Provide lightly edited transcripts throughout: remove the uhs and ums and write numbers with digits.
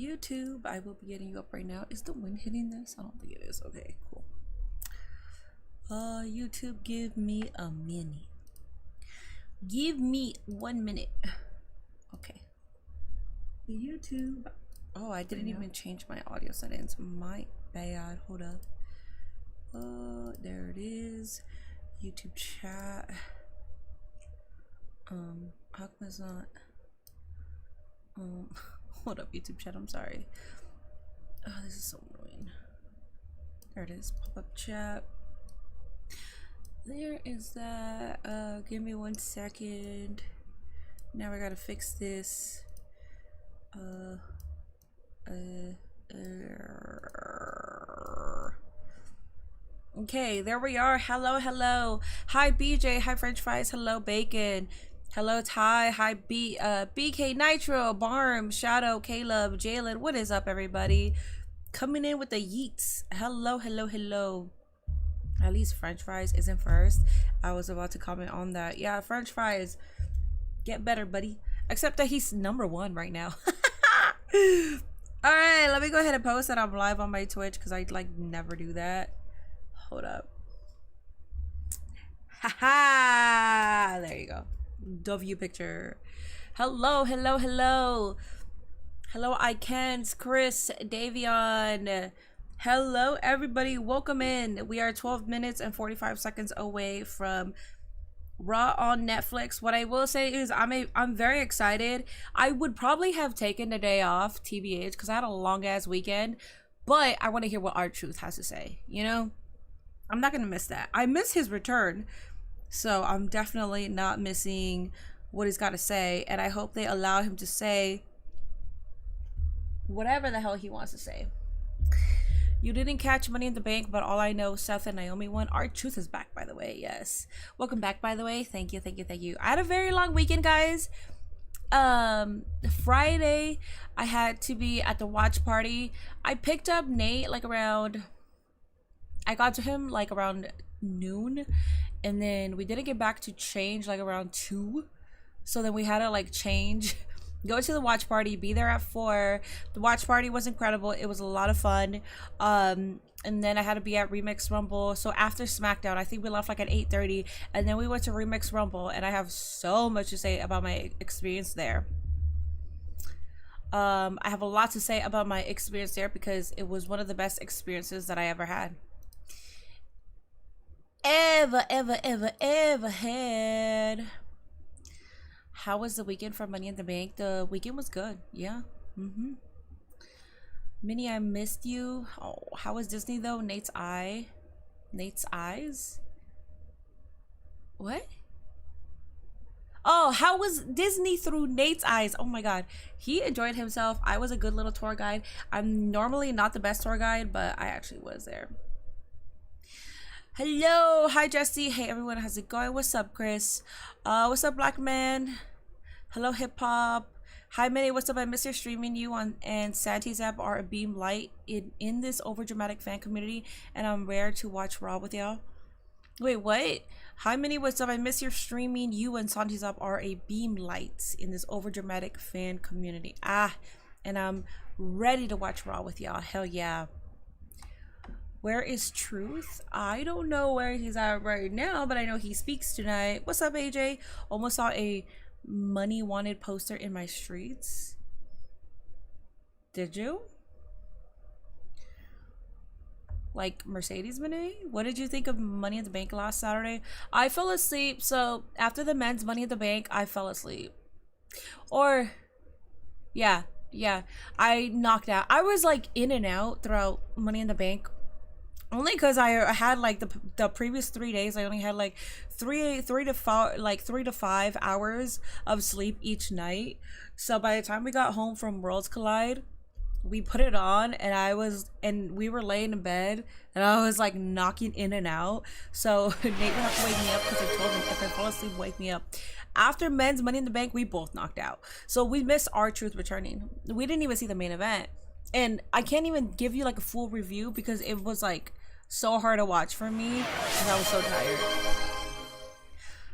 YouTube, I will be getting you up right now. Is the wind hitting this? I don't think it is. Okay, cool. YouTube, give me a minute. Give me 1 minute. Okay. YouTube. Oh, I didn't even change my audio settings. My bad. Hold up. There it is. YouTube chat. How come it's not? Hold up, YouTube chat. I'm sorry. Oh, this is so annoying. There it is. Pop up chat. There is that. Give me 1 second. Now I gotta fix this. Okay, there we are. Hello, hello. Hi BJ. Hi French fries. Hello Bacon. Hello Ty. Hi BK Nitro, Barm, Shadow, Caleb, Jalen. What is up, everybody? Coming in with the yeets. Hello, hello, hello. At least French fries isn't first. I was about to comment on that. Yeah, French fries. Get better, buddy. Except that he's #1 right now. Alright, let me go ahead and post that I'm live on my Twitch because I like never do that. Hold up. Haha! There you go. W picture. Hello, hello, hello. Hello, Icans, Chris, Davion. Hello, everybody. Welcome in. We are 12 minutes and 45 seconds away from Raw on Netflix. What I will say is I'm very excited. I would probably have taken the day off, TBH, because I had a long ass weekend, but I want to hear what R-Truth has to say. You know, I'm not gonna miss that. I miss his return, so I'm definitely not missing what he's got to say, and I hope they allow him to say whatever the hell he wants to say. You didn't catch Money in the Bank, but all I know, Seth and Naomi won. R-Truth is back, by the way. Yes. Welcome back, by the way. Thank you, thank you, thank you. I had a very long weekend, guys. Friday, I had to be at the watch party. I picked up Nate like around... I got to him like around noon. And then we didn't get back to change like around 2. So then we had to like change... Go to the watch party, be there at 4. The watch party was incredible. It was a lot of fun. And then I had to be at Remix Rumble. So after SmackDown, I think we left like at 8:30, and then we went to Remix Rumble, and I have so much to say about my experience there. I have a lot to say about my experience there because it was one of the best experiences that I ever had. Ever had. How was the weekend for Money in the Bank? The weekend was good. Yeah. Minnie, I missed you. Oh, how was Disney though? Nate's eyes? What? Oh, how was Disney through Nate's eyes? Oh my god. He enjoyed himself. I was a good little tour guide. I'm normally not the best tour guide, but I actually was there. Hello, hi Jesse. Hey everyone, how's it going? What's up, Chris? What's up, Black Man? Hello, Hip Hop. Hi, Minnie. What's up? I miss your streaming. You and Santi's app are a beam light in this overdramatic fan community, and I'm rare to watch Raw with y'all. Wait, what? Hi, Minnie. What's up? I miss your streaming. You and Santi's app are a beam light in this overdramatic fan community. And I'm ready to watch Raw with y'all. Hell yeah. Where is Truth? I don't know where he's at right now, but I know he speaks tonight. What's up, AJ? Almost saw a Money Wanted poster in my streets. Did you? Like Mercedes Moné? What did you think of Money in the Bank last Saturday? I fell asleep. So after the men's Money in the Bank, I fell asleep. Or, yeah, I knocked out. I was like in and out throughout Money in the Bank. Only because I had like the previous 3 days, I only had like three to 5 hours of sleep each night. So by the time we got home from Worlds Collide, we put it on, and we were laying in bed, and I was like knocking in and out. So Nate would have to wake me up because I told him if I fall asleep, wake me up. After men's Money in the Bank, we both knocked out. So we missed R-Truth returning. We didn't even see the main event. And I can't even give you like a full review because it was like so hard to watch for me because I was so tired.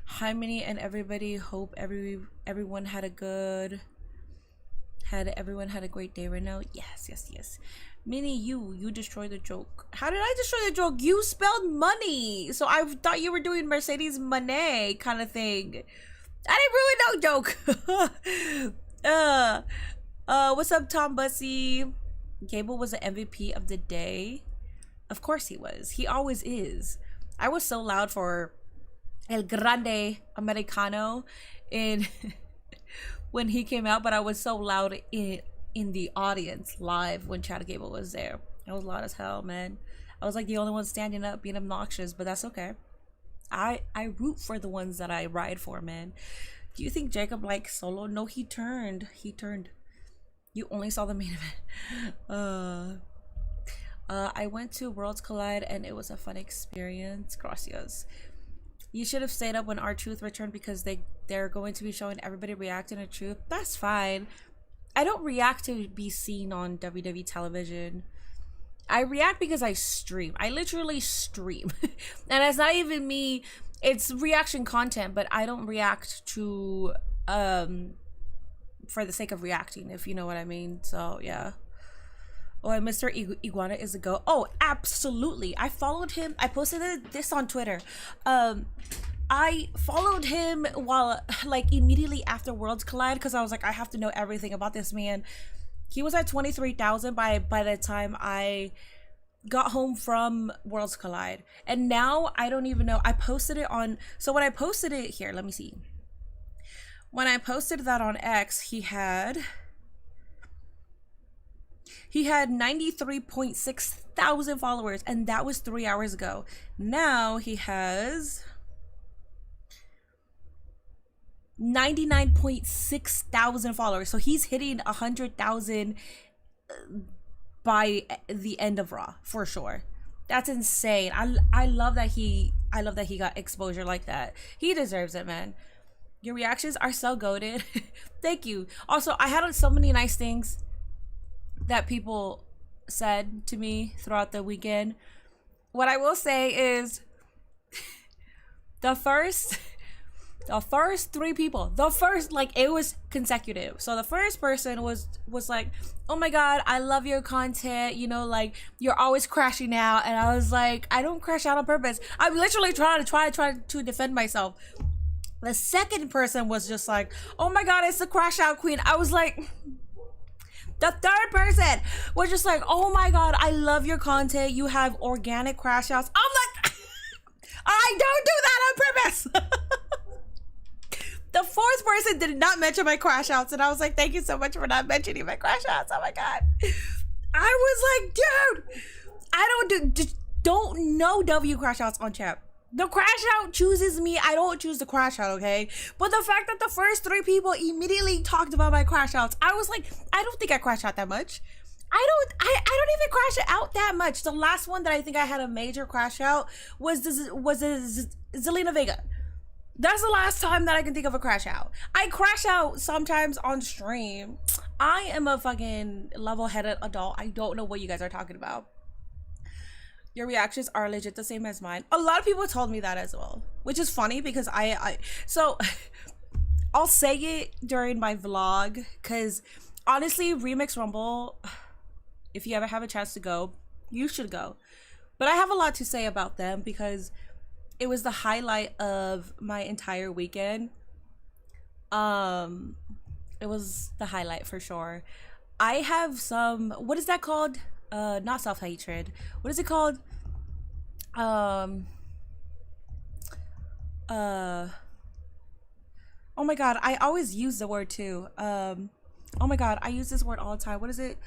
Hi Minnie and everybody. Hope everyone had a good Had everyone had a great day right now? Yes, yes, yes. Minnie, you destroyed the joke. How did I destroy the joke? You spelled money, so I thought you were doing Mercedes Monet kind of thing. I didn't ruin no joke. What's up, Tom Bussy? Gable was the MVP of the day. Of course he was. He always is. I was so loud for El Grande Americano in when he came out, but I was so loud in the audience live when Chad Gable was there. I was loud as hell, man. I was like the only one standing up being obnoxious, but that's okay. I root for the ones that I ride for, man. Do you think Jacob likes Solo? No, he turned. You only saw the main event. I went to Worlds Collide and it was a fun experience. Gracias. You should have stayed up when R-Truth returned because they're going to be showing everybody reacting to Truth. That's fine. I don't react to be seen on WWE television. I react because I stream. I literally stream. And it's not even me. It's reaction content, but I don't react to for the sake of reacting, if you know what I mean. So yeah. Oh, and Mr. Iguana is a go. Oh, absolutely. I followed him. I posted this on Twitter. I followed him while, like, immediately after Worlds Collide because I was like, I have to know everything about this man. He was at 23,000 by the time I got home from Worlds Collide. And now I don't even know. I posted it on... So when I posted it... Here, let me see. When I posted that on X, he had 93.6 thousand followers, and that was 3 hours ago. Now he has 99.6 thousand followers, so he's hitting 100,000 by the end of Raw for sure. That's insane. I love that he got exposure like that. He deserves it, man. Your reactions are so goated. Thank you. Also, I had so many nice things that people said to me throughout the weekend. What I will say is the first three people, like, it was consecutive. So the first person was like, oh my god, I love your content, you know, like, you're always crashing out. And I was like, I don't crash out on purpose. I'm literally trying to defend myself. The second person was just like, oh my god, it's the crash out queen. I was like, the third person was just like, oh my god, I love your content, you have organic crash outs. I'm like, I don't do that on purpose. The fourth person did not mention my crash outs, and I was like, thank you so much for not mentioning my crash outs. Oh my god. I was like, dude, I don't know W crash outs on chat. The crash out chooses me. I don't choose the crash out, okay? But the fact that the first three people immediately talked about my crash outs, I was like, I don't think I crash out that much. I don't even crash out that much. The last one that I think I had a major crash out was Zelina Vega. That's the last time that I can think of a crash out. I crash out sometimes on stream. I am a fucking level-headed adult. I don't know what you guys are talking about. Your reactions are legit the same as mine. A lot of people told me that as well, which is funny because so I'll say it during my vlog, because honestly, Remix Rumble, if you ever have a chance to go, you should go. But I have a lot to say about them because it was the highlight of my entire weekend. It was the highlight for sure. I have some, what is that called? Not self-hatred. What is it called? Oh my god, I always use the word too. Oh my god, I use this word all the time. What is it?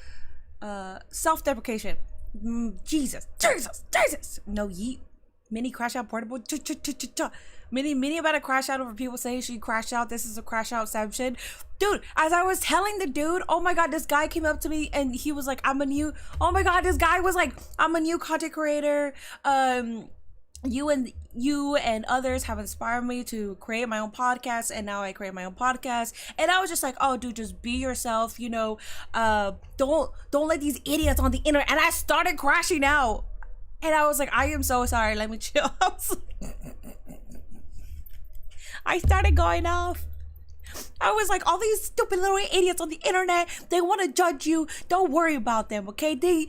Self-deprecation. Jesus. No yeet. Mini crash out portable. Mini about to crash out over people saying she crashed out. This is a crash out section. Dude, as I was telling the dude, oh my god, this guy came up to me and he was like, oh my god, this guy was like, I'm a new content creator. You and others have inspired me to create my own podcast, and now I create my own podcast. And I was just like, oh dude, just be yourself, you know. Don't let these idiots on the internet. And I started crashing out. And I was like, I am so sorry, let me chill. I started going off. I was like, all these stupid little idiots on the internet, they want to judge you. Don't worry about them, okay? They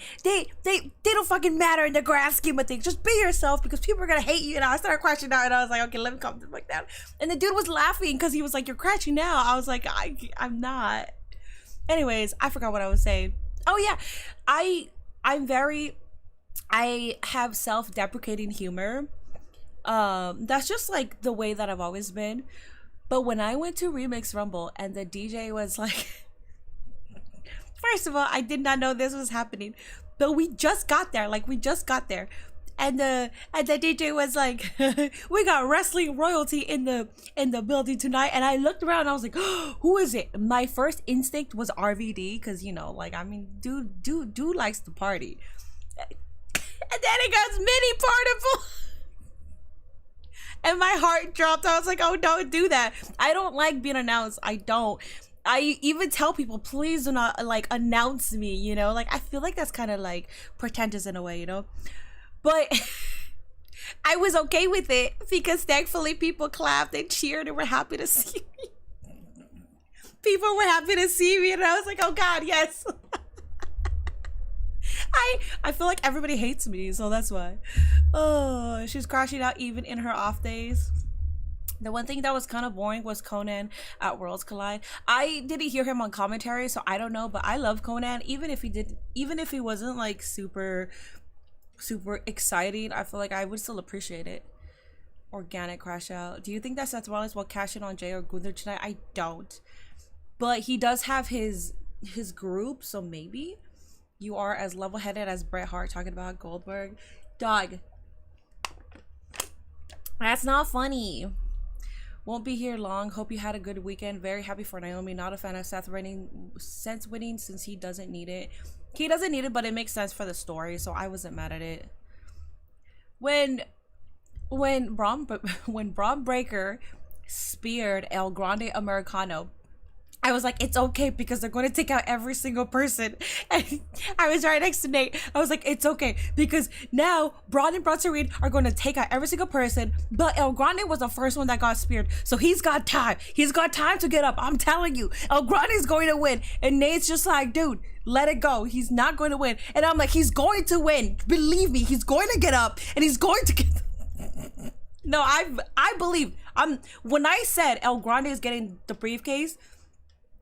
don't fucking matter in the grand scheme of things. Just be yourself because people are gonna hate you. And I started crashing out, and I was like, okay, let me calm the fuck down. And the dude was laughing because he was like, you're crashing out. I was like, I'm not. Anyways, I forgot what I was saying. Oh yeah, I have self-deprecating humor. That's just like the way that I've always been. But when I went to Remix Rumble and the DJ was like, first of all, I did not know this was happening, but we just got there. And the DJ was like, we got wrestling royalty in the building tonight. And I looked around and I was like, oh, who is it? My first instinct was RVD, because you know, like, I mean, dude likes to party. And then it goes Mini Portable. And my heart dropped. I was like, oh, don't do that. I don't like being announced. I don't. I even tell people, please do not, like, announce me, you know? Like, I feel like that's kind of, like, pretentious in a way, you know? But I was okay with it because thankfully people clapped and cheered and were happy to see me. People were happy to see me, and I was like, oh, God, yes. I feel like everybody hates me, so that's why. Oh, she's crashing out even in her off days. The one thing that was kind of boring was Conan at Worlds Collide. I didn't hear him on commentary, so I don't know, but I love Conan. Even if he wasn't like super exciting, I feel like I would still appreciate it. Organic crash out. Do you think that Seth Rollins will cash in on Jay or Gunther tonight? I don't. But he does have his group, so maybe. You are as level-headed as Bret Hart talking about Goldberg. Dog. That's not funny. Won't be here long. Hope you had a good weekend. Very happy for Naomi. Not a fan of Seth winning since he doesn't need it. He doesn't need it, but it makes sense for the story, so I wasn't mad at it. When Braun Breaker speared El Grande Americano, I was like, it's okay because they're going to take out every single person. And I was right next to Nate. I was like, it's okay because now Braun and Bronson Reed are going to take out every single person. But El Grande was the first one that got speared. So he's got time. He's got time to get up. I'm telling you, El Grande is going to win. And Nate's just like, dude, let it go. He's not going to win. And I'm like, he's going to win. Believe me, he's going to get up and he's going to get... No, I believe. When I said El Grande is getting the briefcase,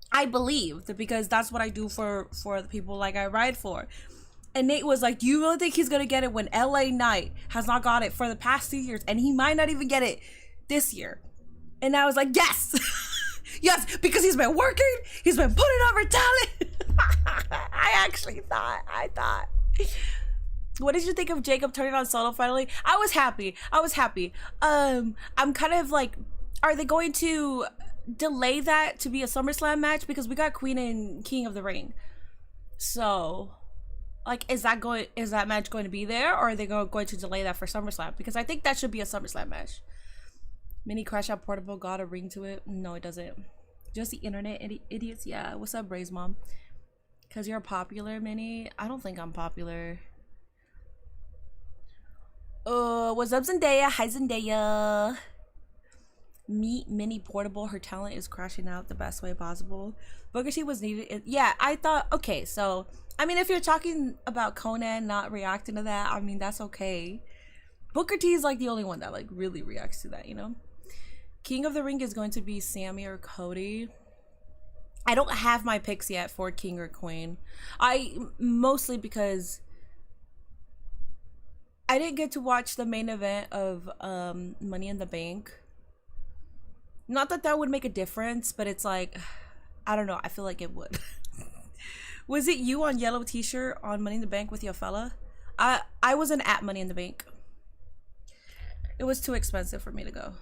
I believed because that's what I do for the people like I ride for. And Nate was like, do you really think he's gonna get it when LA Knight has not got it for the past 2 years and he might not even get it this year? And I was like, yes. Yes, because he's been working, he's been putting over talent. I thought. What did you think of Jacob turning on Solo finally? I was happy. I'm kind of like, are they going to delay that to be a SummerSlam match, because we got Queen and King of the Ring? So like, is that match going to be there, or are they going to delay that for SummerSlam? Because I think that should be a SummerSlam match. Mini Crash Out Portable got a ring to it. No, it doesn't. Just the internet idiots. Yeah, what's up, Bray's mom? Because you're popular, Mini. I don't think I'm popular. What's up, Zendaya? Hi, Zendaya. Meet Mini Portable. Her talent is crashing out the best way possible. Booker T was needed. Yeah, I thought, okay, so I mean, if you're talking about Conan not reacting to that, I mean, that's okay. Booker T is like the only one that like really reacts to that, you know? King of the Ring is going to be Sammy or Cody. I don't have my picks yet for King or Queen. Mostly because I didn't get to watch the main event of Money in the Bank. Not that that would make a difference, but it's like, I don't know. I feel like it would. Was it you on yellow t-shirt on Money in the Bank with your fella? I wasn't at Money in the Bank. It was too expensive for me to go.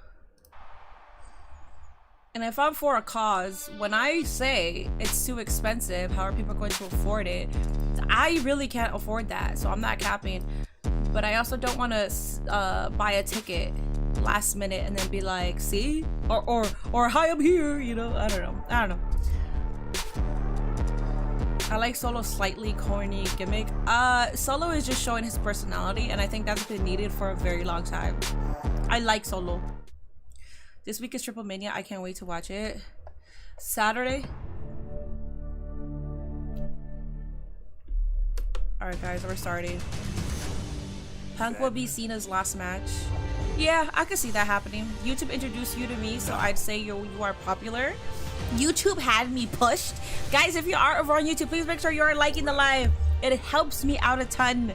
And if I'm for a cause, when I say it's too expensive, how are people going to afford it? I really can't afford that, so I'm not capping. But I also don't want to buy a ticket last minute and then be like, see, or hi, I'm here, you know. I don't know. I like Solo's slightly corny gimmick. Solo is just showing his personality, and I think that's been needed for a very long time. I like Solo. This week is Triple Mania. I can't wait to watch it. Saturday. Alright guys, we're starting. Punk will be Cena's last match. Yeah, I could see that happening. YouTube introduced you to me, so I'd say you are popular. YouTube had me pushed. Guys, if you are over on YouTube, please make sure you are liking the live. It helps me out a ton.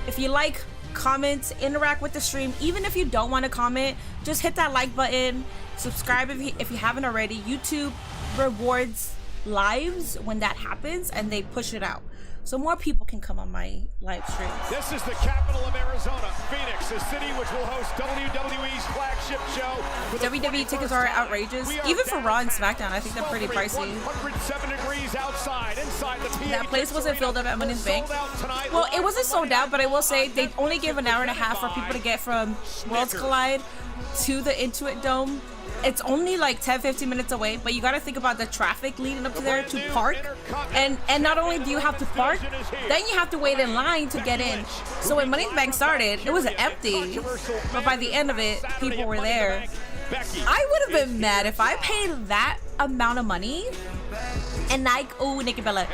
If you like, comment, interact with the stream. Even if you don't want to comment, just hit that like button. Subscribe if you haven't already. YouTube rewards lives when that happens, and they push it out, so more people can come on my live stream. This is the capital of Arizona, Phoenix, the city which will host WWE's flagship show. WWE tickets are outrageous. Even for Raw and SmackDown, I think they're pretty pricey. 107 degrees outside, inside the that place wasn't filled up at Money in the Bank. Well, it wasn't sold out, but I will say they only gave an hour and a half for people to get from Worlds Collide to the Intuit Dome. It's only like 10-15 minutes away, but you got to think about the traffic leading up to there to park. And not only do you have to park, then you have to wait in line to get in. So when Money in the Bank started, it was empty, but by the end of it, people were there. I would have been mad if I paid that amount of money and Nikki Bella.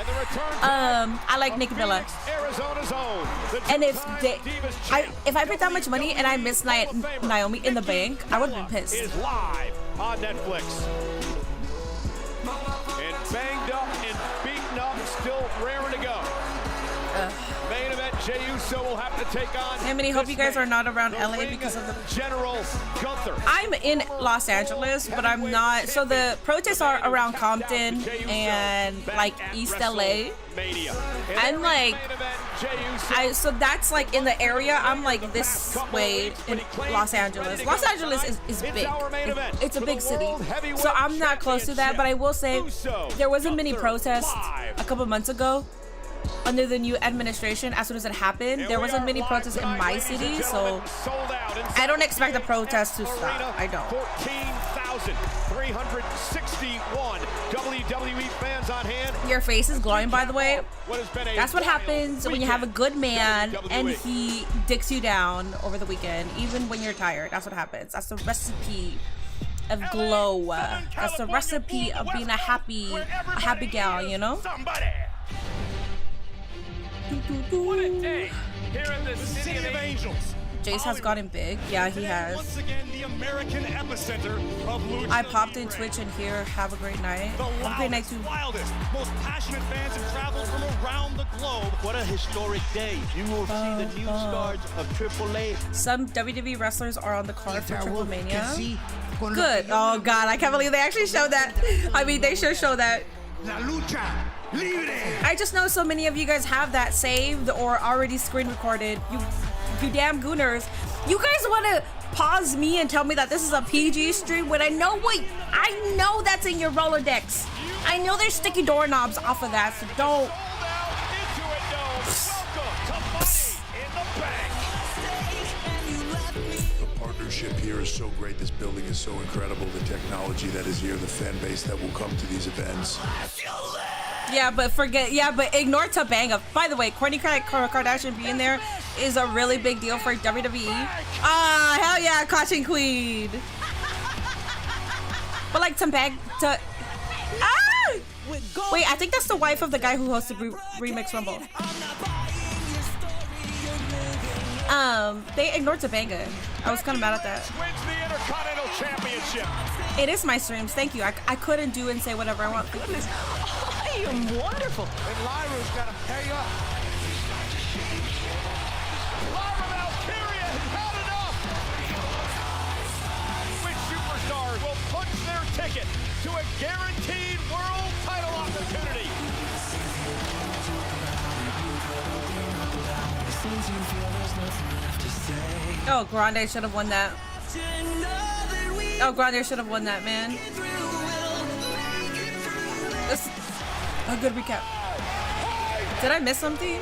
I like Nikki Bella. And if I paid that much money and I missed Naomi in the Bank, I would have been pissed. Is live on Netflix. And banged up and beaten up, still raring to go. Main event, Jey Uso will have to take on. Hey, Minnie, hope you guys are not around LA because of the General Gunther. I'm in Los Angeles, but I'm not. So the protests are around Compton and like East LA. I'm like, so that's like in the area. I'm like this way in Los Angeles. Los Angeles is big. It's a big city. So I'm not close to that, but I will say there was a mini protest a couple months ago under the new administration. As soon as it happened, there was a mini protest in my city, so I don't expect the protest to stop. I don't. 14,361 WWE fans on hand. Your face is glowing, by the way. That's what happens when you have a good man and he dicks you down over the weekend, even when you're tired. That's what happens. That's the recipe of glow. That's the recipe of being a happy gal, you know? What a day here in the City of Angels. Jace has gotten big. Yeah, he has. Once again, the American epicenter of lucha. I popped in Twitch and here. Have a great night. Have a great night too. Wildest, most passionate fans have traveled from around the globe. What a historic day. You will see the new stars of AAA. Some WWE wrestlers are on the card for Triple Mania. Good. Oh God, I can't believe they actually showed that. I mean, they sure show that. La lucha libre. I just know so many of you guys have that saved or already screen recorded. You damn gooners. You guys want to pause me and tell me that this is a PG stream when I know that's in your Rolodex. I know there's sticky doorknobs off of that, so don't. The partnership here is so great. This building is so incredible. The technology that is here, the fan base that will come to these events. Yeah, but ignore Topanga. By the way, Kourtney Kardashian being there is a really big deal for WWE. Ah, hell yeah, Caution Queen. But like Topanga, wait, I think that's the wife of the guy who hosted Remix Rumble. They ignored Topanga. I was kind of mad at that. Wins the Intercontinental Championship. It is my streams. Thank you. I couldn't do and say whatever I want. I am wonderful. And Lyra's got to pay up. Lyra Valkyria has had enough. Which superstars will punch their ticket to a guaranteed world title opportunity? Oh, Grande should have won that. Oh, Grande should have won that, man. This a good recap. Did I miss something?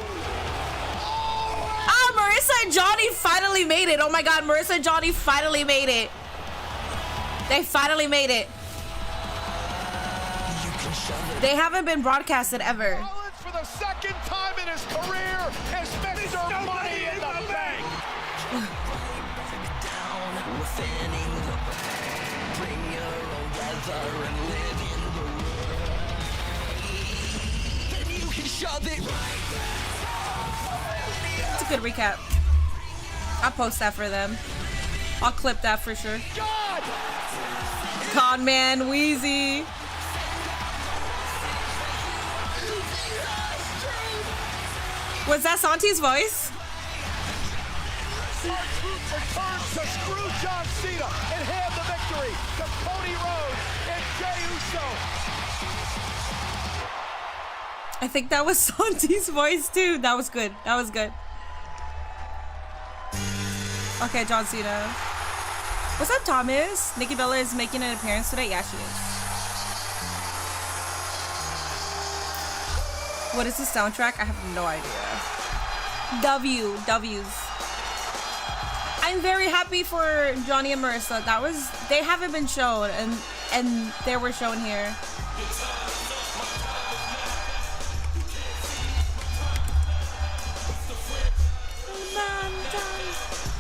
Ah, Marissa and Johnny finally made it. Oh my God, Marissa and Johnny finally made it. They finally made it. They haven't been broadcasted ever. Rollins, for the second time in his career, has Mr. Money in the Bank. shove it. It's a good recap. I'll post that for them. I'll clip that for sure. Con Man, Wheezy. Was that Santi's voice? Returns to screw John Cena and hand the victory to Cody Rhodes and Jey Uso. I think that was Santi's voice too. That was good. That was good. Okay, John Cena. What's up, Thomas? Nikki Bella is making an appearance today. Yeah, she is. What is the soundtrack? I have no idea. W's. I'm very happy for Johnny and Marissa. They haven't been shown and they were shown here.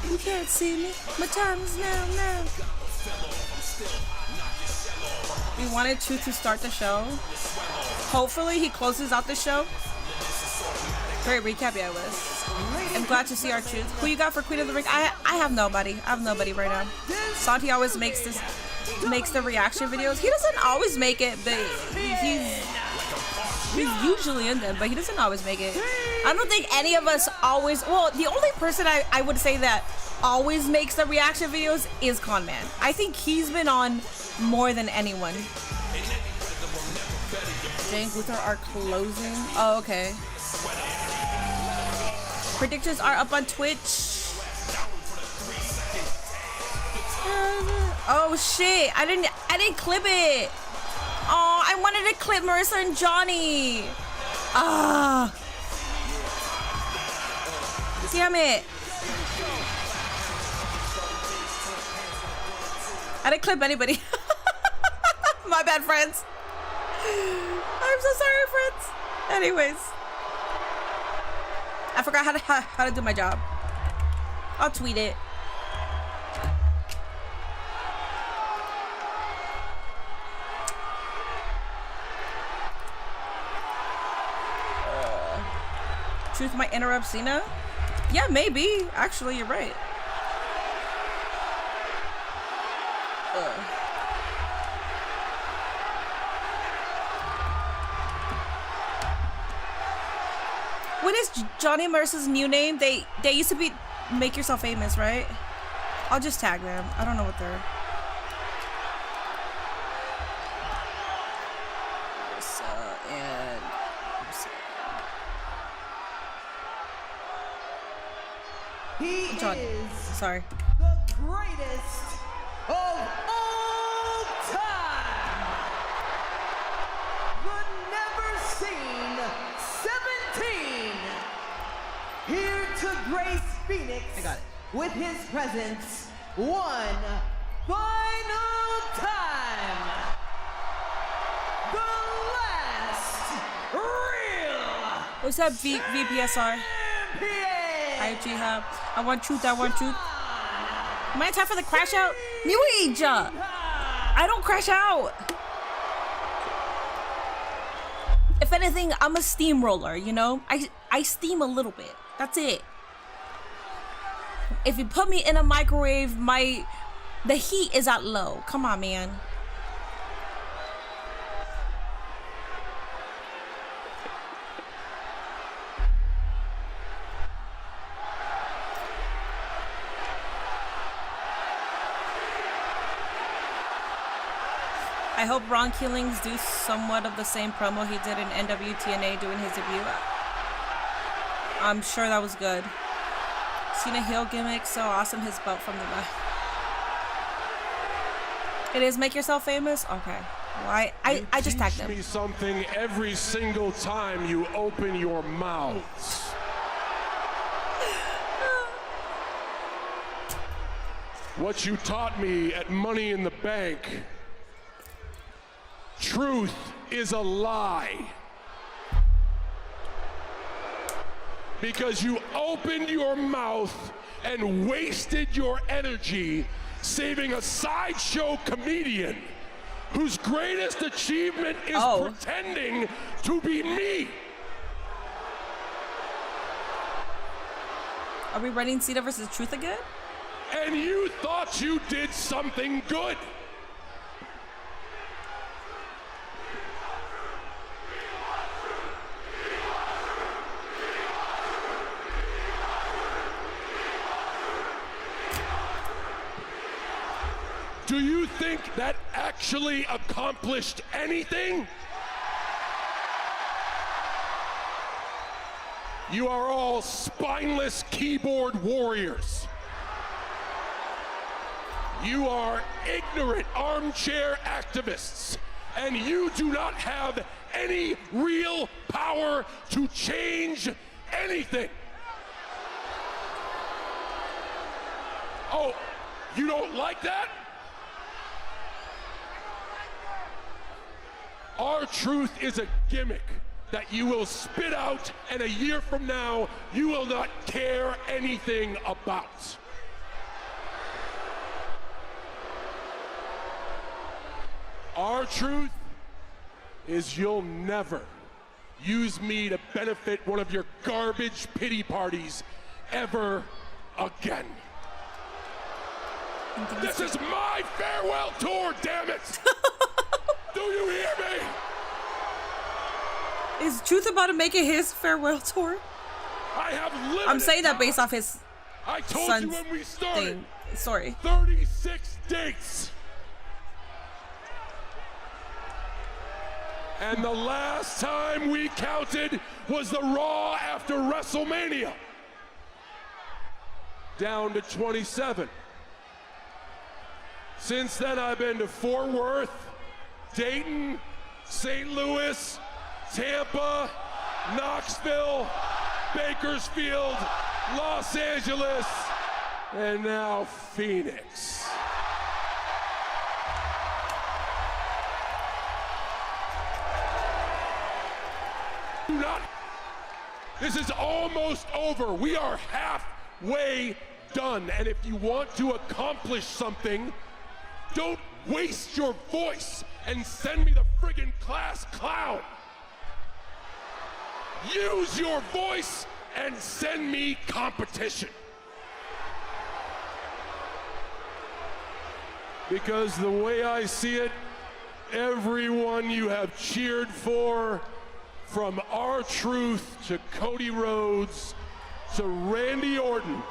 You can't see me. My time is now. We wanted Truth to start the show. Hopefully he closes out the show. Great recap, yeah, it was. I'm glad to see our Truth. Who you got for Queen of the Ring? I have nobody. I have nobody right now. Santi always makes the reaction videos. He doesn't always make it, but he's usually in them, but he doesn't always make it. I don't think any of us always. Well, the only person I would say that always makes the reaction videos is Con Man. I think he's been on more than anyone. Jay and Gunther are closing. Oh, okay. Predictions are up on Twitch. Oh shit! I didn't clip it. Oh, I wanted to clip Marissa and Johnny. Ah. Damn it. I didn't clip anybody. My bad, friends. I'm so sorry, friends. Anyways. I forgot how to do my job. I'll tweet it. Truth might interrupt Cena? Yeah, maybe. Actually, you're right. What is Johnny and Marissa's new name? They used to be Make Yourself Famous, right? I'll just tag them. I don't know what they're. Marissa and He John. is Sorry. the greatest of all time. The never seen 17. Here to grace Phoenix I got it. with his presence one final time. The last real What's up, VPSR? IG Hub. I want truth. Am I in time for the crash out? New Age! I don't crash out. If anything, I'm a steamroller, you know? I steam a little bit. That's it. If you put me in a microwave, the heat is at low. Come on, man. I hope Ron Killings do somewhat of the same promo he did in NWTNA doing his debut. I'm sure that was good. Cena heel gimmick, so awesome, his belt from the back. It is Make Yourself Famous? Okay. Well, I just tagged them. You teach me something every single time you open your mouth. What you taught me at Money in the Bank. Truth is a lie. Because you opened your mouth and wasted your energy saving a sideshow comedian whose greatest achievement is pretending to be me. Are we running Cena versus Truth again? And you thought you did something good. Do you think that actually accomplished anything? You are all spineless keyboard warriors. You are ignorant armchair activists, and you do not have any real power to change anything. Oh, you don't like that? R-Truth is a gimmick that you will spit out, and a year from now, you will not care anything about. R-Truth is you'll never use me to benefit one of your garbage pity parties ever again. This is my farewell tour, damn it! Do you hear me? Is Truth about to make it his farewell tour? I have limited I'm saying that time. based off his I told son's you when we started. thing. Sorry. 36 dates. And the last time we counted was the Raw after WrestleMania. Down to 27. Since then, I've been to Fort Worth, Dayton, St. Louis, Tampa, Knoxville, Bakersfield, Los Angeles, and now Phoenix. This is almost over. We are halfway done. And if you want to accomplish something, don't waste your voice and send me the friggin' class clown. Use your voice and send me competition. Because the way I see it, everyone you have cheered for, from R-Truth to Cody Rhodes to Randy Orton,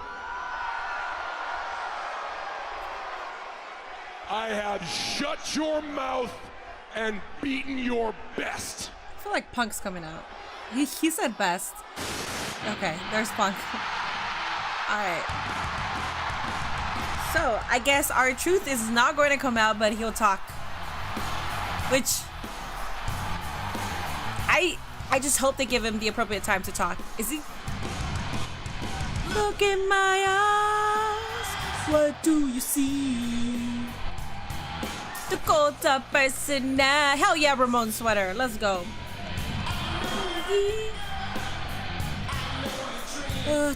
I have shut your mouth and beaten your best. I feel like Punk's coming out. He said best. Okay, there's Punk. Alright. So, I guess R-Truth is not going to come out, but he'll talk. Which... I just hope they give him the appropriate time to talk. Is he? Look in my eyes. What do you see? Dakota person now. Hell yeah, Ramon sweater. Let's go.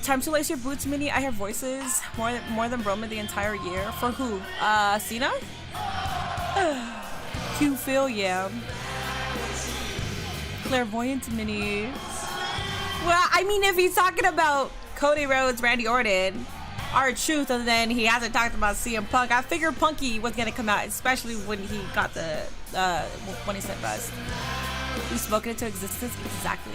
Time to lace your boots, Minnie. I hear voices more than Roman the entire year. For who? Cena? Q Phil, yeah. Clairvoyant Minnie. Well, I mean, if he's talking about Cody Rhodes, Randy Orton, R-Truth, and then he hasn't talked about CM Punk, I figured Punky was gonna come out, especially when he got the when he said best. He spoke it into existence. Exactly.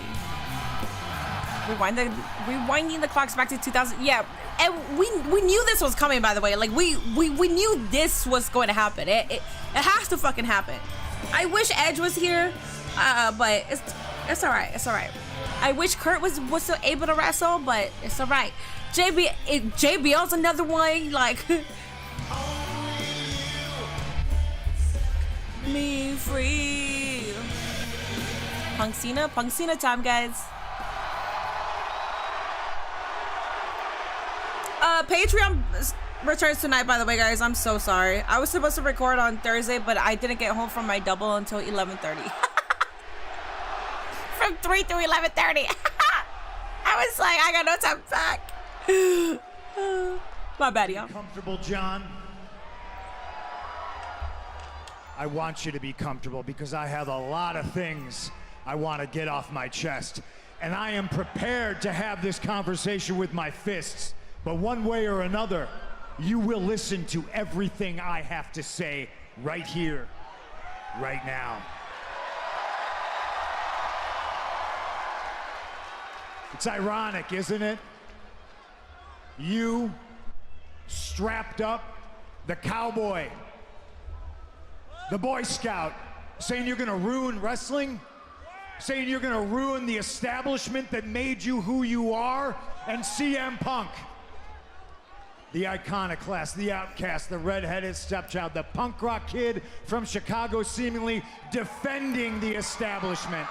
Rewinding the clocks back to 2000. Yeah, and we knew this was coming. By the way, like we knew this was going to happen. It has to fucking happen. I wish Edge was here, but it's all right. It's all right. I wish Kurt was still able to wrestle, but it's all right. JBL's another one. Like me free. Punk Cena time, guys. Patreon returns tonight, by the way, guys. I'm so sorry. I was supposed to record on Thursday, but I didn't get home from my double until 11:30. From 3 to 11:30. I was like, I got no time back. My bad, y'all. Comfortable, John? I want you to be comfortable because I have a lot of things I want to get off my chest. And I am prepared to have this conversation with my fists. But one way or another, you will listen to everything I have to say right here, right now. It's ironic, isn't it? You strapped up the cowboy, the Boy Scout, saying you're gonna ruin wrestling, saying you're gonna ruin the establishment that made you who you are, and CM Punk, the iconoclast, the outcast, the red-headed stepchild, the punk rock kid from Chicago, seemingly defending the establishment.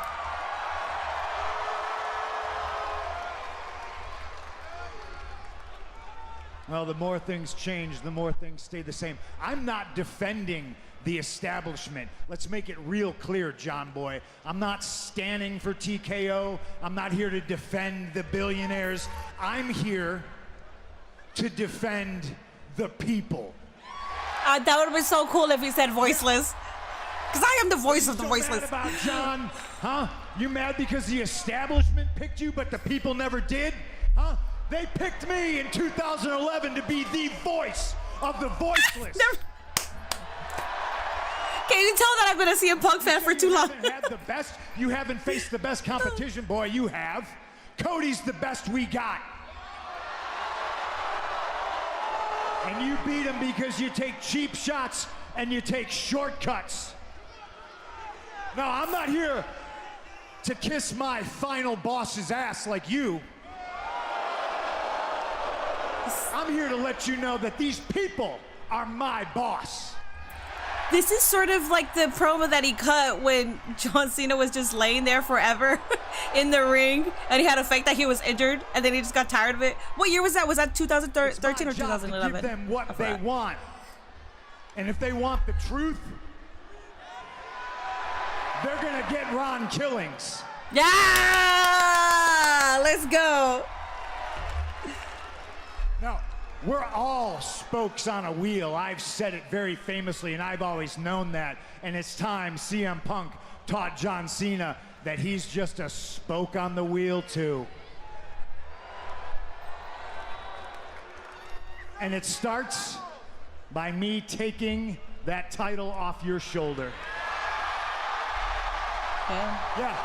Well, the more things change, the more things stay the same. I'm not defending the establishment. Let's make it real clear, John Boy. I'm not standing for TKO. I'm not here to defend the billionaires. I'm here to defend the people. That would have been so cool if he said voiceless. Because I am the voice of the voiceless. Mad about, John? Huh? You mad because the establishment picked you, but the people never did? Huh? They picked me in 2011 to be the voice of the voiceless. Can you tell that I've been a CM Punk fan for too long? You haven't faced the best competition, boy. You have. Cody's the best we got. And you beat him because you take cheap shots and you take shortcuts. No, I'm not here to kiss my final boss's ass like you. I'm here to let you know that these people are my boss. This is sort of like the promo that he cut when John Cena was just laying there forever in the ring, and he had a fake that he was injured, and then he just got tired of it. What year was that? Was that 2013 or 2011? Give them what they want. And if they want the truth, they're gonna get Ron Killings. Yeah! Let's go. No, we're all spokes on a wheel. I've said it very famously, and I've always known that. And it's time CM Punk taught John Cena that he's just a spoke on the wheel, too. And it starts by me taking that title off your shoulder. Yeah.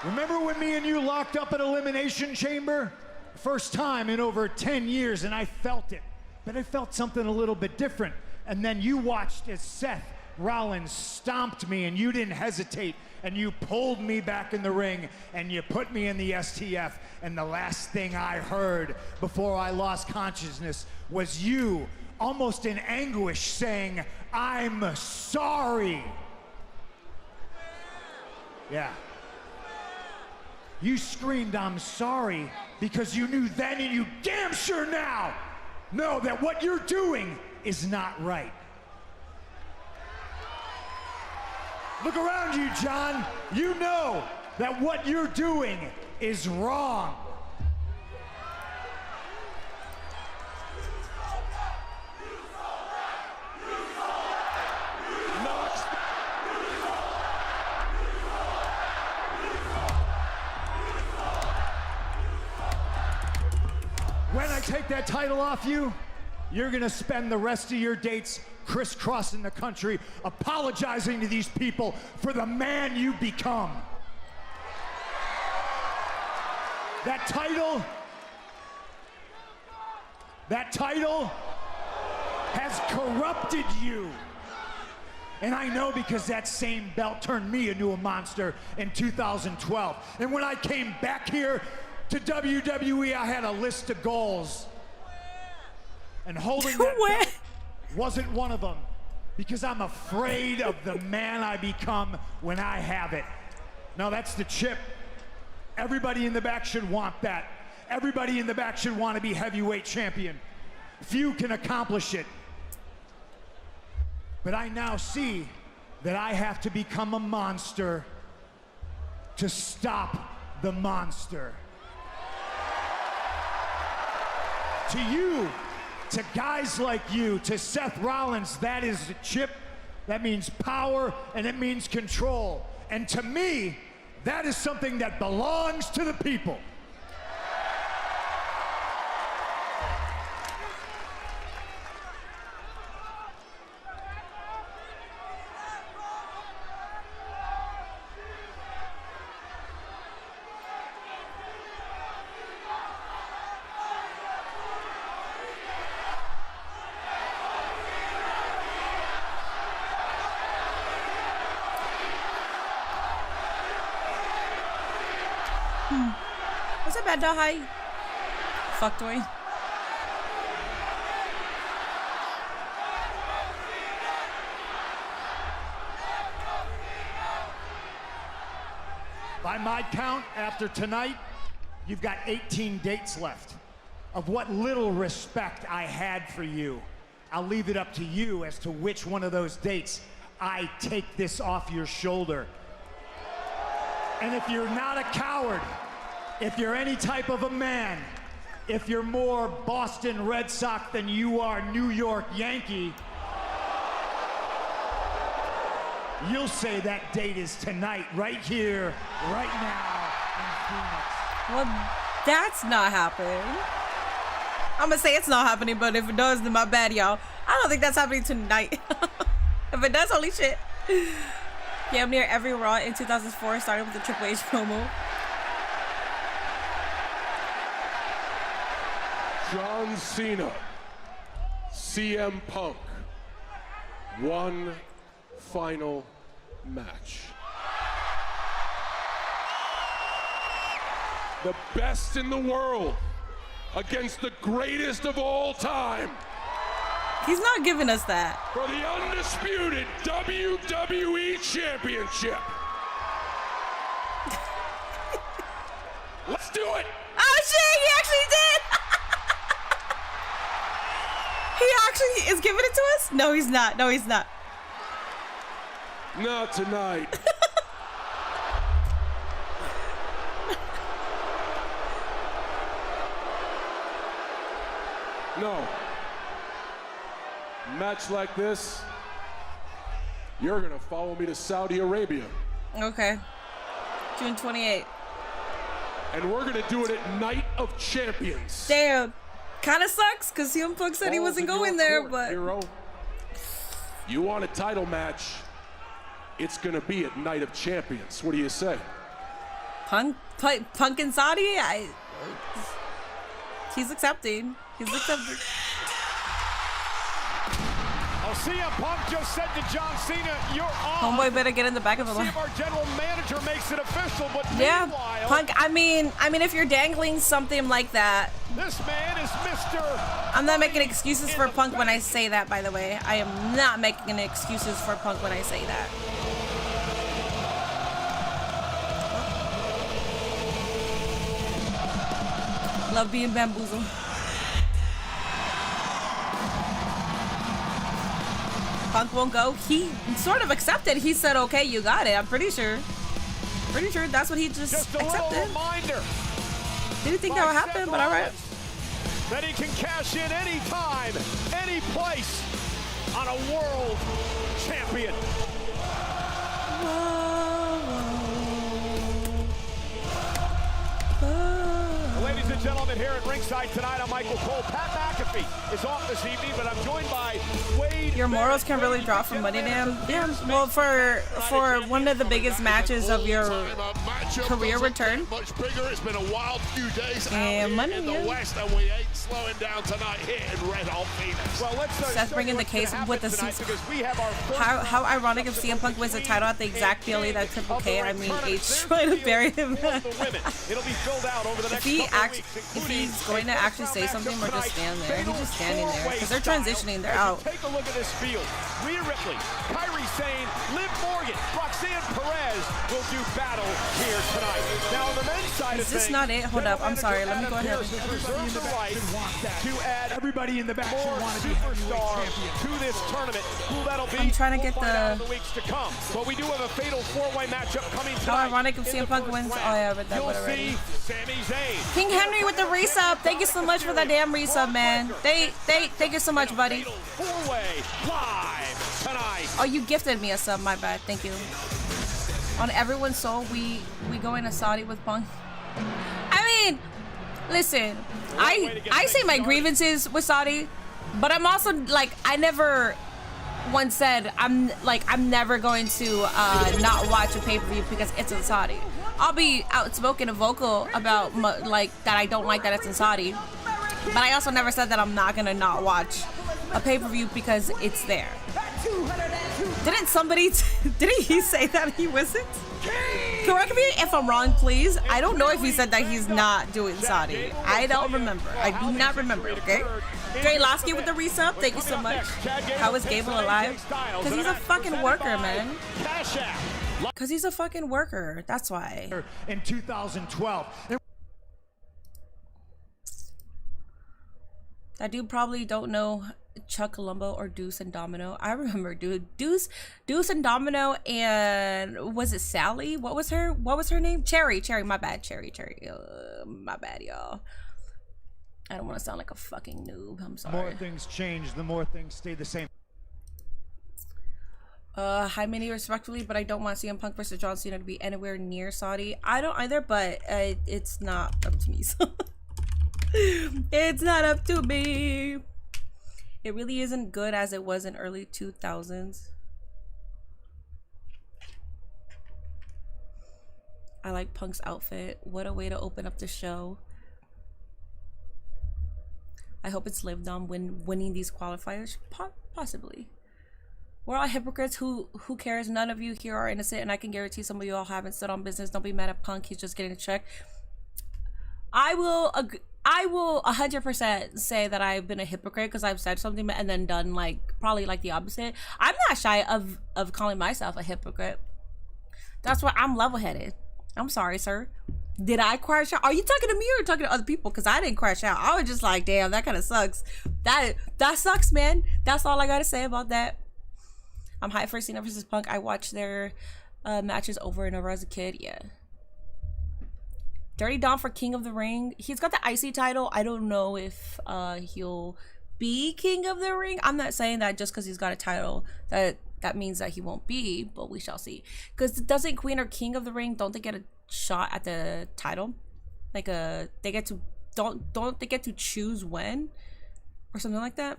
Remember when me and you locked up at Elimination Chamber? First time in over 10 years, and I felt it. But I felt something a little bit different. And then you watched as Seth Rollins stomped me, and you didn't hesitate, and you pulled me back in the ring, and you put me in the STF. And the last thing I heard before I lost consciousness was you, almost in anguish, saying, "I'm sorry." Yeah. You screamed, "I'm sorry," because you knew then and you damn sure now know that what you're doing is not right. Look around you, John. You know that what you're doing is wrong. When I take that title off you, you're gonna spend the rest of your dates crisscrossing the country, apologizing to these people for the man you become. That title has corrupted you. And I know because that same belt turned me into a monster in 2012. And when I came back here to WWE, I had a list of goals. And holding that belt wasn't one of them, because I'm afraid of the man I become when I have it. No, that's the chip. Everybody in the back should want that. Everybody in the back should want to be heavyweight champion. Few can accomplish it. But I now see that I have to become a monster to stop the monster. To you, to guys like you, to Seth Rollins, that is a chip. That means power, and it means control. And to me, that is something that belongs to the people. What's up, bad dog? Hi. Fucktoy. By my count, after tonight, you've got 18 dates left. Of what little respect I had for you, I'll leave it up to you as to which one of those dates I take this off your shoulder. And if you're not a coward, if you're any type of a man, if you're more Boston Red Sox than you are New York Yankee, you'll say that date is tonight, right here, right now in Phoenix. Well, that's not happening. I'm gonna say it's not happening, but if it does, then my bad, y'all. I don't think that's happening tonight. If it does, holy shit. Yeah, I'm near every Raw in 2004, starting with the Triple H promo. John Cena, CM Punk, one final match. The best in the world against the greatest of all time. He's not giving us that. For the undisputed WWE Championship. Let's do it. Oh shit, he actually did. He actually is giving it to us? No, he's not. No, he's not. Not tonight. No. Match like this, you're gonna follow me to Saudi Arabia. Okay. June 28th. And we're gonna do it at Night of Champions. Damn. Kind of sucks because CM Punk said he Balls wasn't in going your there, court, but. Hero. You want a title match? It's gonna be at Night of Champions. What do you say? Punk and Saudi? He's accepting. He's accepting. Oh, CM Punk just said to John Cena, "You're on." Homeboy better get in the back of the See line. if our general manager makes it official, but Yeah, meanwhile, Punk. I mean, if you're dangling something like that, this man is Mr. I'm not making excuses for Punk when I say that. By the way, I am not making any excuses for Punk when I say that. Love being bamboozled. Punk won't go. He sort of accepted. He said, "Okay, you got it." I'm pretty sure. Pretty sure that's what he just Just a accepted. little reminder. Didn't think that would happen, but all right. That he can cash in any time, any place on a world champion. Ladies and gentlemen, here at ringside tonight, I'm Michael Cole. Pat McAfee is off this evening, but I'm joined by Wade. Your morals can really drop from Money Dam. Yeah, well, for one of the biggest matches of your career return. Much bigger. It's been a wild few days And out money, here in yeah. the West, and we ain't slowing down tonight here in Red Hot Phoenix. Well, let's Seth show bringing you the what's gonna case happen with the tonight, suits. because we have our first How ironic if CM Punk wins the title at the exact PLE that Triple K, I mean H, trying to bury him. It'll be filled out over the next If he's going to actually say something or just stand there, he's just standing there because they're transitioning, they're out. Take a look at this field. Rhea Ripley, Kairi Sane, Liv Morgan, Roxanne Perez will do battle here tonight. Now on the men's side Is this not it? Hold up, I'm sorry. Let me go ahead. Reserve the right to add Everybody in the back more should want to be heavyweight superstars champion. to this tournament. Who that'll be? I'm trying to we'll get find out the- in the weeks to come. But we do have a fatal four-way matchup coming How tonight. ironic if in CM the Punk first wins. round. Oh yeah, I read that You'll one already. see Sami Zayn. King Henry with the resub. Thank you so much for that damn resub, man. Thank you so much, buddy. Fatal four-way live tonight. Oh, you gifted me a sub. My bad. Thank you. On everyone's soul, we going to Saudi with Punk. I mean, listen, I say my grievances with Saudi, but I'm also like I never once said I'm never going to not watch a pay-per-view because it's in Saudi. I'll be outspoken and vocal about like that I don't like that it's in Saudi, but I also never said that I'm not gonna not watch a pay-per-view because it's there. 202. Didn't somebody, didn't he say that he wasn't? Correct me if I'm wrong, please. I don't know if he said that he's not doing Saudi. I don't remember. I do not remember, okay? Dre Lasky with the resub, thank you so much. How is Gable alive? Because he's a fucking worker, man. Because he's a fucking worker, that's why. In 2012. That dude probably don't know Chuck Colombo or Deuce and Domino. I remember, dude. Deuce and Domino, and was it Sally? What was her name? Cherry, my bad. Cherry. My bad, y'all. I don't want to sound like a fucking noob. I'm sorry. The more things change, the more things stay the same. Hi, Minnie, respectfully, but I don't want CM Punk versus John Cena to be anywhere near Saudi. I don't either, but it's not up to me. So it's not up to me. It really isn't good as it was in early 2000s. I like Punk's outfit. What a way to open up the show. I hope it's lived on when winning these qualifiers. Possibly. We're all hypocrites. Who cares? None of you here are innocent, and I can guarantee some of you all haven't stood on business. Don't be mad at Punk. He's just getting a check. I will 100% say that I've been a hypocrite because I've said something and then done probably the opposite. I'm not shy of calling myself a hypocrite. That's why I'm level-headed. I'm sorry, sir. Did I crash out? Are you talking to me or talking to other people? Because I didn't crash out. I was just like, damn, that kind of sucks. That sucks, man. That's all I gotta say about that. I'm hyped for Cena versus Punk. I watched their matches over and over as a kid. Yeah. Dirty Dom for King of the Ring. He's got the IC title. I don't know if he'll be King of the Ring. I'm not saying that just because he's got a title that means that he won't be, but we shall see. Because doesn't Queen or King of the Ring, don't they get a shot at the title? They get to don't they get to choose when or something like that?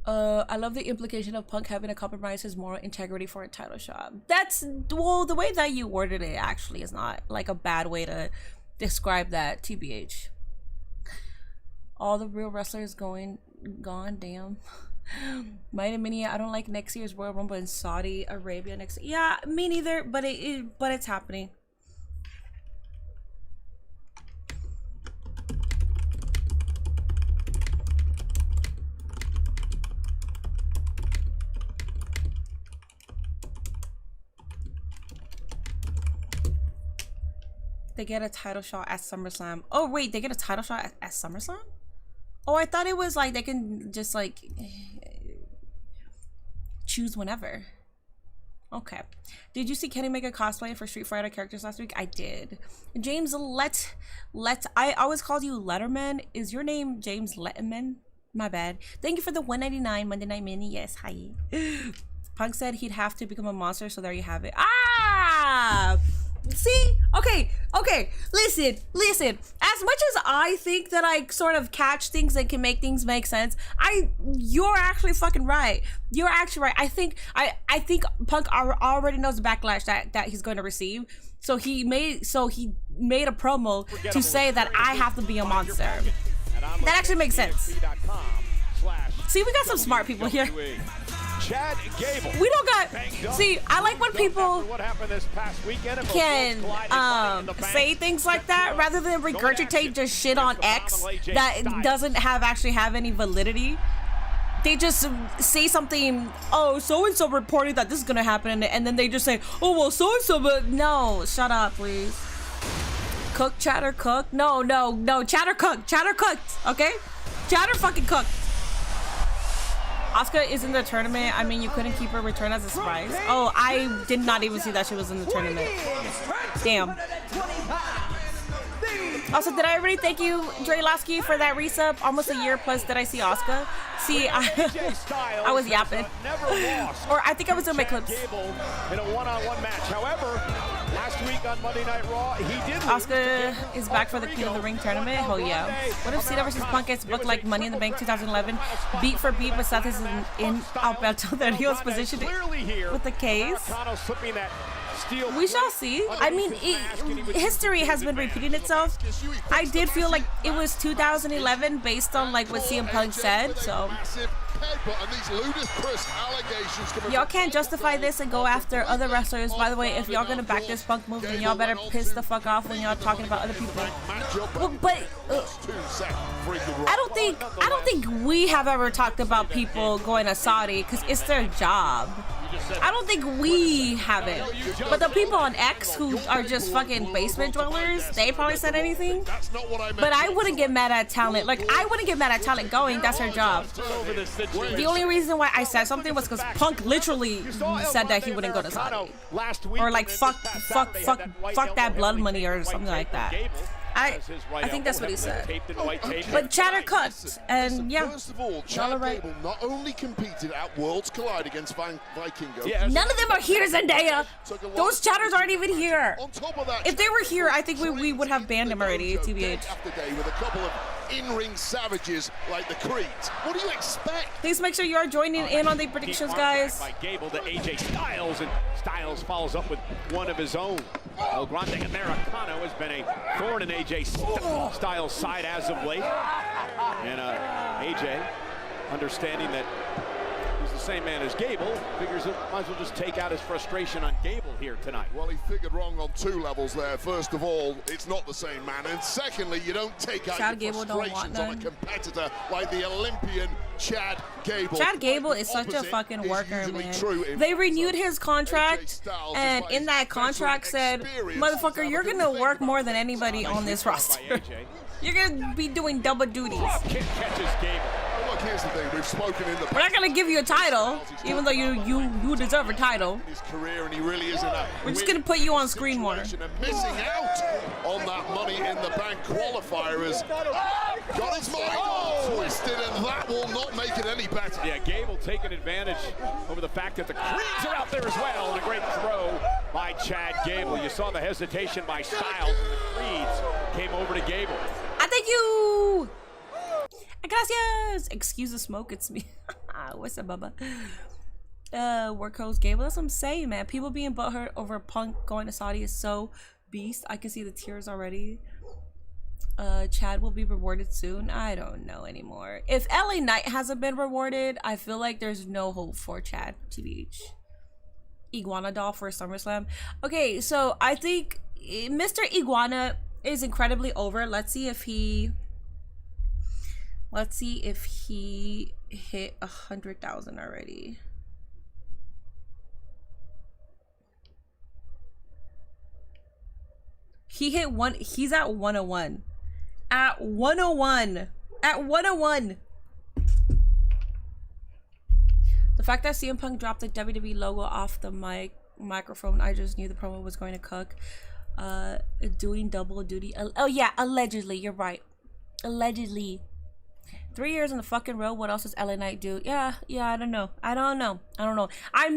I love the implication of Punk having to compromise his moral integrity for a title shot. That's, well, the way that you worded it actually is not a bad way to describe that, TBH. All the real wrestlers gone, damn. Might and Minnie, I don't like next year's Royal Rumble in Saudi Arabia next. Yeah, me neither, but it's happening. They get a title shot at SummerSlam. Oh wait, they get a title shot at SummerSlam? Oh, I thought it was they can just choose whenever. Okay. Did you see Kenny make a cosplay for Street Fighter characters last week? I did. James I always called you Letterman. Is your name James Letterman? My bad. Thank you for the 199 Monday Night Mini. Yes, hi. Punk said he'd have to become a monster, so there you have it. Ah! See? Okay, listen. As much as I think that I sort of catch things and can make things make sense, you're actually fucking right. You're actually right. I think Punk already knows the backlash that he's going to receive. So he made a promo to say that I have to be a monster. That actually makes sense. See, we got some smart people here. Chad Gable. We don't got. See, I like when people can say things like that rather than regurgitate just shit on X that doesn't actually have any validity. They just say something. Oh, so and so reported that this is gonna happen, and then they just say, oh well, so and so. But no, shut up, please. Cook, chatter, cook. No, chatter, cook. Chatter cooked. Okay, chatter fucking cooked. Asuka is in the tournament. I mean, you couldn't keep her return as a surprise. Oh, I did not even see that she was in the tournament. Damn. Also, did I already thank you, Dre Lasky, for that resub? Almost a year plus did I see Asuka. See, I was yapping. Or I think I was in my clips. In a one-on-one match. However, last week on Monday Night Raw, he did. Asuka is back for the King of the Ring tournament. Hell yeah. What if Cena versus Punk gets booked like Money in the Bank 2011, beat for beat, but Seth is in Alberto Del Rio's position with the case? Slipping that steel. We shall see. I mean, history has been repeating itself. I did feel like it was 2011 based on like what CM Punk said, so y'all can't justify this and go after other wrestlers. By the way, if y'all gonna back this Punk move, then y'all better piss the fuck off when y'all talking about other people. But I don't think we have ever talked about people going to Saudi because it's their job. I don't think we haven't. But the people on X who are just fucking basement dwellers, they probably said anything. But I wouldn't get mad at talent. Like, I wouldn't get mad at talent going. That's her job. The only reason why I said something was because Punk literally said that he wouldn't go to Saudi. Or like, fuck that blood money or something like that. I think that's what he said. But chatter cut, and yeah. First of all, Chad Gable not only competed at Worlds Collide against Vikingo. None of them are here, Zendaya. Those chatters aren't even here. If they were here, I think we would have banned him already, TBH. With a couple of in-ring savages like the Creed. What do you expect? Please make sure you are joining in on the predictions, guys. By Gable to AJ Styles, and Styles follows up with one of his own. El Grande Americano has been a thorn in AJ Styles' side as of late. And AJ, understanding that he's the same man as Gable, figures it might as well just take out his frustration on Gable here tonight. Well, he figured wrong on two levels there. First of all, it's not the same man. And secondly, you don't take out your frustrations on a competitor like the Olympian Chad Gable. Chad Gable is such a fucking worker, man. They renewed his contract, and in that contract said, motherfucker, you're gonna work more than anybody on this roster. You're gonna be doing double duties. Kick catches Gable. Look, here's the thing. We've spoken in the We're not gonna give you a title, even though you deserve a title. his career, and he really is in a We're just gonna put you on screen more. and missing out on that Money in the Bank qualifier has got his mind twisted, and that will not make it any better. Yeah, Gable taking advantage over the fact that the Creeds are out there as well, and a great throw by Chad Gable. You saw the hesitation by Styles, and the Creeds came over to Gable. I thank you. Gracias. Excuse the smoke. It's me. What's up, Bubba? Work host Gable. That's what I'm saying, man. People being butthurt over Punk going to Saudi is so beast. I can see the tears already. Chad will be rewarded soon. I don't know anymore. If LA Knight hasn't been rewarded, I feel like there's no hope for Chad, TBH. Iguana doll for SummerSlam. Okay, so I think Mr. Iguana is incredibly over. Let's see if he hit 100,000 already. He hit one. He's at 101. At 101. At 101. The fact that CM Punk dropped the WWE logo off the microphone, I just knew the promo was going to cook. Doing double duty. Oh yeah, allegedly. You're right. Allegedly. 3 years in the fucking row. What else does LA Knight do? Yeah, I don't know. I don't know. I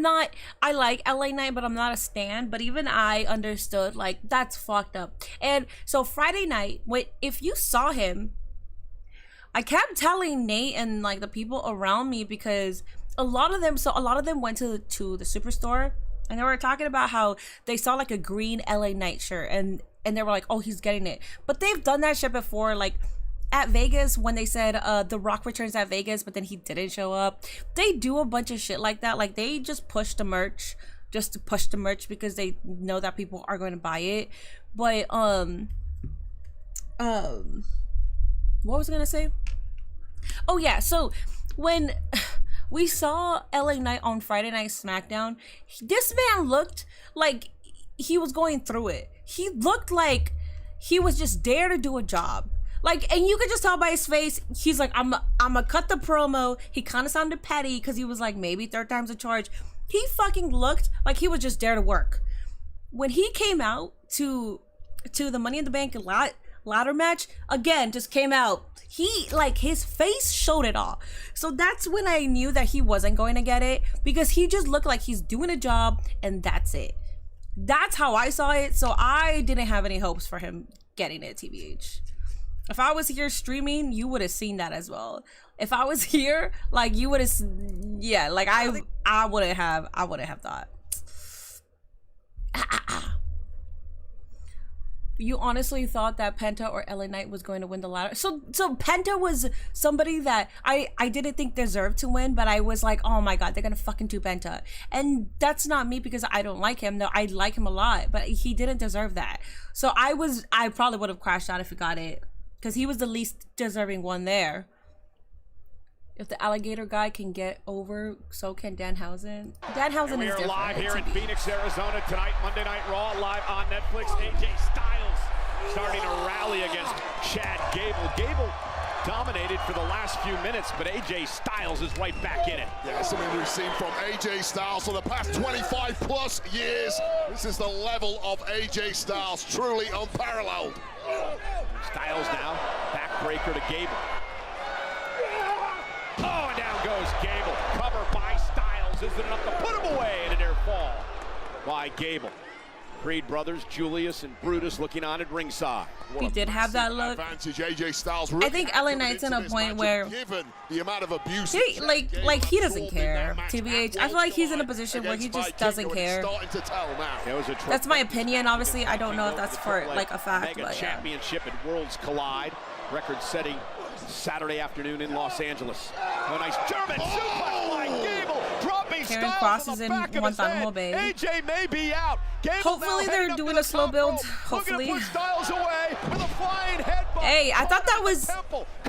like LA Knight, but I'm not a stan. But even I understood, like, that's fucked up. And so Friday night, if you saw him, I kept telling Nate and like the people around me, because a lot of them went to the Superstore, and they were talking about how they saw like a green LA Knight shirt, and they were like, oh, he's getting it. But they've done that shit before, like at Vegas when they said The Rock returns at Vegas, but then he didn't show up. They do a bunch of shit like that. Like, they just push the merch just to push the merch because they know that people are going to buy it. But what was I gonna say? Oh yeah, so when we saw LA Knight on Friday Night SmackDown, this man looked like he was going through it. He looked like he was just there to do a job. Like, and you could just tell by his face, he's like, I'm gonna cut the promo. He kind of sounded petty because he was like, maybe third time's a charge. He fucking looked like he was just there to work. When he came out to the Money in the Bank ladder match, again, just came out. He, like, his face showed it all. So that's when I knew that he wasn't going to get it, because he just looked like he's doing a job and that's it. That's how I saw it. So I didn't have any hopes for him getting it, TBH. If I was here streaming, you would have seen that as well. If I was here, like, you would have, yeah, like I wouldn't have thought. You honestly thought that Penta or LA Knight was going to win the ladder? So Penta was somebody that I didn't think deserved to win, but I was like, oh my god, they're gonna fucking do Penta. And that's not me because I don't like him. No, I like him a lot, but he didn't deserve that. So I probably would have crashed out if he got it, because he was the least deserving one there. If the alligator guy can get over, so can Danhausen. Danhausen is different. We are live here in Phoenix, Arizona tonight, Monday Night Raw, live on Netflix. AJ Styles starting to rally against Chad Gable. Gable dominated for the last few minutes, but AJ Styles is right back in it. Yeah, something we've seen from AJ Styles for the past 25 plus years. This is the level of AJ Styles, truly unparalleled. Styles now, backbreaker to Gable. Oh, and down goes Gable. Cover by Styles. Is it enough to put him away? And a near fall by Gable. Creed brothers, Julius and Brutus, looking on at ringside. He did have that look. AJ Styles really, I think LA Knight's in a point where given the amount of abuse he doesn't care. TBH, I feel like he's in a position where he just doesn't care. That's my opinion. Obviously, I don't know if that's for like a fact. Mega championship and Worlds Collide, record-setting Saturday afternoon in Los Angeles. A nice German suplex by Gable, dropping Styles crosses on the back in of his head. Bay. AJ may be out. Gable hopefully they're doing a slow build. Hopefully. Put Styles away with a flying headbutt. Hey, I thought that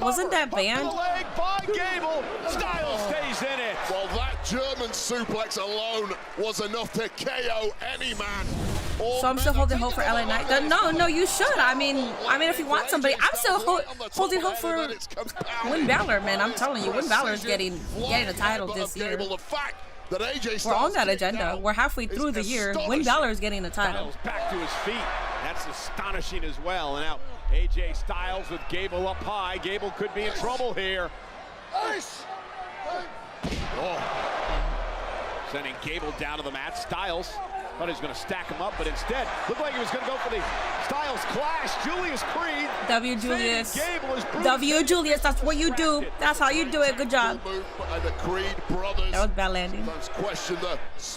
wasn't that banned? Leg by Gable. Styles stays in it. Well, that German suplex alone was enough to KO any man. So I'm still holding hope for LA Knight. No, you should. I mean, if you want somebody, I'm still holding hope for Win Balor, man. I'm telling you, Win Balor's getting a title this year. We're on that agenda. We're halfway through the year. Win Balor's getting a title. Back to his feet. That's astonishing as well. And now AJ Styles with Gable up high. Gable could be in trouble here. Sending Gable down to the mat. Styles thought he was going to stack him up, but instead looked like he was going to go for the Styles clash. Julius Creed. W Julius. W Julius. That's what you do. That's how you do it. Good job. That was bad landing.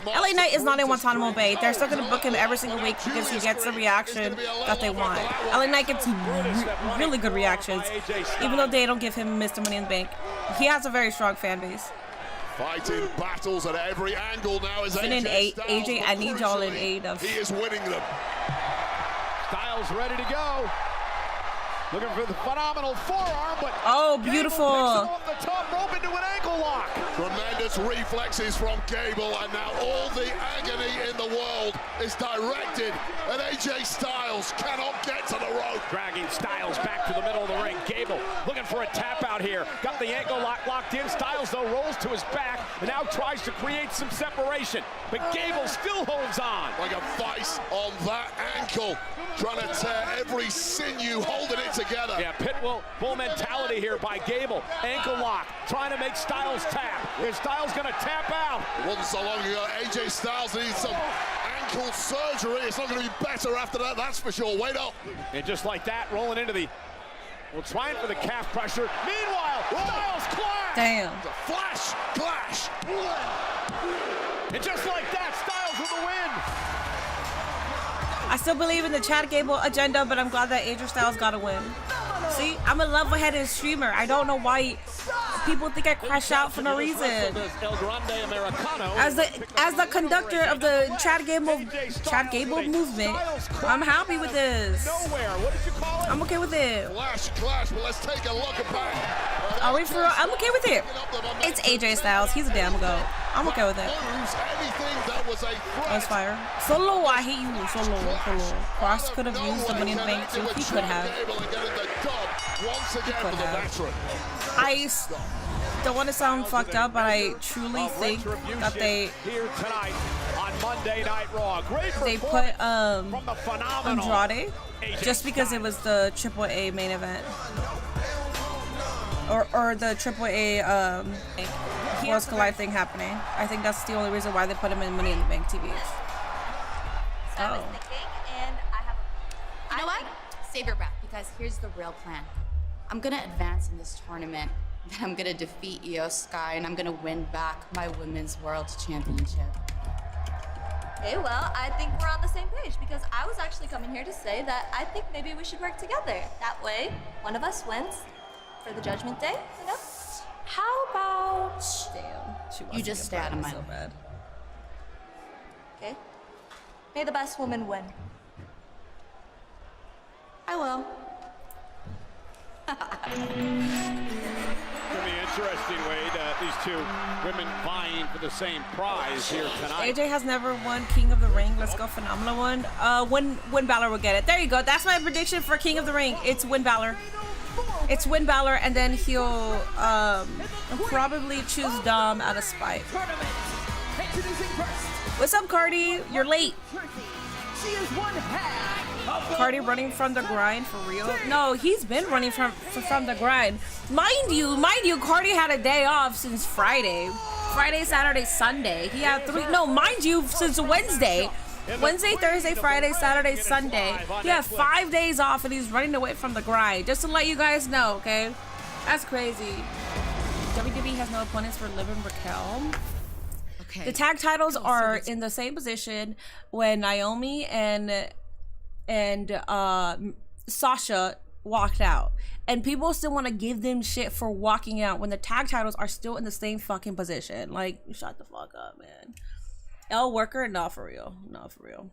LA Knight is not in Guantanamo Bay. They're still going to book him every single week because he gets the reaction that they want. LA Knight gets really good reactions, even though they don't give him Mr. Money in the Bank. He has a very strong fan base. Fighting battles at every angle now is AJ Styles. AJ, I need y'all in aid of. He is winning them. Styles ready to go. Looking for the phenomenal forearm, but oh, beautiful. Off the top rope into an ankle lock. Tremendous reflexes from Gable, and now all the agony in the world is directed at AJ Styles. Cannot get to the rope. Dragging Styles back to the middle of the ring. Gable looking for a tap out here. Got the ankle lock locked in. Styles, though, rolls to his back and now tries to create some separation. But Gable still holds on. Like a vice on that ankle. Trying to tear every sinew, holding it together. Yeah, bull mentality here by Gable. Ankle lock, trying to make Styles tap. Is Styles going to tap out? It wasn't so long ago. AJ Styles needs some ankle surgery. It's not going to be better after that, that's for sure. Wait up. And just like that, rolling into the, trying for the calf pressure. Meanwhile, Styles clash. Damn. It's a flash clash. And just like that, Styles with the win. I still believe in the Chad Gable agenda, but I'm glad that AJ Styles got a win. See, I'm a level-headed streamer. I don't know why people think I crash out for no reason. As the conductor of the Chad Gable movement, I'm happy with this. I'm okay with it. Flash clash, but let's take a look at that. Are we for real? I'm okay with it. It's AJ Styles. He's a damn goat. I'm okay with it. That's fire. Solo, I hate you. Solo. Cross could have used the Money in the Bank too. He could have. I don't want to sound fucked up, but I truly think that they put Andrade just because it was the AAA main event. Or the AAA Worlds Collide thing happening. I think that's the only reason why they put him in Money in the Bank TV. Oh. You know what? Save your breath, because here's the real plan. I'm gonna advance in this tournament, then I'm gonna defeat Io Sky, and I'm gonna win back my Women's World Championship. Okay, well, I think we're on the same page because I was actually coming here to say that I think maybe we should work together. That way, one of us wins for the Judgment Day, you know? How about... Damn, You just stay out of my so bad. Okay. May the best woman win. I will. It's going to be an interesting way that these two women vying for the same prize here tonight. AJ has never won King of the Ring. Let's go Phenomenal one. Win Balor will get it. There you go. That's my prediction for King of the Ring. It's Win Balor. It's Win Balor, and then he'll probably choose Dom out of spite. What's up, Cardi? You're late. She is one half. Cardi running from the grind for real? No, he's been running from the grind. Mind you, Cardi had a day off since Friday. Friday, Saturday, Sunday. He had three. No, mind you, since Wednesday. Wednesday, Thursday, Friday, Saturday, Sunday. He had 5 days off and he's running away from the grind. Just to let you guys know, okay? That's crazy. WWE has no opponents for Liv and Raquel. Okay. The tag titles are in the same position when Naomi and Sasha walked out. And people still want to give them shit for walking out when the tag titles are still in the same fucking position. Like, shut the fuck up, man. L Worker? No, for real. No, for real.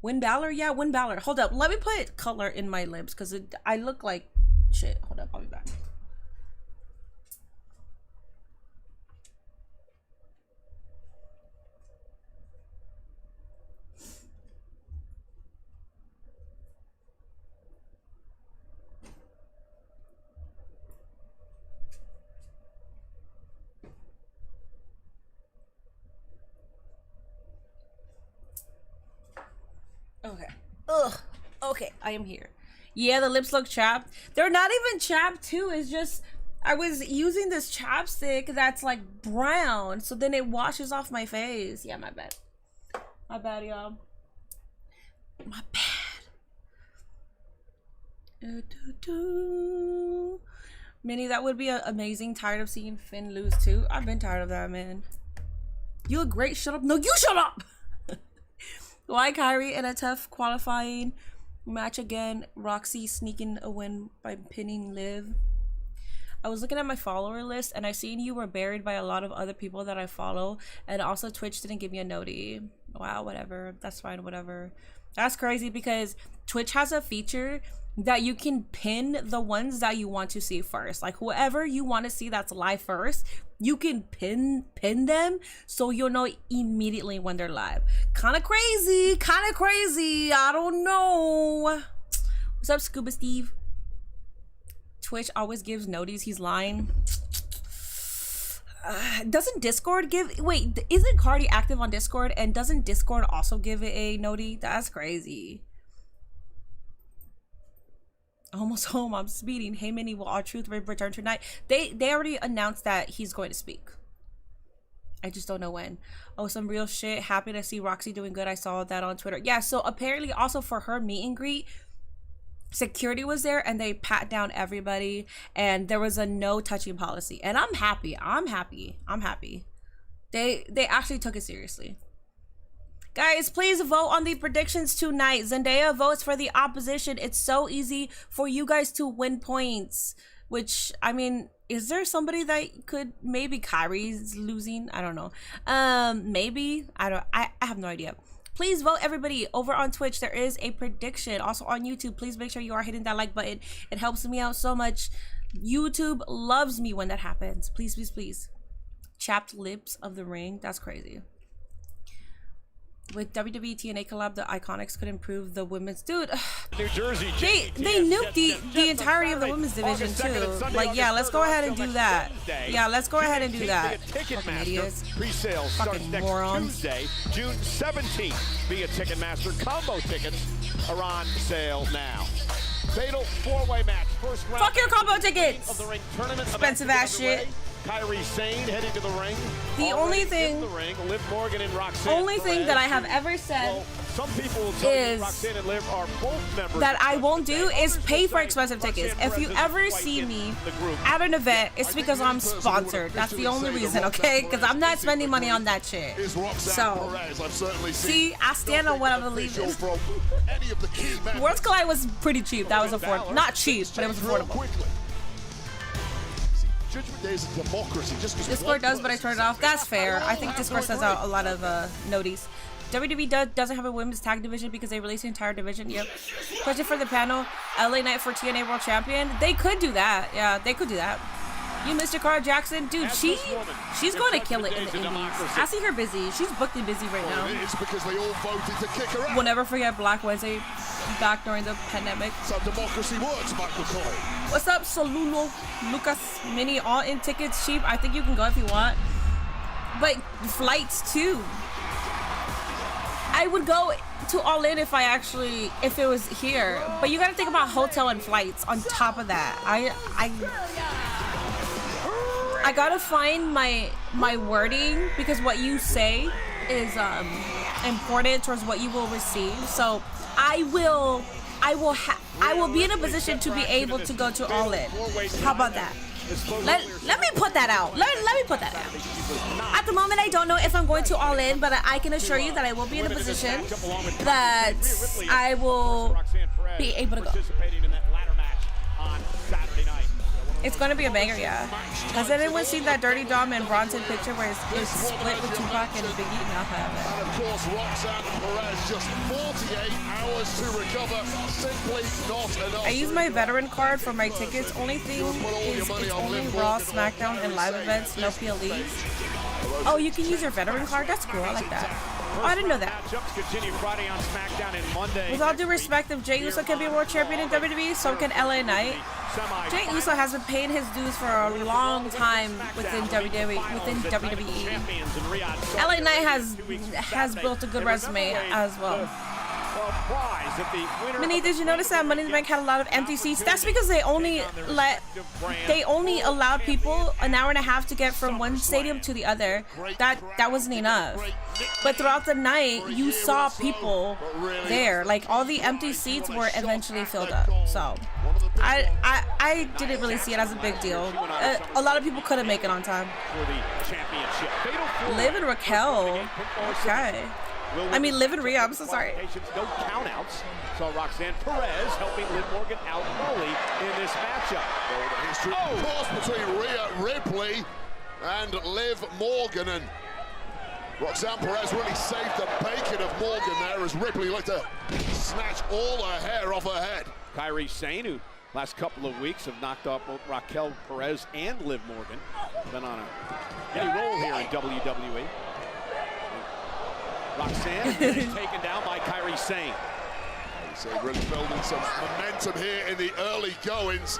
Win Balor? Yeah, Win Balor. Hold up. Let me put color in my lips because I look like shit. Hold up. I'll be back. Okay. Ugh. Okay, I am here. Yeah, the lips look chapped. They're not even chapped too. It's just I was using this chapstick that's like brown, so then it washes off my face. Yeah, my bad. My bad, y'all. My bad. Minnie, that would be amazing. Tired of seeing Finn lose too. I've been tired of that, man. You look great. Shut up. No, you shut up. Why Kyrie in a tough qualifying match again? Roxy sneaking a win by pinning Liv. I was looking at my follower list and I seen you were buried by a lot of other people that I follow, and also Twitch didn't give me a noti. Wow, whatever. That's fine, whatever. That's crazy because Twitch has a feature that you can pin the ones that you want to see first. Like whoever you want to see that's live first, you can pin them so you'll know immediately when they're live. Kind of crazy. I don't know. What's up, Scuba Steve? Twitch always gives noties. He's lying. Doesn't Discord give... Wait, isn't Cardi active on Discord? And doesn't Discord also give it a noti? That's crazy. Almost home. I'm speeding. Hey, Minnie, will R-Truth return tonight? They already announced that he's going to speak. I just don't know when. Oh, some real shit. Happy to see Roxy doing good. I saw that on Twitter. Yeah, so apparently also for her meet and greet, security was there and they pat down everybody and there was a no touching policy. And I'm happy. They actually took it seriously. Guys, please vote on the predictions tonight. Zendaya votes for the opposition. It's so easy for you guys to win points. Which, I mean, is there somebody that could... Maybe Kyrie's losing? I don't know. Maybe. I have no idea. Please vote, everybody. Over on Twitch, there is a prediction. Also on YouTube, please make sure you are hitting that like button. It helps me out so much. YouTube loves me when that happens. Please, please, please. Chapped lips of the ring. That's crazy. With WWE TNA collab, the Iconics could improve the women's... Dude, New Jersey. they nuked the entirety of the women's division too. Like, yeah, let's go ahead and do that. Yeah, let's go ahead and do that. Fucking idiots. Pre-sale starts Fucking next morons. Tuesday, June 17th. Via Ticketmaster. Combo tickets are on sale now. Fatal four-way match. First round. Fuck your combo tickets. Of the ring tournament. Expensive ass shit. Kyrie Sane heading to the ring. The only thing, in the ring. Liv Morgan and Roxanne only thing Perez. that I have ever said Well, Some people will tell is you Roxanne and Liv are both members. that I won't do is pay for expensive tickets. If you ever see me at an event, it's because I'm sponsored. That's the only reason, okay? Because I'm not spending money on that shit. So, see, I stand on what I believe in. Worlds Collide was pretty cheap. That was affordable. Not cheap, but it was affordable. Discord does, but I turned it off. That's fair. I think Discord sends out a lot of noties. WWE doesn't have a women's tag division because they released the entire division. Yep. Question for the panel. LA Knight for TNA World Champion. They could do that. Yeah, they could do that. You, Mr. Carl Jackson, dude, she's going to kill it in the indies. I see her busy. She's booked and busy right now. It's because they all voted to kick her out. We'll never forget Black Wednesday back during the pandemic. So democracy works, Michael Cole. What's up, Solulo Lucas Mini? All-in tickets cheap. I think you can go if you want. But flights too. I would go to All In if it was here. But you got to think about hotel and flights on top of that. I gotta find my wording because what you say is important towards what you will receive. So I will be in a position to be able to go to All In. How about that? Let me put that out. Let me put that out. At the moment, I don't know if I'm going to All In, but I can assure you that I will be in a position that I will be able to go. It's going to be a banger, yeah. Has anyone seen that Dirty Dom and Bronson picture where it's split with Tupac and Biggie? No, I haven't. And of course, Roxanne Perez, just 48 hours to recover. Simply not enough. I use my veteran card for my tickets. Only thing is it's only Raw, SmackDown, and live events, no PLEs. Oh, you can use your veteran card? That's cool. I like that. Oh, I didn't know that. With all due respect, if Jey Uso can be a world champion in WWE, so can LA Knight. Jey Uso has been paying his dues for a long time within WWE. LA Knight has built a good resume as well. Minnie, did you notice that Money in the Bank had a lot of empty seats? That's because they only allowed people an hour and a half to get from one stadium to the other. That wasn't enough. But throughout the night, you saw people there. Like all the empty seats were eventually filled up. So I didn't really see it as a big deal. A lot of people couldn't make it on time. Liv and Raquel. Okay. I mean, Liv and Rhea, I'm so sorry. No countouts. So Roxanne Perez helping Liv Morgan out early in this matchup. The history, of course, between Rhea Ripley and Liv Morgan. And Roxanne Perez really saved the bacon of Morgan there as Ripley looked to snatch all her hair off her head. Kairi Sane, who last couple of weeks have knocked off both Raquel Perez and Liv Morgan. Been on a roll here in WWE. Roxanne taken down by Kairi Sane. So really building some momentum here in the early goings.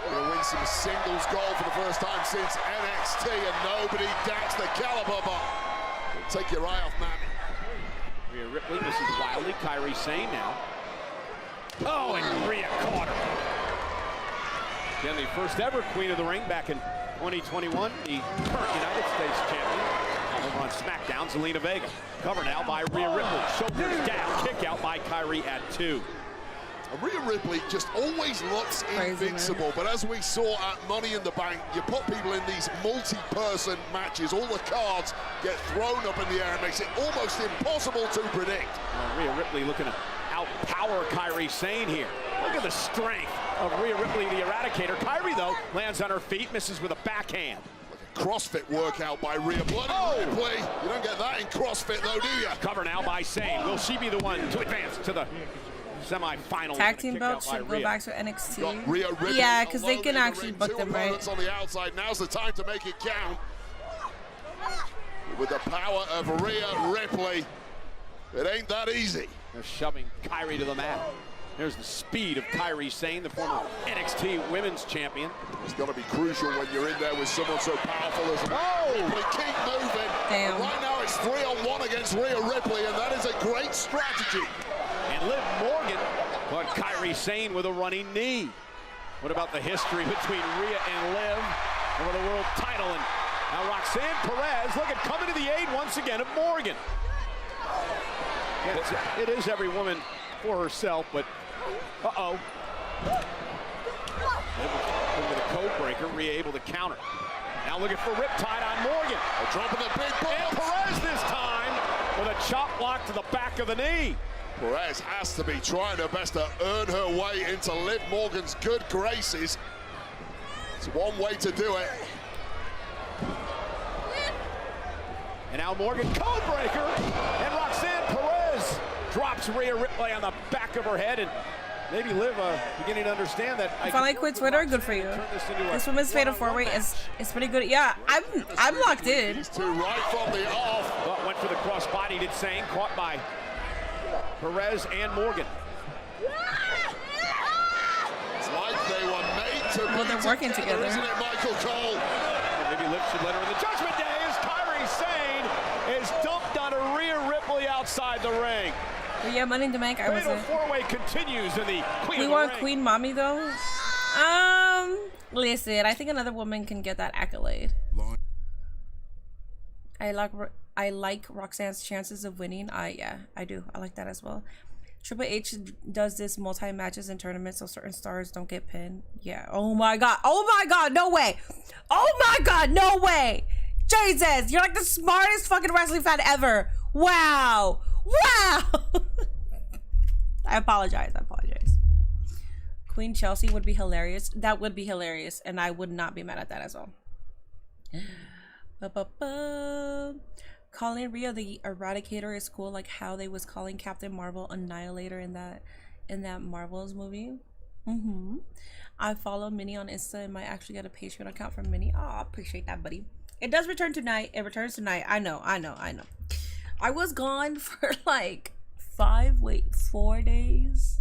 Going to win some singles gold for the first time since NXT, and nobody doubts the caliber, but take your eye off Mammy. Rhea Ripley, Mrs. Wiley, Kairi Sane now. Oh, and Rhea caught her. Again, the first ever Queen of the Ring back in 2021, the current United States champion. Over on SmackDown, Zelina Vega. Cover now by Rhea Ripley. Shoulders down, kick out by Kairi at 2. Rhea Ripley just always looks invincible, but as we saw at Money in the Bank, you put people in these multi-person matches, all the cards get thrown up in the air and makes it almost impossible to predict. Rhea Ripley looking to outpower Kairi Sane here. Look at the strength of Rhea Ripley, the Eradicator. Kairi, though, lands on her feet, misses with a backhand. CrossFit workout by Rhea Ripley. You don't get that in CrossFit, though, do you? Cover now by Sane. Will she be the one to advance to the semi-finals? Tag team belts should go back to NXT. Yeah, because they can actually book them right. On the outside. Now's the time to make it count. With the power of Rhea Ripley, it ain't that easy. They're shoving Kairi to the mat. There's the speed of Kairi Sane, the former NXT Women's Champion. It's got to be crucial when you're in there with someone so powerful as Ripley. Keep moving. Damn. Right now it's 3-on-1 against Rhea Ripley, and that is a great strategy. And Liv Morgan, but Kairi Sane with a running knee. What about the history between Rhea and Liv over the world title? And now Roxanne Perez, look at coming to the aid once again of Morgan. Yeah, it is every woman for herself, but uh-oh. Into the code breaker, Rhea able to counter. Now looking for Riptide on Morgan. Dropping the big ball. And Perez this time with a chop block to the back of the knee. Perez has to be trying her best to earn her way into Liv Morgan's good graces. It's one way to do it. And now Morgan code breaker, and Roxanne Perez drops Rhea Ripley on the back of her head, and maybe Liv beginning to understand that. If I like quit Twitter, good for you. This women's fatal four-way is pretty good. Yeah, I'm locked in. These two right from the off. But went for the cross-body, did Sane, caught by Perez and Morgan. It's like they were made to Well, they're working together. Isn't it, Michael Cole? Maybe Liv should let her in the Judgment Day as Kairi Sane is dumped on a Rhea Ripley outside the ring. But yeah, Money in the Bank, I Fatal wasn't. four-way continues in the Queen We of the want Ring. Queen Mommy though. Listen, I think another woman can get that accolade. I like Roxanne's chances of winning. Yeah, I do. I like that as well. Triple H does this multi-matches and tournaments so certain stars don't get pinned. Yeah. Oh my god. Oh my god. No way. Oh my god. No way. Jesus, you're like the smartest fucking wrestling fan ever. Wow. Wow. I apologize. Queen Chelsea would be hilarious. That would be hilarious, and I would not be mad at that as well. Calling Rhea the Eradicator is cool, like how they was calling Captain Marvel Annihilator in that Marvels movie. I follow Minnie on Insta and might actually get a Patreon account from Minnie. Oh, appreciate that, buddy. It does return tonight. It returns tonight. I know. I was gone for like 4 days.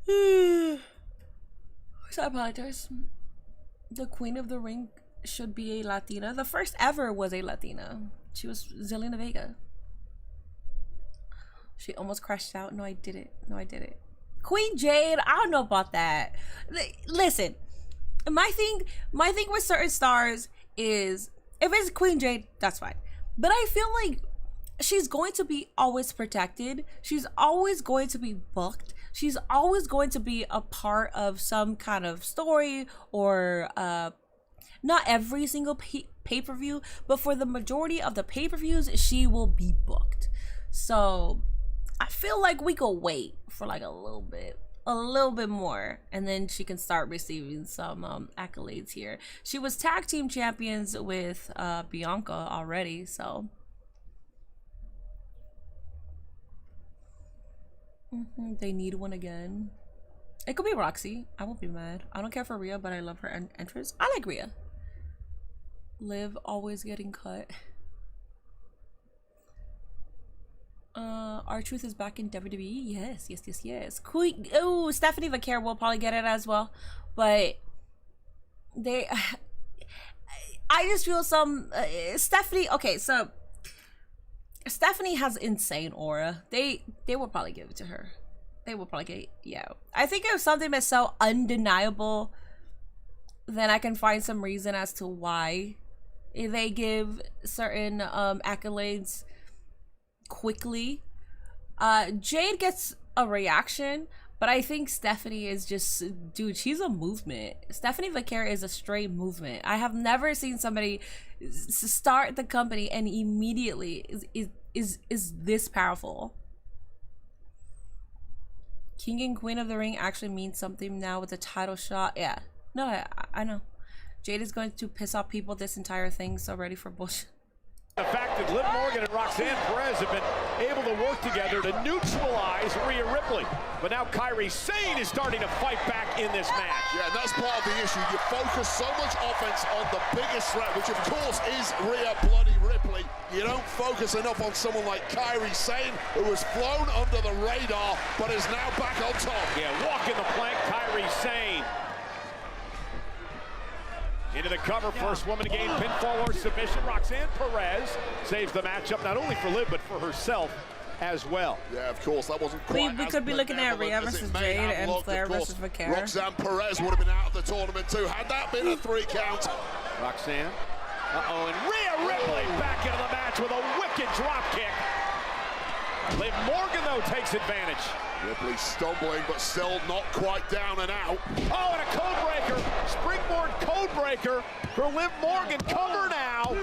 So I apologize. The Queen of the Ring should be a Latina. The first ever was a Latina. She was Zelina Vega. She almost crashed out. No, I did it. Queen Jade, I don't know about that. Listen, my thing with certain stars is if it's Queen Jade, that's fine. But I feel like she's going to be always protected. She's always going to be booked. She's always going to be a part of some kind of story or not every single pay-per-view, but for the majority of the pay-per-views, she will be booked. So I feel like we could wait for like a little bit more, and then she can start receiving some accolades here. She was tag team champions with Bianca already, so they need one again. It could be Roxy. I won't be mad. I don't care for Rhea, but I love her entrance. I like Rhea. Liv always getting cut. R-Truth is back in WWE. Yes. Queen. Oh, Stephanie Vaquer will probably get it as well, but I just feel some Stephanie. Okay, so Stephanie has insane aura. They will probably give it to her. They will probably get, yeah. I think if something that's so undeniable, then I can find some reason as to why they give certain accolades quickly. Jade gets a reaction, but I think Stephanie is just, dude, she's a movement. Stephanie Vaquer is a straight movement. I have never seen somebody start the company and immediately is this powerful. King and Queen of the Ring actually means something now with the title shot. Yeah, no, I know. Jade is going to piss off people this entire thing, so ready for bullshit. The fact that Liv Morgan and Roxanne Perez have been able to work together to neutralize Rhea Ripley. But now Kairi Sane is starting to fight back in this match. Yeah, and that's part of the issue. You focus so much offense on the biggest threat, which of course is Rhea Bloody Ripley. You don't focus enough on someone like Kairi Sane, who has flown under the radar, but is now back on top. Yeah, walking the plank, Kairi Sane. Into the cover, first woman to gain pinfall or submission. Roxanne Perez saves the matchup not only for Liv, but for herself as well. Yeah, of course, that wasn't quite we could be looking at Rhea versus Jade and Flair versus Vaquer. Roxanne Perez would have been out of the tournament too, had that been a 3 count. Roxanne, and Rhea Ripley back into the match with a wicked drop kick. Liv Morgan, though, takes advantage. Ripley stumbling, but still not quite down and out. Oh, and a code breaker. Springboard code breaker for Liv Morgan. Cover now.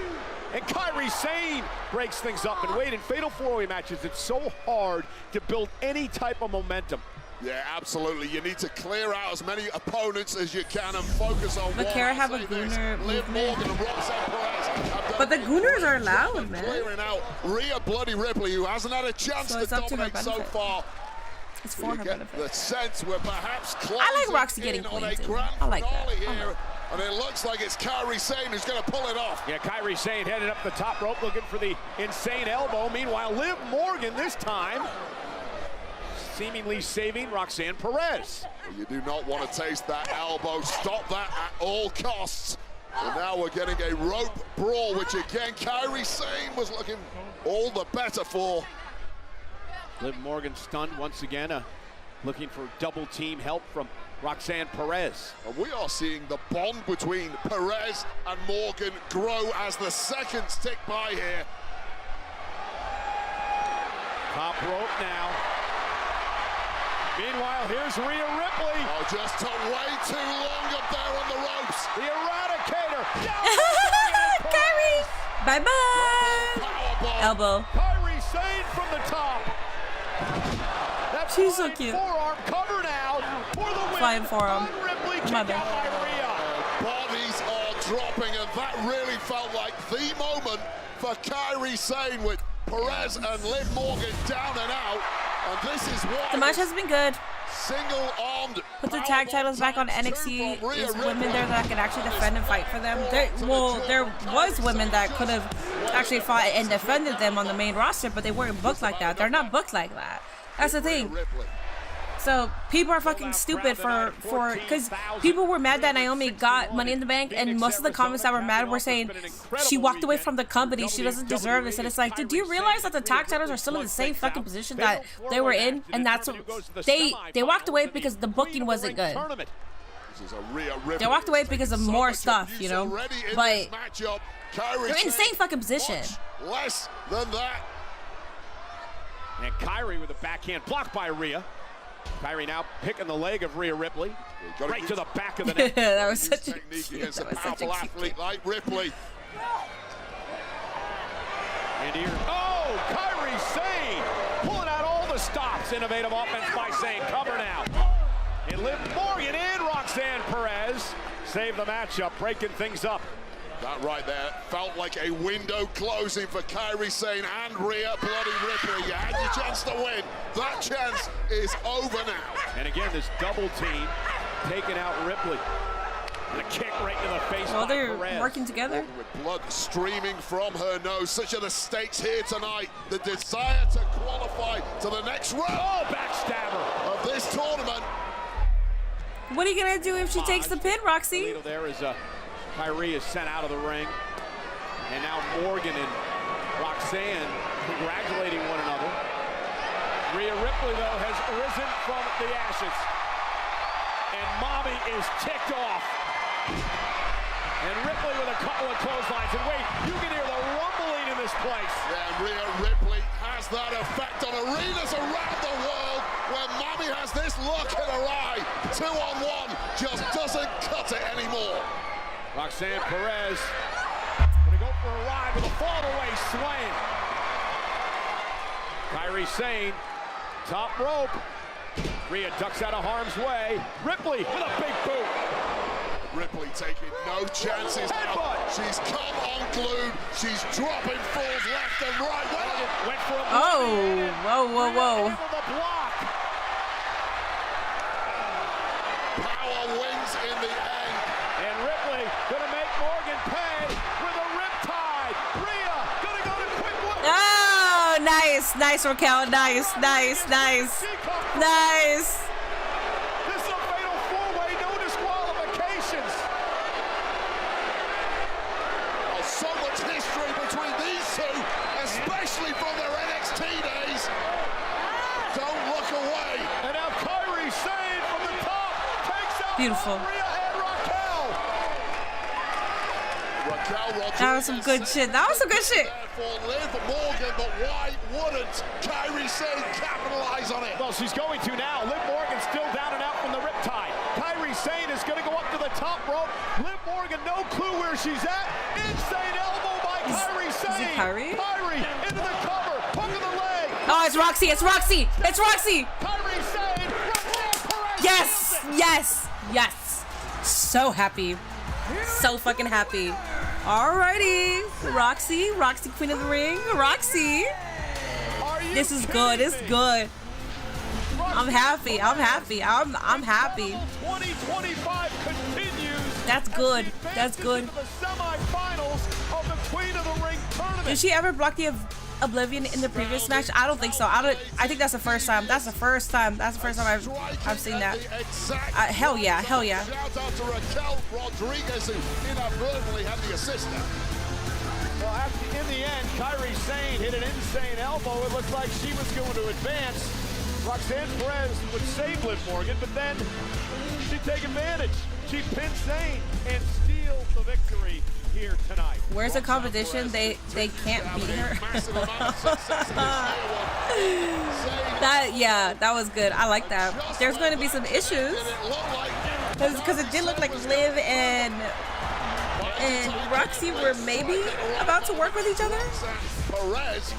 And Kairi Sane breaks things up. And wait, in fatal four-way matches, it's so hard to build any type of momentum. Yeah, absolutely. You need to clear out as many opponents as you can and focus on But one. Kara have a Gooner Liv Morgan and Roxanne Perez have done But the a Gooners great are job loud, of man. Clearing out Rhea Bloody Ripley, who hasn't had a chance So to it's up to her dominate so benefit. far. It's You for her get benefit. the sense we're perhaps closing I like Roxy getting in on a clean, too. grand I like that. finale I like here. And it looks like it's Kairi Sane who's going to pull it off. Yeah, Kairi Sane headed up the top rope looking for the insane elbow. Meanwhile, Liv Morgan this time seemingly saving Roxanne Perez. You do not want to taste that elbow. Stop that at all costs. And now we're getting a rope brawl, which again, Kairi Sane was looking all the better for. Liv Morgan stunned once again, looking for double team help from Roxanne Perez. And we are seeing the bond between Perez and Morgan grow as the seconds tick by here. Top rope now. Meanwhile, here's Rhea Ripley. Oh, just took way too long up there on the ropes. The Eradicator. Kairi! Bye-bye! Powerbomb. Elbow. Kairi Sane from the top. That She's so flying cute. Forearm cover now for the win. Flying forearm. On Ripley, kick Mother. out by Rhea. Bodies are dropping, and that really felt like the moment for Kairi Sane with Perez and Liv Morgan down and out. And this is what The match has been good. single-armed. Put the tag titles back on NXT. There's women there that can actually defend and fight for them. There was women that could have actually fought and defended them on the main roster, but they weren't booked like that. They're not booked like that. That's the thing. So people are fucking stupid for because people were mad that Naomi got Money in the Bank, and most of the comments that were mad were saying she walked away from the company, she doesn't deserve this. And it's like, dude, do you realize that the tag titles are still in the same fucking position that they were in? And that's what they walked away because the booking wasn't good. They walked away because of more stuff, you know. But they're in the same fucking position. Less than that. And Kairi with a backhand blocked by Rhea. Kairi now picking the leg of Rhea Ripley. Right to the back of the neck. That was such a technique cute, against that a was such a powerful cute athlete like Ripley. And here, oh, Kairi Sane pulling out all the stops. Innovative offense by Sane. Cover now. And Liv Morgan and Roxanne Perez save the matchup, breaking things up. That right there felt like a window closing for Kairi Sane and Rhea Bloody Ripley. You had your chance to win. That chance is over now. And again, this double team taking out Ripley. And a kick right to the face. Well, by they're Perez. working together. With blood streaming from her nose. Such are the stakes here tonight. The desire to qualify to the next round Backstabber of this tournament. What are you gonna do if she takes the pin, Roxy? There is Kairi is sent out of the ring. And now Morgan and Roxanne congratulating one another. Rhea Ripley, though, has risen from the ashes. And Mommy is ticked off. And Ripley with a couple of clotheslines. And wait, you can hear the rumbling in this place. Yeah, and Rhea Ripley has that effect on arenas around the world where Mommy has this look in her eye. 2-on-1 just doesn't cut it anymore. Roxanne Perez gonna go for a ride with a fall-away swing. Kairi Sane, top rope. Rhea ducks out of harm's way. Ripley with a big boot. Ripley taking no chances now. She's come unglued. She's dropping falls left and right. Went for a Oh, whoa. Able to block. Power wins in the end. And Ripley gonna make Morgan pay with a riptide. Rhea gonna go to quick one. Oh, nice, Raquel, nice. This is a fatal four-way, no disqualifications. Oh, so much history between these two, especially from their NXT days. Don't look away. And now Kairi Sane from the top takes out Beautiful. Rhea and Raquel. That was some good shit. That was some good shit. For Liv Morgan, but why wouldn't Kairi Sane capitalize on it? Well, she's going to now. Liv Morgan's still down and out from the riptide. Kairi Sane is going to go up to the top rope. Liv Morgan, no clue where she's at. Insane elbow by Kairi Sane. Is it Kairi? Kairi into the cover. Hook of the leg. Oh, it's Roxy. It's Roxy. It's Roxy. Kairi Sane. Yes. Yes. Yes. So happy. So fucking happy. Alrighty. Roxy. Roxy, Queen of the Ring. Roxy. This is good. It's good. I'm happy. I'm happy. I'm happy. 2025 continues. That's good. That's good. The semifinals of the Queen of the Ring tournament. Did she ever block the Oblivion in the previous match? I don't think so. I think that's the first time. That's the first time. That's the first time I've seen that. Hell yeah. Hell yeah. Shout out to Raquel Rodriguez, who inadvertently had the assist there. Well, in the end, Kairi Sane hit an insane elbow. It looked like she was going to advance. Roxanne Perez would save Liv Morgan, but then she'd take advantage. She pinned Sane and steals the victory here tonight. Where's the competition? They can't beat her. That was good. I like that. There's going to be some issues because it did look like Liv and Roxy were maybe about to work with each other. Perez.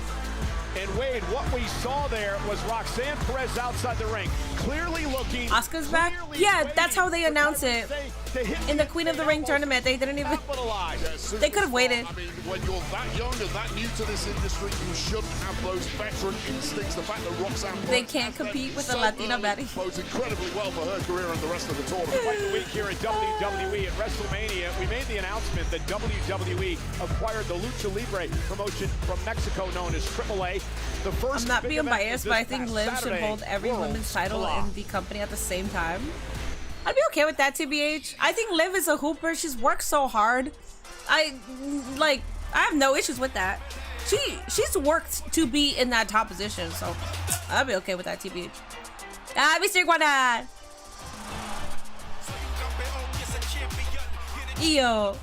And Wade, what we saw there was Roxanne Perez outside the ring, clearly looking. Oscar's back? Yeah, that's how they announce it. In the Queen of the Ring tournament, they didn't even. They could have waited. I mean, when you're that young and that new to this industry, you shouldn't have those veteran instincts. The fact that Roxanne Perez they can't compete with a Latina Betty. Bodes incredibly well for her career and the rest of the tournament. Fight of the week here at WWE at WrestleMania. We made the announcement that WWE acquired the Lucha Libre promotion from Mexico known as AAA. The first I'm not being event biased, is but I this think past Liv should Saturday. hold every World women's title Claw. in the company at the same time. I'd be okay with that, TBH. I think Liv is a hooper. She's worked so hard. I have no issues with that. She's worked to be in that top position, so I'd be okay with that, TBH. Mr. Iguana. Yo.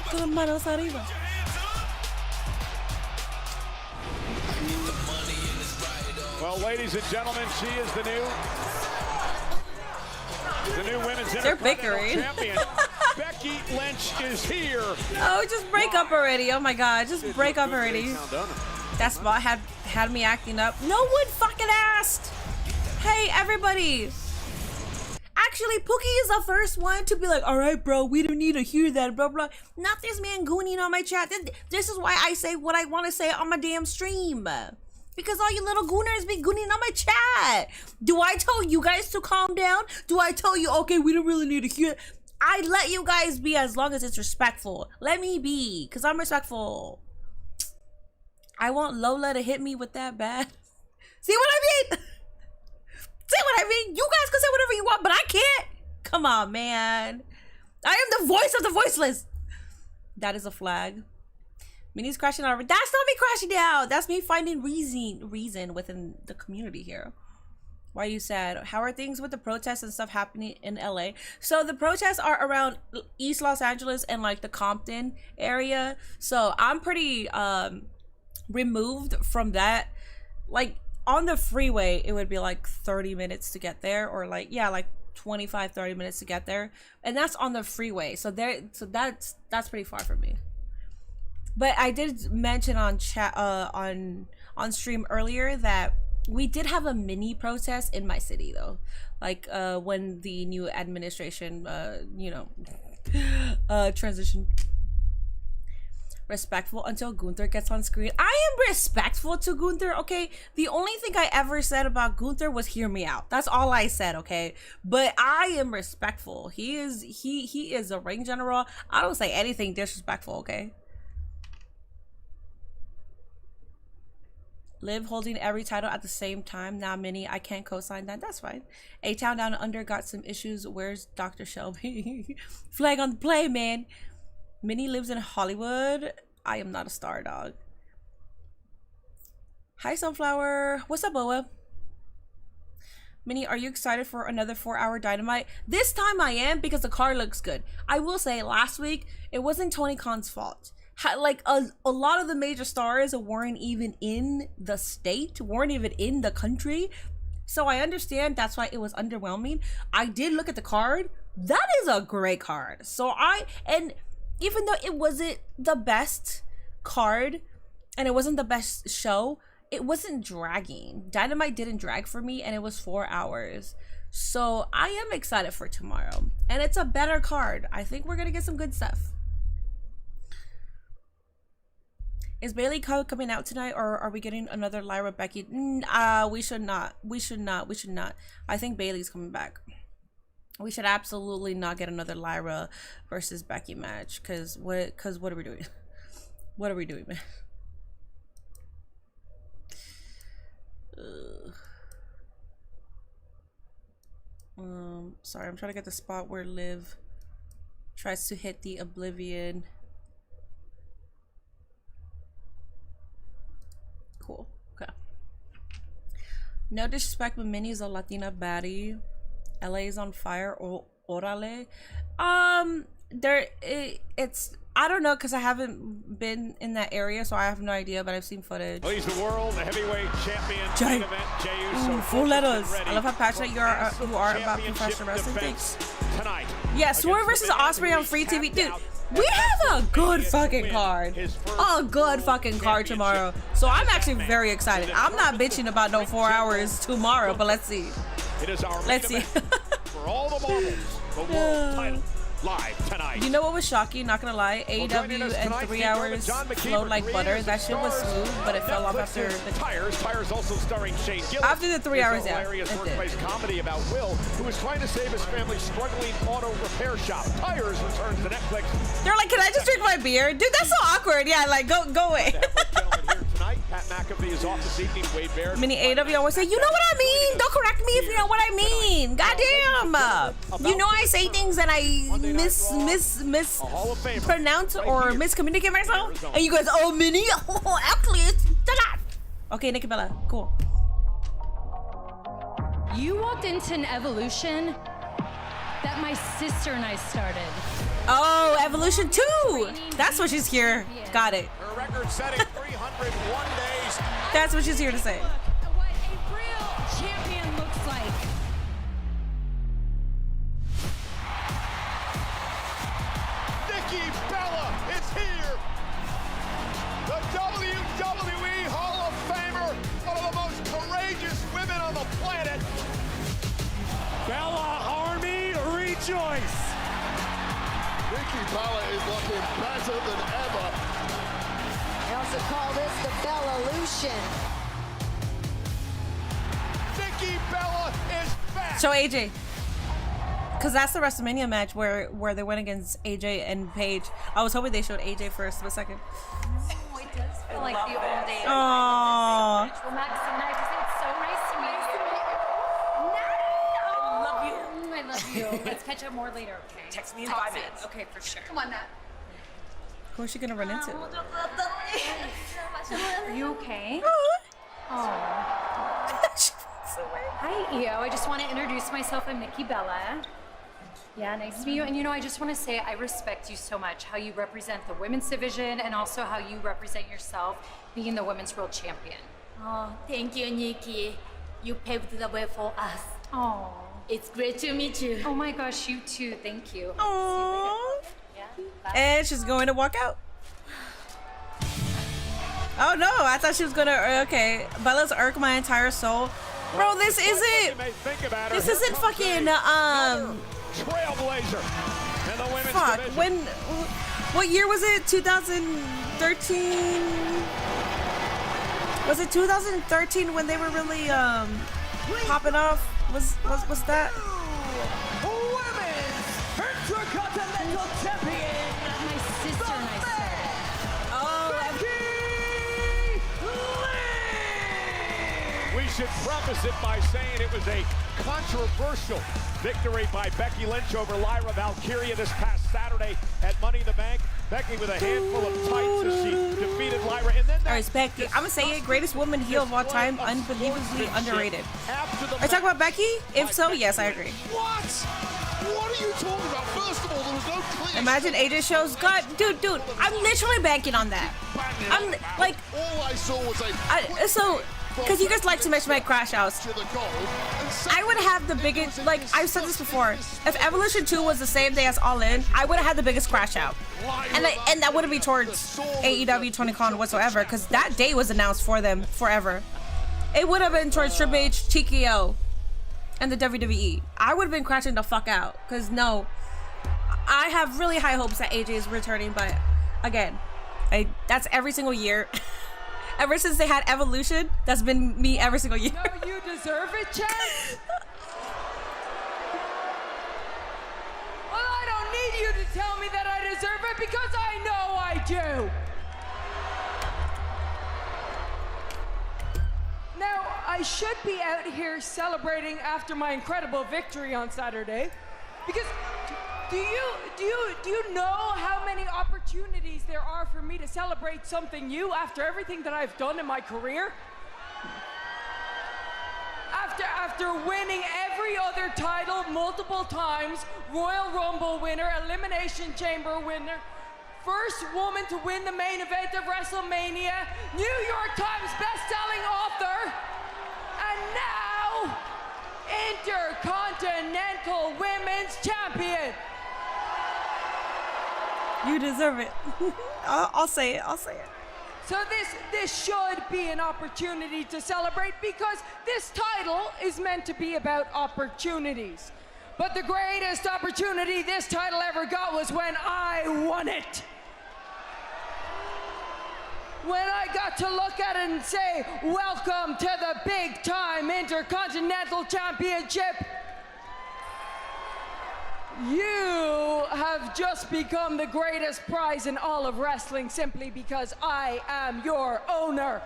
Con manos arriba. Well, ladies and gentlemen, she is the new women's They're Intercontinental bickering. champion. Becky Lynch is here. Oh, just break up already. Oh my god, just break up already. That spot had me acting up. No one fucking asked. Hey, everybody. Actually, Pookie is the first one to be like, all right, bro, we don't need to hear that, blah, blah. Not this man gooning on my chat. This is why I say what I want to say on my damn stream. Because all you little gooners be gooning on my chat. Do I tell you guys to calm down? Do I tell you, okay, we don't really need to hear it? I let you guys be as long as it's respectful. Let me be, because I'm respectful. I want Lola to hit me with that bad. See what I mean? See what I mean? You guys can say whatever you want, but I can't. Come on, man. I am the voice of the voiceless. That is a flag. Minnie's crashing out. That's not me crashing out. That's me finding reason within the community here. Why are you sad? How are things with the protests and stuff happening in LA? So the protests are around East Los Angeles and like the Compton area. So I'm pretty removed from that. Like on the freeway, it would be like 30 minutes to get there, or like, yeah, like 25-30 minutes to get there, and that's on the freeway. So that's pretty far from me. But I did mention on chat on stream earlier that we did have a mini protest in my city though, like when the new administration transition. Respectful until Gunther gets on screen. I am respectful to Gunther, okay? The only thing I ever said about Gunther was hear me out. That's all I said, okay? But I am respectful. He is a ring general. I don't say anything disrespectful, okay? Liv holding every title at the same time. Nah, Minnie, I can't co-sign that. That's fine. A-Town Down Under got some issues. Where's Dr. Shelby? Flag on the play, man. Minnie lives in Hollywood. I am not a star, dog. Hi, Sunflower. What's up, Boa? Minnie, are you excited for another 4-hour Dynamite? This time I am, because the card looks good. I will say, last week, it wasn't Tony Khan's fault. Like, a lot of the major stars weren't even in the state, weren't even in the country. So I understand that's why it was underwhelming. I did look at the card. That is a great card. So and even though it wasn't the best card, and it wasn't the best show, it wasn't dragging. Dynamite didn't drag for me, and it was 4 hours. So I am excited for tomorrow. And it's a better card. I think we're going to get some good stuff. Is Bailey coming out tonight, or are we getting another Lyra Becky? We should not. We should not. We should not. I think Bailey's coming back. We should absolutely not get another Lyra versus Becky match. Cause what are we doing? What are we doing, man? Sorry, I'm trying to get the spot where Liv tries to hit the Oblivion. Cool. Okay. No disrespect, but Minnie's a Latina baddie. LA is on fire. Orale. It's I don't know, because I haven't been in that area, so I have no idea, but I've seen footage. Well, he's the world heavyweight champion. Jay. Ooh, full letters. I love how passionate you are about professional wrestling. Thanks. Tonight. Yeah, Swerve versus Ospreay on free TV. Dude, we have a good fucking card. A good fucking card tomorrow. So I'm actually very excited. I'm not bitching about no 4 hours tomorrow, but let's see. Let's see. For all the marbles, the world title. Live tonight. You know what was shocking? Not gonna lie, AEW and 3 hours flowed like butter. That shit was smooth, but it fell off after the Tires also starring Shane Gillis. After the 3 hours, yeah. Hilarious workplace comedy about Will, who is trying to save his family's struggling auto repair shop. Tires returns to Netflix. They're like, can I just drink my beer? Dude, that's so awkward. Yeah, like go away. Pat McAfee is off this evening. Wade Barrett. Mini AW always say, you know what I mean? Don't correct me if you know what I mean. Goddamn. You know I say things and I mispronounce or miscommunicate myself. And you guys, oh, Mini, oh, actually, it's that. Okay, Nikki Bella, cool. You walked into an evolution that my sister and I started. Oh, Evolution 2. That's what she's here. Got it. Her record-setting 301 days. That's what she's here to say. What a real champion looks like. Nikki Bella is here. The WWE Hall of Famer, one of the most courageous women on the planet. Bella Army, rejoice. Nikki Bella is looking better than ever. They also call this the Bella-lution. Nikki Bella is back. Show AJ. Because that's the WrestleMania match where they went against AJ and Paige. I was hoping they showed AJ first for a second. Oh, it does feel like the old days. Aww. Well, Max and I just think it's so nice to meet you. I love you. Let's catch up more later, okay? Text me in 5 minutes. Okay, for sure. Come on, Nat. Who is she gonna run into? Are you okay? Oh. Hi, EO. I just want to introduce myself. I'm Nikki Bella. Yeah, nice to meet you. And you know, I just want to say I respect you so much, how you represent the women's division and also how you represent yourself being the women's world champion. Oh, thank you, Nikki. You paved the way for us. Oh. It's great to meet you. Oh my gosh, you too. Thank you. Aww. And she's going to walk out. Oh no, I thought she was gonna. Okay, Bella's irk my entire soul. Bro, this isn't. This isn't fucking. Trailblazer. And the women's fuck. division. When? What year was it? 2013. Was it 2013 when they were really popping off? Was that? Women's Intercontinental Champion. My sister and I started. Oh, should preface it by saying it was a controversial victory by Becky Lynch over Lyra Valkyria this past Saturday at Money in the Bank. Becky with a handful of tights as she defeated Lyra. And then all right, Becky. I'm gonna say it. Greatest woman heel of all time. Unbelievably underrated. Are you talking about Becky? If so, yes, I agree. What? What are you talking about? First of all, there was no clear... Imagine AJ shows. God, dude, I'm literally banking on that. I'm like... All I saw was a... So... Because you guys like to mention my crash outs. I would have the biggest, like, I've said this before. If Evolution 2 was the same day as All In, I would have had the biggest crash out. And that wouldn't be towards AEW 20Con whatsoever, because that day was announced for them forever. It would have been towards Triple H, TKO, and the WWE. I would have been crashing the fuck out, because no. I have really high hopes that AJ is returning, but again, that's every single year. Ever since they had Evolution, that's been me every single year. No, you deserve it, Chance. Well, I don't need you to tell me that I deserve it because I know I do. Now, I should be out here celebrating after my incredible victory on Saturday, because do you know how many opportunities there are for me to celebrate something new after everything that I've done in my career? After winning every other title multiple times, Royal Rumble winner, Elimination Chamber winner, first woman to win the main event of WrestleMania, New York Times best-selling author, and now Intercontinental Women's Champion. You deserve it. I'll say it. So this should be an opportunity to celebrate, because this title is meant to be about opportunities. But the greatest opportunity this title ever got was when I won it. When I got to look at it and say, welcome to the big time Intercontinental Championship. You have just become the greatest prize in all of wrestling simply because I am your owner.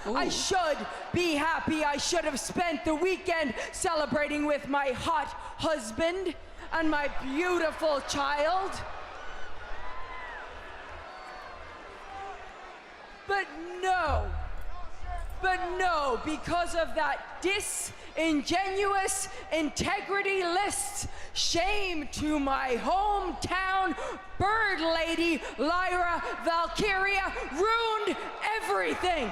Ooh. I should be happy. I should have spent the weekend celebrating with my hot husband and my beautiful child. But no, because of that disingenuous integrity-less shame to my hometown bird lady, Lyra Valkyria, ruined everything.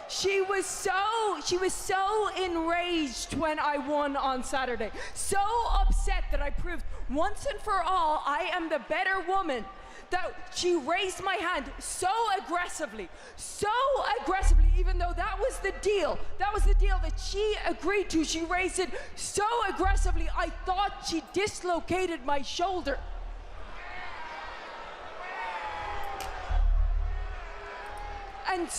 She was so enraged when I won on Saturday, so upset that I proved once and for all I am the better woman, that she raised my hand so aggressively, even though that was the deal that she agreed to. She raised it so aggressively, I thought she dislocated my shoulder. And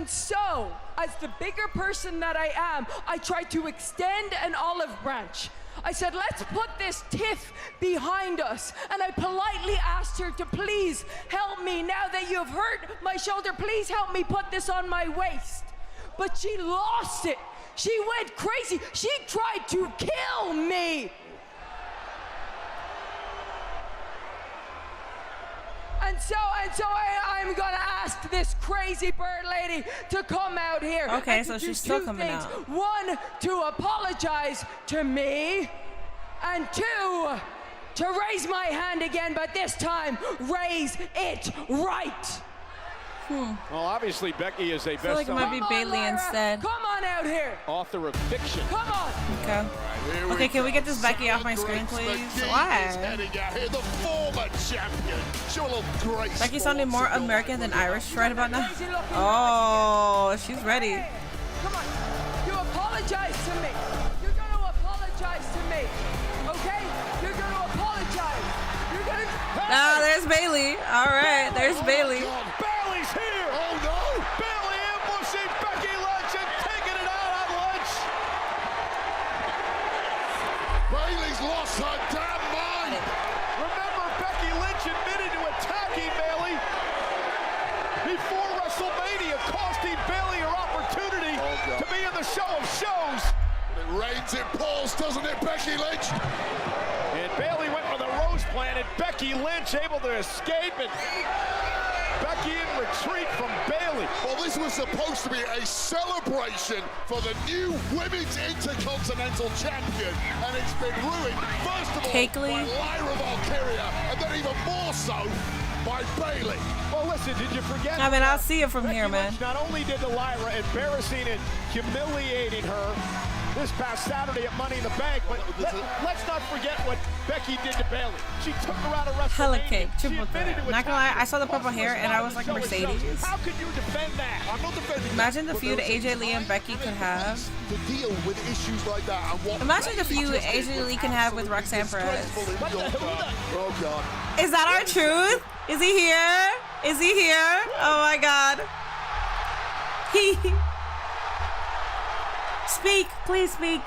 so, as the bigger person that I am, I tried to extend an olive branch. I said, let's put this tiff behind us. And I politely asked her to please help me. Now that you've hurt my shoulder, please help me put this on my waist. But she lost it. She went crazy. She tried to kill me. And so I'm gonna ask this crazy bird lady to come out here. Okay, so she's still coming out. One, to apologize to me, and two, to raise my hand again, but this time, raise it right. Well, obviously, Becky is a I feel like it might be Bailey Lyra, instead. Come on out here. Author of fiction. Come on. Okay. Okay, can we get this Becky off my screen, please? Why? The former champion. Show a little grace. Becky sounding more American than Irish right about now. Oh, she's ready. Come on. You apologize to me. You're going to apologize to me. Okay? You're going to apologize. You're going to... Ah, there's Bailey. All right, there's Bailey. Bailey's here. Oh, no. Bailey ambushing Becky Lynch and taking it out on Lynch. Bailey's lost her damn mind. Remember, Becky Lynch admitted to attacking Bailey Reigns it pulls, doesn't it, Becky Lynch? And Bayley went for the rose plant, and Becky Lynch able to escape, and Becky in retreat from Bayley. Well, this was supposed to be a celebration for the new Women's Intercontinental Champion, and it's been ruined, first of all, by Lyra Valkyria, and then even more so by Bayley. Well, listen, did you forget? I mean, I'll see it from Becky here, man. Lynch not only did the Lyra embarrassing and humiliating her this past Saturday at Money in the Bank, but let's not forget what Becky did to Bayley. She took her out of WrestleMania. Hella cake, triple threat. Not gonna lie, I saw the purple hair and I was like Mercedes. How could you defend that? I'm not defending Imagine the feud AJ Lee and Becky could have. To deal with issues like that. And what Imagine the feud AJ Lee can have with Roxanne Perez. Oh God. Is that our truth? Is he here? Is he here? Oh my God. Speak, please speak.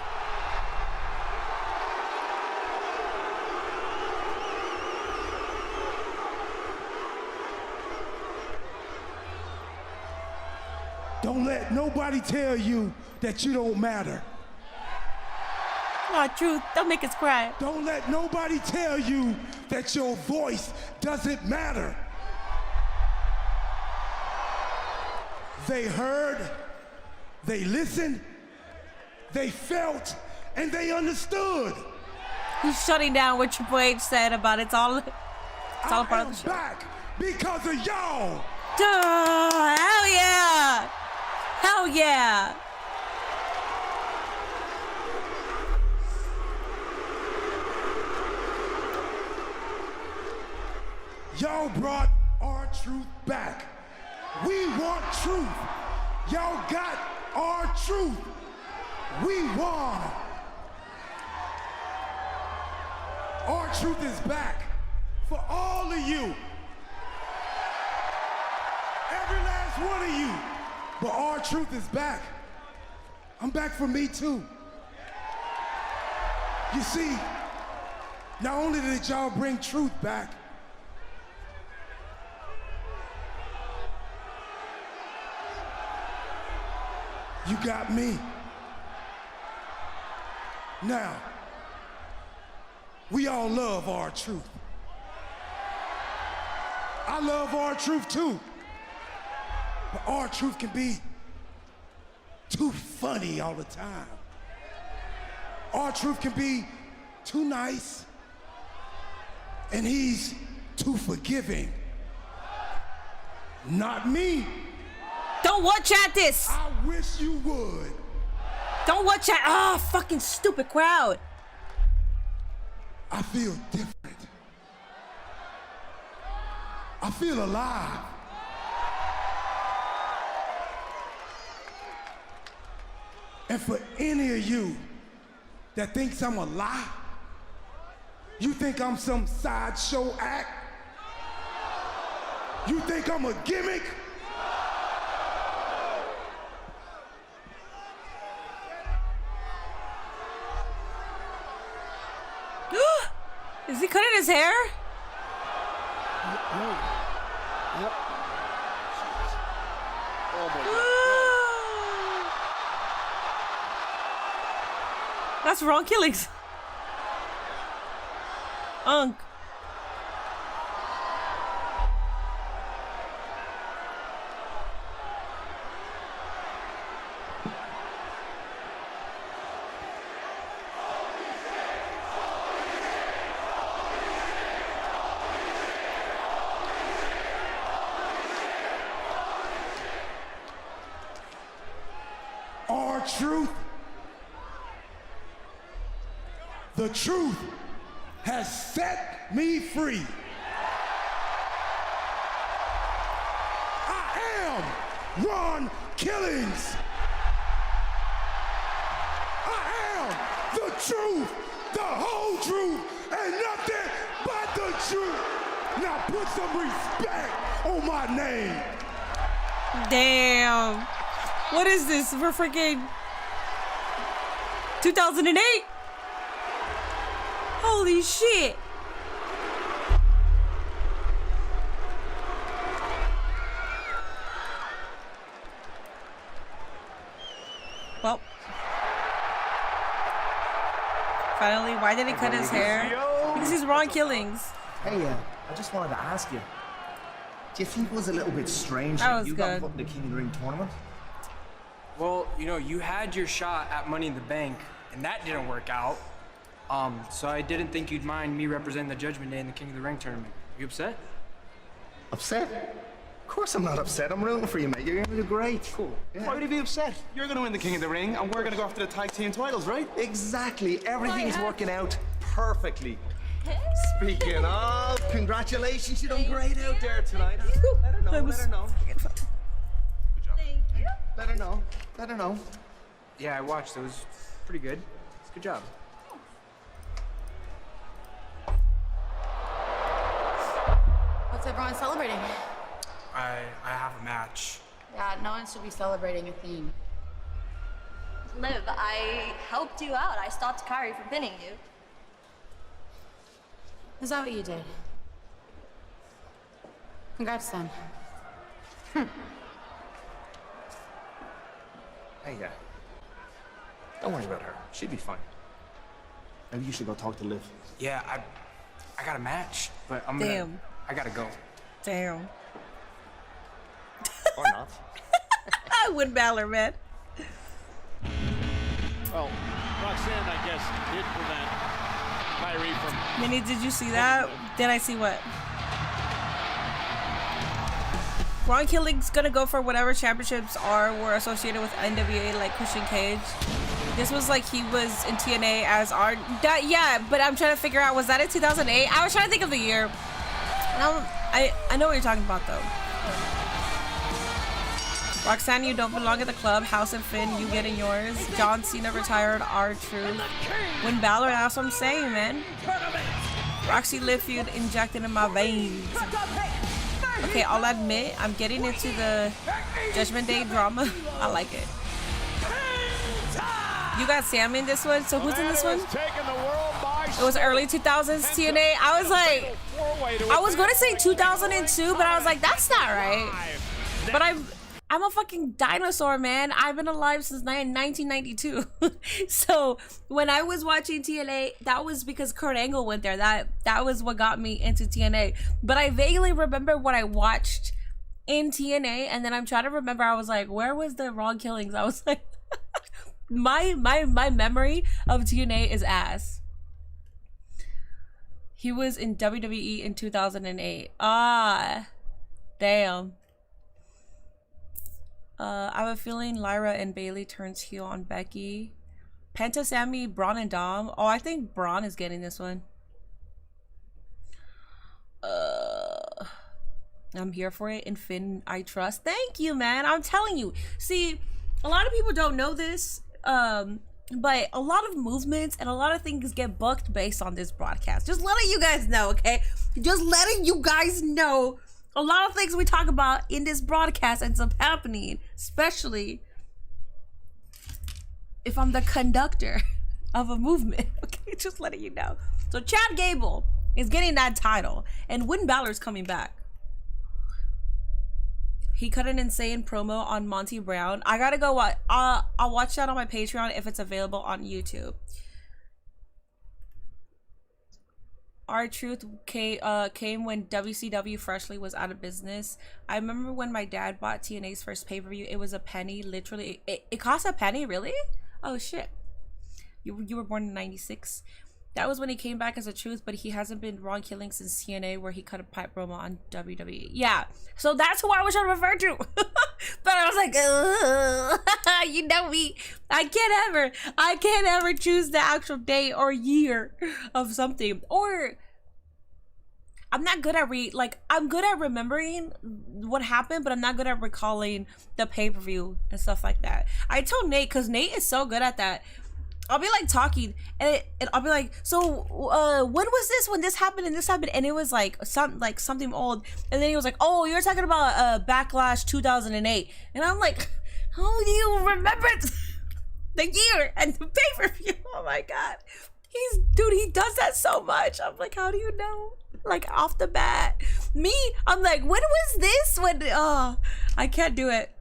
Don't let nobody tell you that you don't matter. Oh, truth. Don't make us cry. Don't let nobody tell you that your voice doesn't matter. They heard, they listened, they felt, and they understood. He's shutting down what Triple H said about it's all a part of the show. Back because of y'all. Duh, hell yeah. Hell yeah. Y'all brought our truth back. We want truth. Y'all got our truth. We won. Our truth is back for all of you. Every last one of you. But our truth is back. I'm back for me too. You see, not only did y'all bring truth back, you got me. Now, we all love our truth. I love our truth too. But our truth can be too funny all the time. Our truth can be too nice, and he's too forgiving. Not me. Don't watch at this. I wish you would. Don't watch at. Oh, fucking stupid crowd. I feel different. I feel alive. And for any of you that thinks I'm a lie, you think I'm some sideshow act? You think I'm a gimmick? Is he cutting his hair? Yep. Oh my God. That's wrong killings. Unk. Truth. The truth has set me free. I am Ron Killings. I am the truth, the whole truth, and nothing but the truth. Now put some respect on my name. Damn. What is this? We're freaking 2008? Holy shit. Well. Finally, why did he cut his hair? Because he's Ron Killings. Hey, I just wanted to ask you. Do you think it was a little bit strange That that was you got good. put in the King of the Ring tournament? Well, you know, you had your shot at Money in the Bank, and that didn't work out. So I didn't think you'd mind me representing the Judgment Day in the King of the Ring tournament. You upset? Upset? Of course I'm not upset. I'm rooting for you, mate. You're gonna do great. Cool. Yeah. Why would he be upset? You're gonna win the King of the Ring, and we're gonna go after the tag team titles, right? Exactly. Everything's working out perfectly. Speaking of, congratulations. You done great out there tonight. Let her know. Let her know. Thank you. Let her know. Let her know. Yeah, I watched. It was pretty good. It's a good job. What's everyone celebrating? I have a match. Yeah, no one should be celebrating a theme. Liv, I helped you out. I stopped Kari from pinning you. Is that what you did? Congrats, then. Hey, don't worry about her. She'd be fine. Maybe you should go talk to Liv. Yeah, I got a match, but I gotta go. Damn. Or not. I would Balor, man. Well, Roxanne, I guess, did prevent Kyrie from... Minnie, did you see that? Did I see what? Ron Killing's gonna go for whatever championships were associated with NWA, like Christian Cage. This was like he was in TNA as yeah, but I'm trying to figure out, was that in 2008? I was trying to think of the year. I know what you're talking about though. Roxanne, you don't belong at the club. House and Finn, you getting yours. John Cena retired. R-Truth. Win Balor, that's what I'm saying, man. Roxy Liv feud injected in my veins. Okay, I'll admit, I'm getting into the Judgment Day drama. I like it. You got Sammy in this one? So who's in this one? It was early 2000s TNA. I was like, I was going to say 2002, but I was like, that's not right. But I'm a fucking dinosaur, man. I've been alive since 1992. So when I was watching TNA, that was because Kurt Angle went there. That was what got me into TNA. But I vaguely remember what I watched in TNA, and then I'm trying to remember. I was like, where was the Ron Killings? I was like, my memory of TNA is ass. He was in WWE in 2008. Ah, damn. I have a feeling Lyra and Bailey turns heel on Becky. Penta, Sammy, Braun, and Dom. Oh, I think Braun is getting this one. I'm here for it. And Finn, I trust. Thank you, man. I'm telling you. See, a lot of people don't know this, but a lot of movements and a lot of things get booked based on this broadcast. Just letting you guys know, okay? Just letting you guys know. A lot of things we talk about in this broadcast ends up happening, especially if I'm the conductor of a movement. Okay, just letting you know. So Chad Gable is getting that title, and Win Balor's coming back. He cut an insane promo on Monty Brown. I gotta go watch. I'll watch that on my Patreon if it's available on YouTube. R-Truth came when WCW Freshly was out of business. I remember when my dad bought TNA's first pay-per-view, it was a penny. Literally, it cost a penny, really? Oh, shit. You were born in 96. That was when he came back as a Truth, but he hasn't been Ron Killing since TNA, where he cut a pipe promo on WWE. Yeah, so that's who I was trying to refer to. But I was like, you know me. I can't ever choose the actual day or year of something. Or I'm not good at I'm good at remembering what happened, but I'm not good at recalling the pay-per-view and stuff like that. I told Nate, because Nate is so good at that. I'll be like talking and I'll be like, so when was this, when this happened and this happened, and it was like something old, and then he was like, oh, you're talking about Backlash 2008, and I'm like, how do you remember the year and the pay-per-view? Oh my god, he does that so much. I'm like, how do you know, like, off the bat? Me, I'm like, when was this, I can't do it.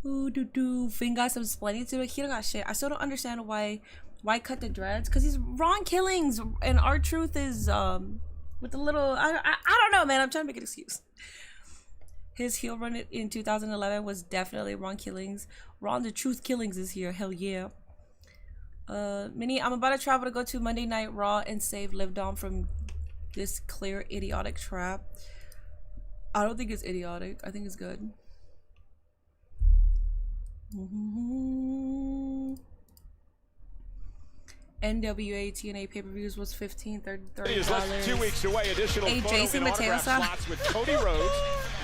Ooh, Finn got some splendid to it. He don't got shit. I still don't understand why cut the dreads, because he's Ron Killings and R-Truth is with the little I don't know, man. I'm trying to make an excuse. His heel run in 2011 was definitely Ron Killings. Ron the Truth Killings is here. Hell yeah. Minnie, I'm about to travel to go to Monday Night Raw and save Liv Dom from this clear idiotic trap. I don't think it's idiotic. I think it's good. NWA TNA pay-per-views was $15, $30. It is less than 2 weeks away. Additional hey, photo Jason and Mateo autograph slots with Cody Rhodes,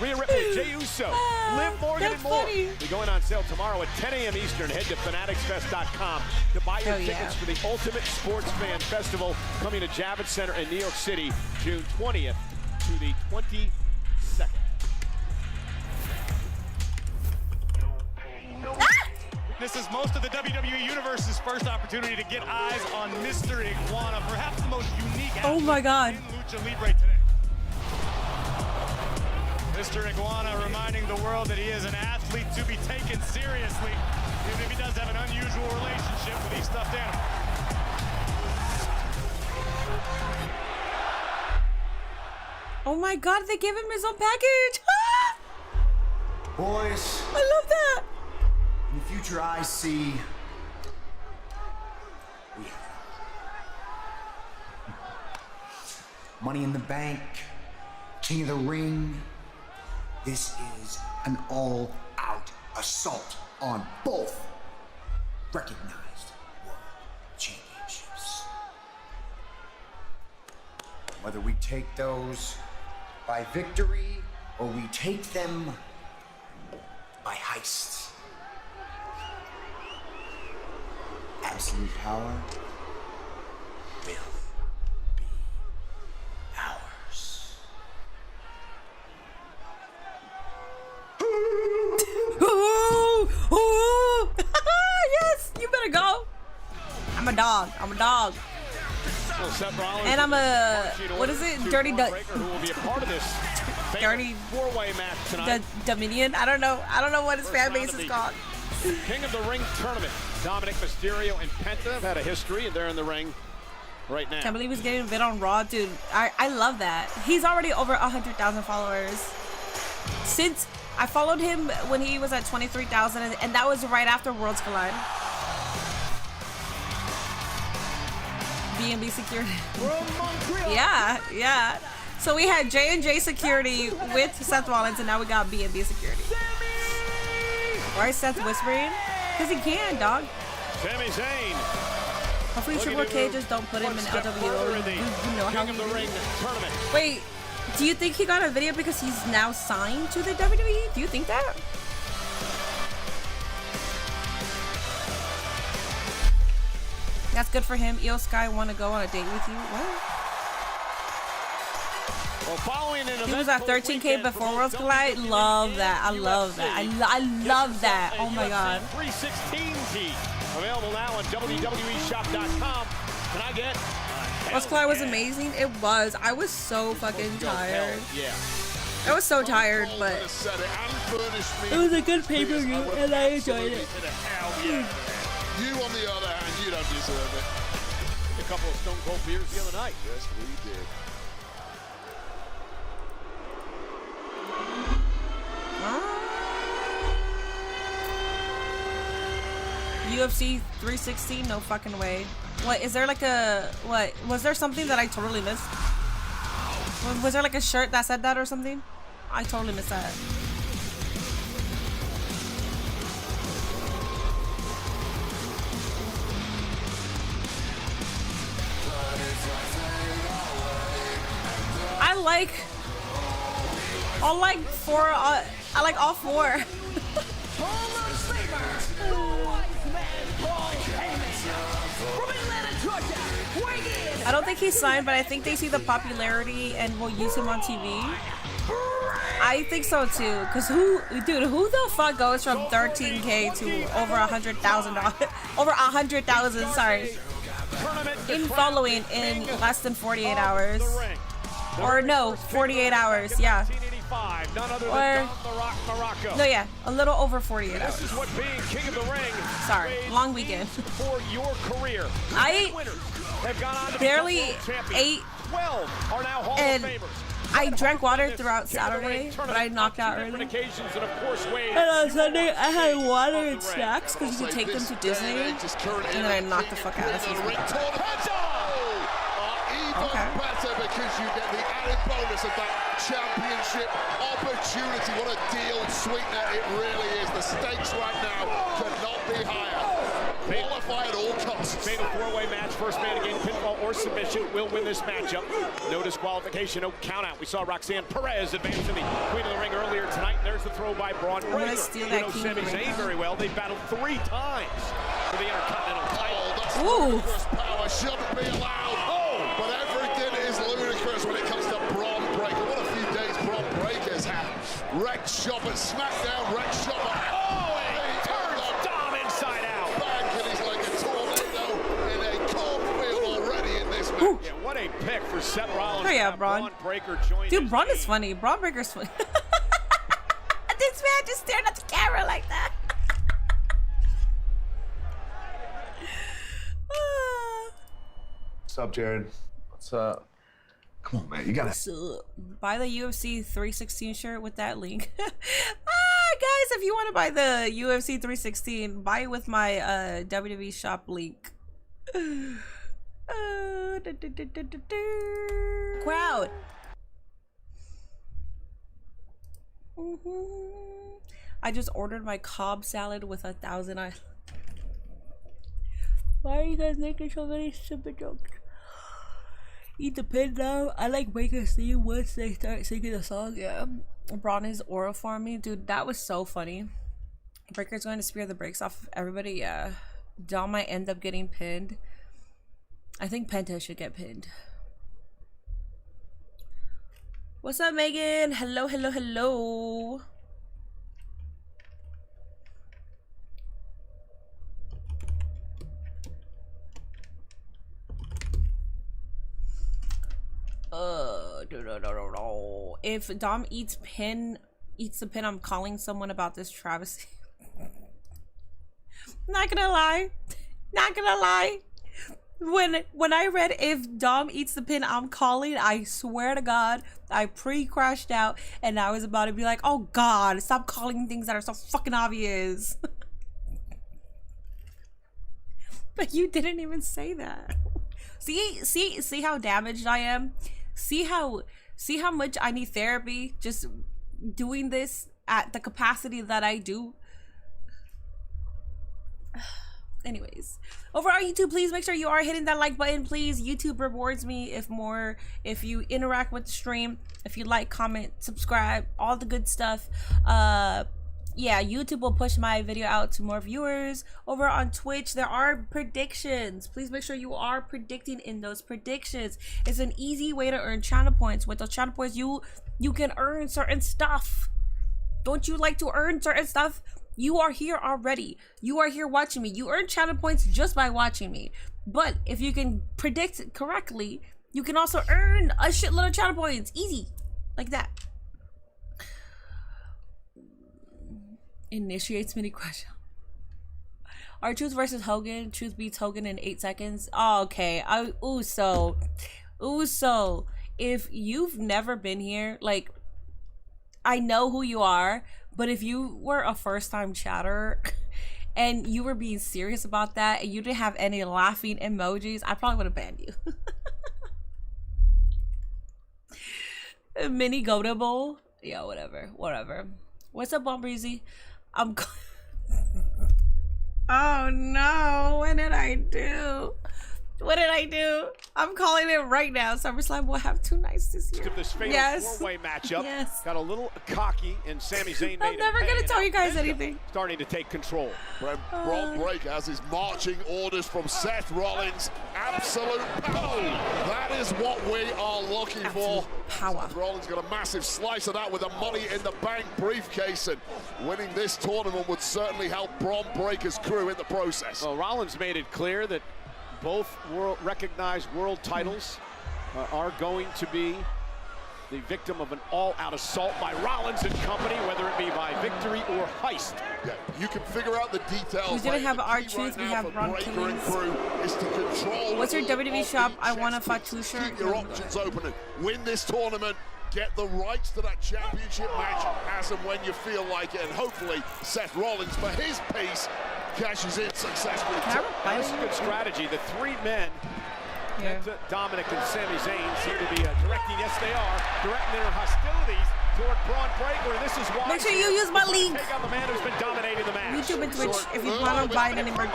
Rhea Ripley, Jey Uso, Liv Morgan, and more. They're going on sale tomorrow at 10 a.m. Eastern. Head to fanaticsfest.com to buy your tickets for the Ultimate Sports Fan Festival coming to Javits Center in New York City, June 20th to the 22nd. This is most of the WWE Universe's first opportunity to get eyes on Mr. Iguana, perhaps the most unique oh my God. in Lucha Libre today. Mr. Iguana reminding the world that he is an athlete to be taken seriously, even if he does have an unusual relationship with these stuffed animals. Oh my God, they gave him his own package. Boys. I love that. In the future, I see. Money in the Bank, King of the Ring. This is an all-out assault on both recognized world championships. Whether we take those by victory or we take them by heists. Absolute power will be ours. Yes, you better go. I'm a dog. I'm a dog. And I'm a what is it? Dirty who will be a part of this dirty four-way match tonight. Dominion. I don't know what his fan base is called. King of the Ring tournament. Dominic Mysterio and Penta have had a history, and they're in the ring right now. Can't believe he's getting a bit on Raw, dude. I love that. He's already over 100,000 followers. Since I followed him when he was at 23,000, and that was right after Worlds Collide. B&B Security. Yeah. So we had J&J Security with Seth Rollins, and now we got B&B Security. Why is Seth whispering? Because he can, dog. Sami Zayn. Hopefully Triple K just don't put him in LWO. You know how he tournament. Wait, do you think he got a video because he's now signed to the WWE? Do you think that? That's good for him. Io Sky want to go on a date with you? What? Well, following an he was at 13K before Worlds Collide. Love that. I love that. I love that. Oh my God. 316 heat. Available now on WWEshop.com. Can I get? Worlds Collide was amazing. It was. I was so fucking tired. Yeah. I was so tired, but it was a good pay-per-view, and I enjoyed it. You, on the other hand, you don't deserve it. A couple of Stone Cold beers the other night. Yes, we did. UFC 316? No fucking way. What, is there like a, what, was there something that I totally missed? Was there like a shirt that said that or something? I totally missed that. I like all four. I don't think he's signed, but I think they see the popularity and will use him on TV. I think so too, cause who the fuck goes from 13K to over 100,000? Over 100,000, sorry, in following in less than 48 hours. Or no, 48 hours, yeah. 5, none other Or- than Dom the Rock Morocco. No, yeah, a little over 48 hours. This is what being king of the ring. Sorry, long weekend. For your career. I Winners have gone on to barely become world champions. ate 12 are now Hall and of Famers. I drank water throughout Saturday, but I knocked out early. And on Sunday, I had water and snacks because you could take them to Disney, and then I knocked the fuck out of them. Okay. Better because you get the added bonus of that championship opportunity. What a deal sweetener it really is. The stakes right now cannot be higher. Qualify at all costs. Fatal four-way match. First man to gain pinfall or submission will win this matchup. No disqualification, no countout. We saw Roxanne Perez advance to the Queen of the Ring earlier tonight. And there's the throw by Braun Breaker. Steal that you know Sami Zayn very well. They battled 3 times for the Intercontinental title. That's ludicrous power. Shouldn't be allowed. But everything is ludicrous when it comes to Braun Breaker. What a few days Braun Breaker's had. Wrecked shop at SmackDown, wrecked shop at... Oh, and he turns Dom inside out. Back, and he's like a tornado in a cornfield already in this match. Yeah, what a pick for Seth Rollins. Oh yeah, Braun. Breaker joined. Dude, Braun is funny. Braun Breaker's funny. This man just staring at the camera like that. What's up, Jared? What's up? Come on, man. You gotta buy the UFC 316 shirt with that link. Guys, if you want to buy the UFC 316, buy it with my WWE shop link. Crowd. I just ordered my Cobb salad with 1,000 I. Why are you guys making so many stupid jokes? Eat the pin now. I like Baker Steve once they start singing the song. Yeah. Braun is aura for me. Dude, that was so funny. Breaker's going to spear the brakes off of everybody. Yeah. Dom might end up getting pinned. I think Penta should get pinned. What's up, Megan? Hello, hello, hello. No. If Dom eats the pin, I'm calling someone about this travesty. Not gonna lie. When I read if Dom eats the pin, I'm calling, I swear to God, I pre-crashed out and I was about to be like, oh God, stop calling things that are so fucking obvious. But you didn't even say that. See how damaged I am? See how much I need therapy just doing this at the capacity that I do? Anyways, over on YouTube, please make sure you are hitting that like button, please. YouTube rewards me if you interact with the stream, if you like, comment, subscribe, all the good stuff. Yeah, YouTube will push my video out to more viewers. Over on Twitch, there are predictions. Please make sure you are predicting in those predictions. It's an easy way to earn channel points. With those channel points, you can earn certain stuff. Don't you like to earn certain stuff? You are here already. You are here watching me. You earn channel points just by watching me. But if you can predict correctly, you can also earn a shitload of channel points. Easy. Like that. Initiates mini question. R-Truth versus Hogan. Truth beats Hogan in 8 seconds. Oh, okay. Uso. If you've never been here, like, I know who you are, but if you were a first-time chatter and you were being serious about that and you didn't have any laughing emojis, I probably would have banned you. Mini Goda Bowl? Yeah, whatever. What's up, Bomb Breezy? Oh no, what did I do? I'm calling it right now. SummerSlam will have 2 nights this year. This fatal four-way matchup. Yes. Got a little cocky, and Sami Zayn made I'm never gonna tell you guys anything. Starting to take control. Braun Breaker has his marching orders from Seth Rollins. Absolute power. That is what we are looking for. Power. Seth Rollins got a massive slice of that with a Money in the Bank briefcase, and winning this tournament would certainly help Braun Breaker's crew in the process. Well, Rollins made it clear that both recognized world titles are going to be the victim of an all-out assault by Rollins and company, whether it be by victory or heist. Yeah, you can figure out the details. We didn't have R-Truth, we have Ron Killings. What's your WWE shop? I want a Fatu shirt. Keep your options open and win this tournament. Get the rights to that championship match as and when you feel like it, and hopefully Seth Rollins, for his piece, cashes in successfully. That's a good strategy. The three men, Penta, Dominic, and Sami Zayn, seem to be directing, yes they are, directing their hostilities toward Braun Breaker. This is why. Make sure you use my link. Take on the man who's been dominating the match. YouTube and Twitch if you want to buy any merch.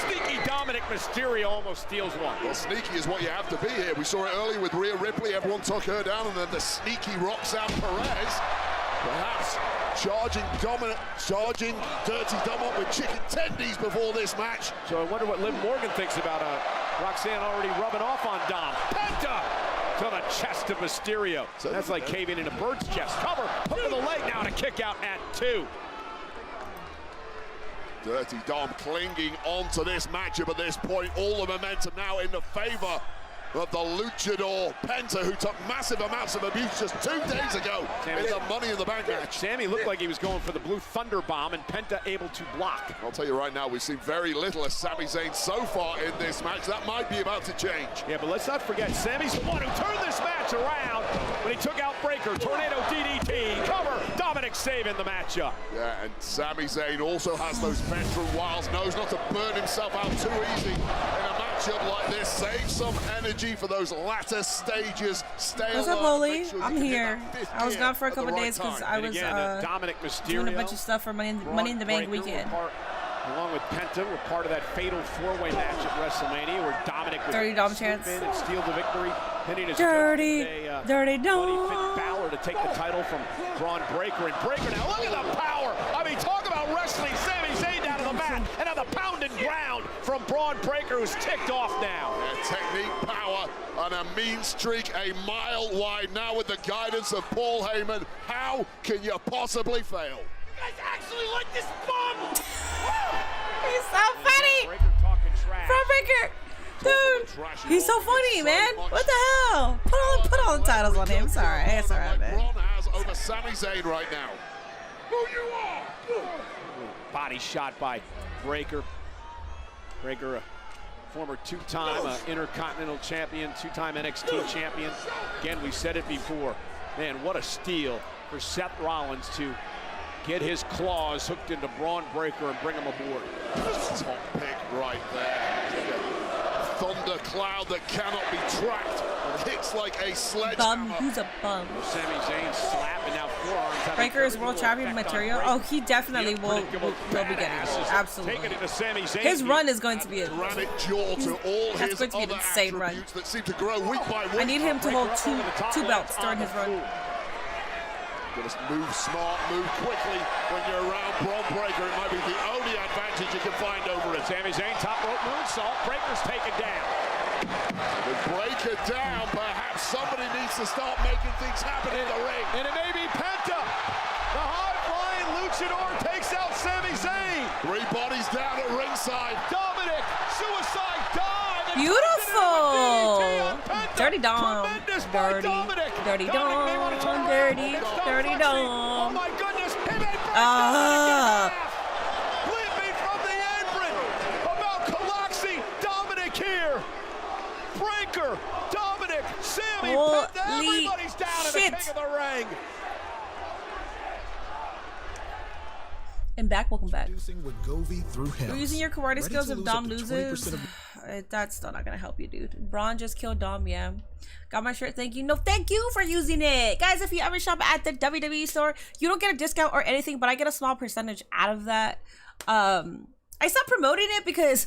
Sneaky Dominic Mysterio almost steals one. Well, sneaky is what you have to be here. We saw it earlier with Rhea Ripley. Everyone took her down, and then the sneaky Roxanne Perez. Perhaps charging Dirty Dom up with chicken tendies before this match. So I wonder what Liv Morgan thinks about Roxanne already rubbing off on Dom. Penta to the chest of Mysterio. So that's like caving in a bird's chest. Cover, hook of the leg now to kick out at 2. Dirty Dom clinging on to this matchup at this point. All the momentum now in the favor of the luchador Penta, who took massive amounts of abuse just 2 days ago in the Money in the Bank match. Sammy looked like he was going for the blue thunder bomb, and Penta able to block. I'll tell you right now, we've seen very little of Sami Zayn so far in this match. That might be about to change. Yeah, but let's not forget, Sammy's the one who turned this match around when he took out Breaker. Tornado DDT, cover, Dominic saving the matchup. Yeah, and Sami Zayn also has those veteran wiles, knows not to burn himself out too easy in a matchup like this. Save some energy for those latter stages. Stay What's up, Holy? I'm here. I was gone for a couple days because I was Dominic Mysterio, doing a bunch of stuff for Money in the Bank weekend. Along with Penta, were part of that fatal four-way match at WrestleMania where Dominic would Dirty Dom chance. and steal the victory, hitting his Dirty Dom. Finn Balor to take the title from Braun Breaker. And Breaker now, look at the power! I mean, talk about wrestling. Sami Zayn down to the mat, and now the pounding ground from Braun Breaker, who's ticked off now. Yeah, technique, power, and a mean streak a mile wide now with the guidance of Paul Heyman. How can you possibly fail? You guys actually like this bum! He's so funny! Braun Breaker! Dude, he's so funny, man. What the hell? Put all the titles on him. It's alright. It's alright, man. Braun has over Sami Zayn right now. Who you are? Body shot by Breaker. Breaker, a former two-time Intercontinental Champion, two-time NXT Champion. Again, we said it before. Man, what a steal for Seth Rollins to get his claws hooked into Braun Breaker and bring him aboard. Top pick right there. Thunder cloud that cannot be tracked. Hits like a sledgehammer. Who's a bum? Sami Zayn slapping now forearms. Breaker is world champion material. Oh, he definitely will be getting it. Absolutely. His run is going to be granite jaw to all that's his going to be an other insane run. attributes that seem to grow week by week. I need him to hold two belts during his run. Just move smart, move quickly when you're around Braun Breaker. It might be the only advantage you can find over it. Sami Zayn, top rope moonsault. Breaker's taken down. With Breaker down, perhaps somebody needs to start making things happen in the ring. And it may be Penta. The high-flying luchador takes out Sami Zayn. 3 bodies down at ringside. Dominic, suicide dive. Beautiful. Dirty Dom. Dirty Dom. Dirty Dom. Oh my goodness. Lead me from the apron. About Coloxy. Dominic here. Breaker. Dominic. Sammy. Penta. Everybody's down in the king of the ring. And back, welcome back. Through You're using your karate skills if Dom loses. That's still not gonna help you, dude. Braun just killed Dom, yeah. Got my shirt, thank you. No, thank you for using it. Guys, if you ever shop at the WWE store, you don't get a discount or anything, but I get a small percentage out of that. I stopped promoting it because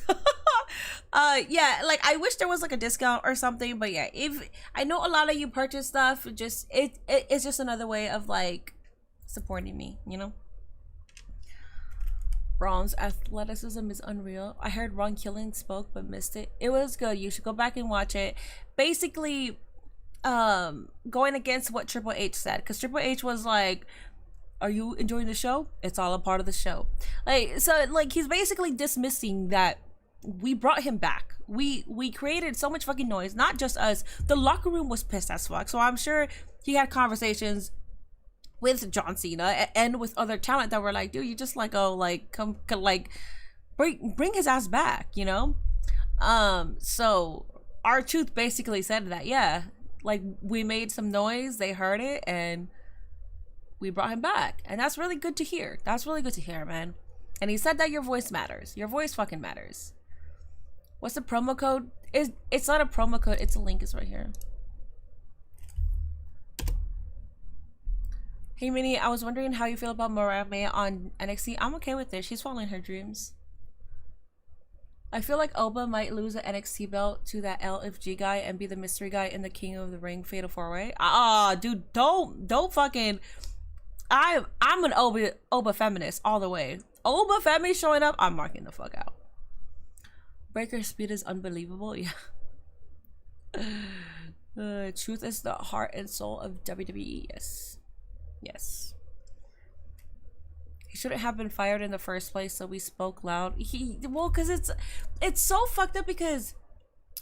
yeah, like I wish there was like a discount or something, but yeah, if I know a lot of you purchase stuff, just it's just another way of like supporting me, you know. Braun's athleticism is unreal. I heard Ron Killing spoke but missed it. It was good. You should go back and watch it. Basically, going against what Triple H said, because Triple H was like, "Are you enjoying the show? It's all a part of the show." Like, so like he's basically dismissing that we brought him back. We created so much fucking noise. Not just us. The locker room was pissed as fuck. So I'm sure he had conversations with John Cena and with other talent that were like, dude, you just like, oh, like, come like bring his ass back, you know? So R-Truth basically said that, yeah, like, we made some noise, they heard it, and we brought him back. And that's really good to hear. That's really good to hear, man. And he said that your voice matters. Your voice fucking matters. What's the promo code? It's not a promo code, it's a link, it's right here. Hey Minnie, I was wondering how you feel about Mariah May on NXT. I'm okay with it. She's following her dreams. I feel like Oba might lose the NXT belt to that LFG guy and be the mystery guy in the King of the Ring Fatal 4-Way. Dude, don't fucking. I'm an Oba feminist all the way. Oba Femi showing up, I'm marking the fuck out. Breaker's speed is unbelievable. Yeah. Truth is the heart and soul of WWE. Yes. Yes. He shouldn't have been fired in the first place, so we spoke loud. Well, because it's so fucked up because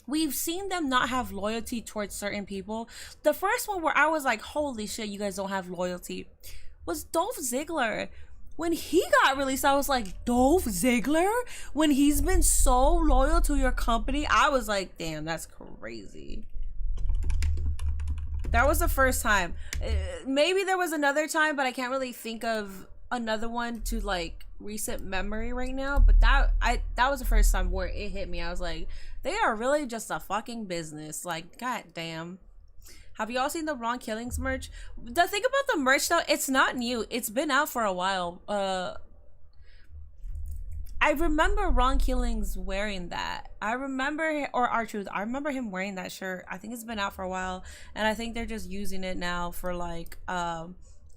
we've seen them not have loyalty towards certain people. The first one where I was like, holy shit, you guys don't have loyalty, was Dolph Ziggler. When he got released, I was like, Dolph Ziggler? When he's been so loyal to your company, I was like, damn, that's crazy. That was the first time. Maybe there was another time, but I can't really think of another one to like recent memory right now. But that was the first time where it hit me. I was like, they are really just a fucking business. Like, god damn. Have you all seen the Ron Killings merch? The thing about the merch though, it's not new. It's been out for a while. I remember Ron Killings wearing that. I remember, or R-Truth, I remember him wearing that shirt. I think it's been out for a while, and I think they're just using it now for like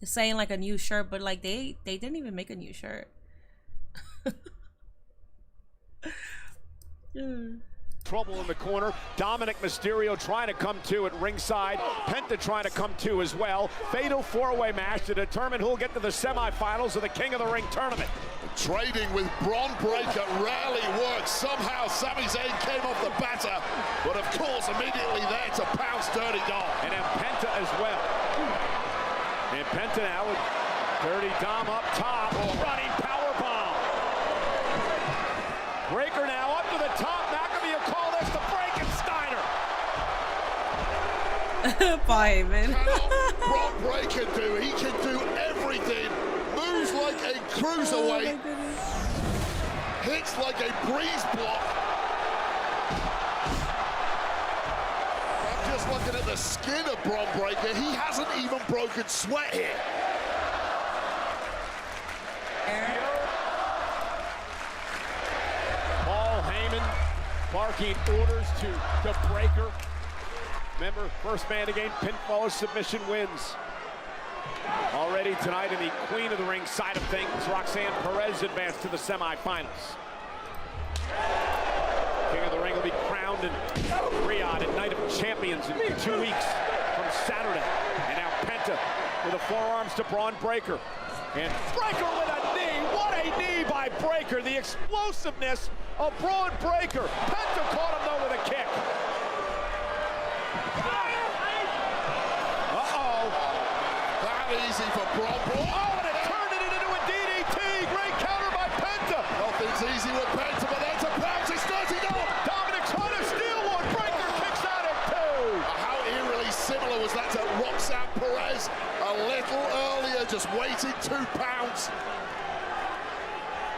saying like a new shirt, but like they didn't even make a new shirt. Trouble in the corner. Dominic Mysterio trying to come to at ringside. Penta trying to come to as well. Fatal 4-way match to determine who'll get to the semifinals of the King of the Ring tournament. Trading with Bron Breakker rarely works. Somehow Sami Zayn came off the batter, but of course immediately there to pounce Dirty Dom. And then Penta as well. And Penta now with Dirty Dom up top. Running powerbomb. Breakker now up to the top. McAfee call this the Frankensteiner. Bye, man. Bron Breakker do? He can do everything. Moves like a cruiserweight. Hits like a breeze block. I'm just looking at the skin of Bron Breakker. He hasn't even broken sweat here. Paul Heyman barking orders to Breakker. Remember, first man to gain pinfall or submission wins. Already tonight in the Queen of the Ring side of things, Roxanne Perez advanced to the semifinals. King of the Ring will be crowned in Riyadh at Night of Champions in 2 weeks from Saturday. And now Penta with the forearms to Bron Breakker. And Breakker with a knee. What a knee by Breakker. The explosiveness of Bron Breakker. Penta caught him though with a kick. Easy for Bron. Oh, and it turned it into a DDT. Great counter by Penta. Nothing's easy with Penta, but there's a pounce. It's Dirty Dom. Dominic trying to steal one. Breakker kicks out at two. How eerily similar was that to Roxanne Perez a little earlier, just waiting 2 pounds.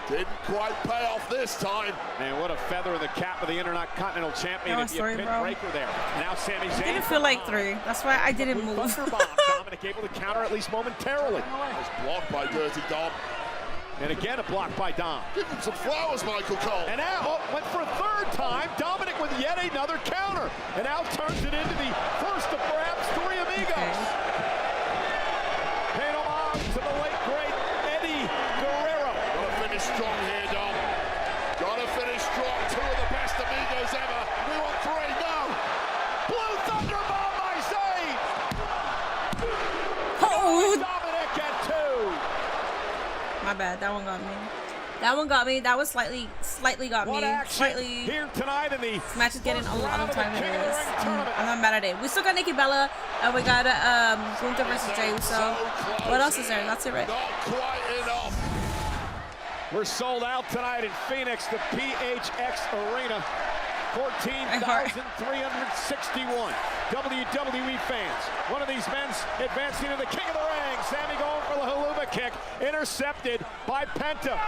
Didn't quite pay off this time. Man, what a feather in the cap of the Intercontinental Champion if you pin Breakker there. Now Sami Zayn. I didn't feel like 3. That's why I didn't move. Dominic able to counter at least momentarily. It's blocked by Dirty Dom. And again a block by Dom. Give him some flowers, Michael Cole. And now went for a third time. Dominic with yet another counter. And now turns it into the first of perhaps 3 amigos. Okay. Paying homage to the late great Eddie Guerrero. Gotta finish strong here, Dom. Gotta finish strong. 2 of the best amigos ever. We want 3 now. Blue Thunder Bomb by Zayn. Oh, Dominic at 2. my bad. That one got me. That one got me. That was slightly got me. Slightly. Here tonight in the this match is getting a lot of time than it is. I'm not mad at it. We still got Nikki Bella, and we got Gunther versus Jey Uso. What else is there? That's it, right? Not quite enough. We're sold out tonight in Phoenix, the PHX Arena. 14,361 WWE fans. One of these men's advancing to the king of the ring. Sammy going for the Haluva kick, intercepted by Penta.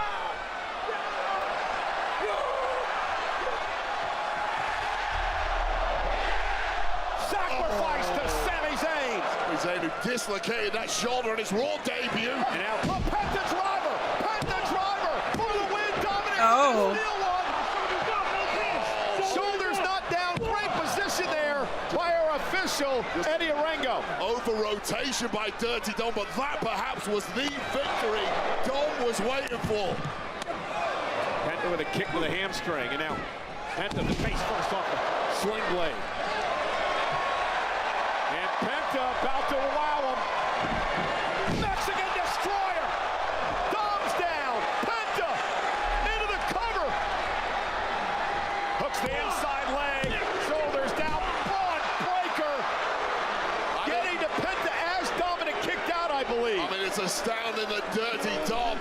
Sacrifice to Sami Zayn. Sami Zayn who dislocated that shoulder in his Raw debut. And now Penta driver for the win, dominating. Oh. By our official, Eddie Orengo. Over rotation by Dirty Dom, but that perhaps was the victory Dom was waiting for. Penta with a kick with a hamstring, and now Penta the face first off the sling blade. And Penta about to wow him. Mexican Destroyer. Dom's down. Penta into the cover. Hooks the inside leg. Shoulders down. I believe. I mean, it's astounding that Dirty Dom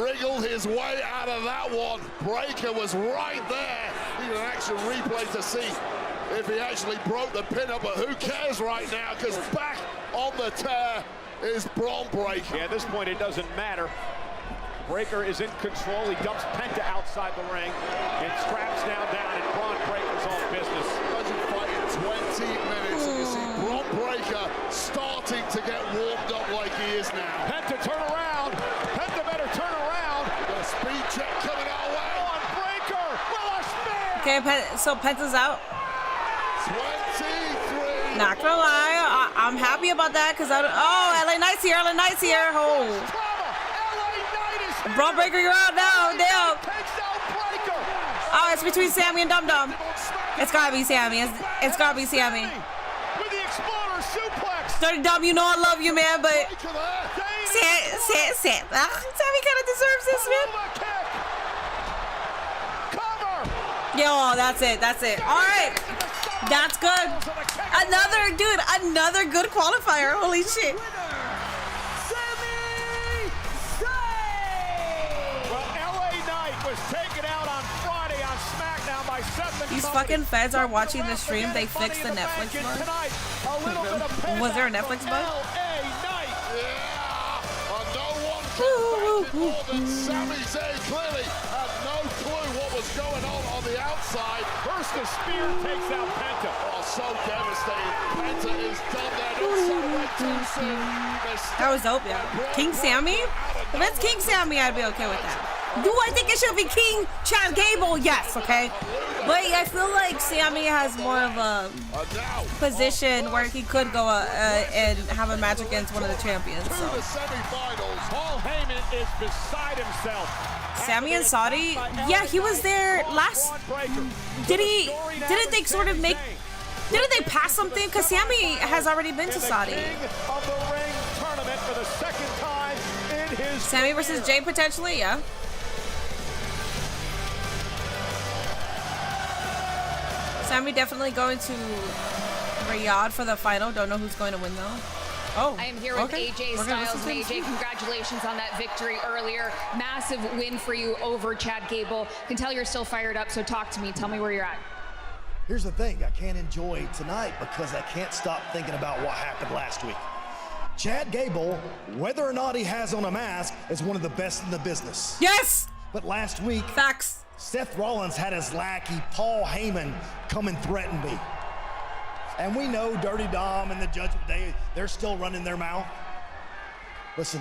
wriggled his way out of that one. Breaker was right there. Need an action replay to see if he actually broke the pin up, but who cares right now, because back on the tear is Braun Breaker. Yeah, at this point it doesn't matter. Breaker is in control. He dumps Penta outside the ring and straps now down, and Braun Breaker's all business. Imagine fighting 20 minutes and you see Braun Breaker starting to get warmed up like he is now. Penta turn around. Penta better turn around. The speed check coming our way. On Breaker. Well, a spear. Okay, so Penta's out. 23. Not gonna lie, I'm happy about that because oh, LA Knight's here. LA Knight's here. Oh. Braun Breaker, you're out now. Damn. Oh, it's between Sammy and Dum Dum. It's gotta be Sammy. It's gotta be Sammy. With the exploder suplex. Dirty Dum, you know I love you, man, but Sammy kind of deserves this, man. Yo, that's it. All right, that's good. Another good qualifier. Holy shit. These fucking feds are watching the stream. They fixed the Netflix bug. Was there a Netflix bug? Sami Zayn clearly had no clue what was going on the outside. First the spear takes out Penta. Oh, so devastating. Penta is done there. Don't celebrate too soon. That was dope, yeah. King Sammy? If it's King Sammy, I'd be okay with that. Do I think it should be King Chad Gable? Yes, okay. But I feel like Sammy has more of a position where he could go and have a match against one of the champions. So. The semifinals. Paul Heyman is beside himself. Sammy and Saudi, yeah, he was there last. Didn't they pass something? Because Sammy has already been to Saudi. Sammy versus Jey potentially, yeah. Sammy definitely going to Riyadh for the final. Don't know who's going to win though. Oh, I am here with AJ Styles. And AJ, congratulations on that victory earlier. Massive win for you over Chad Gable. Can tell you're still fired up, so talk to me. Tell me where you're at. Here's the thing. I can't enjoy tonight because I can't stop thinking about what happened last week. Chad Gable, whether or not he has on a mask, is one of the best in the business. Yes! But last week, facts. Seth Rollins had his lackey, Paul Heyman, come and threaten me. And we know Dirty Dom and the Judgment Day, they're still running their mouth. Listen,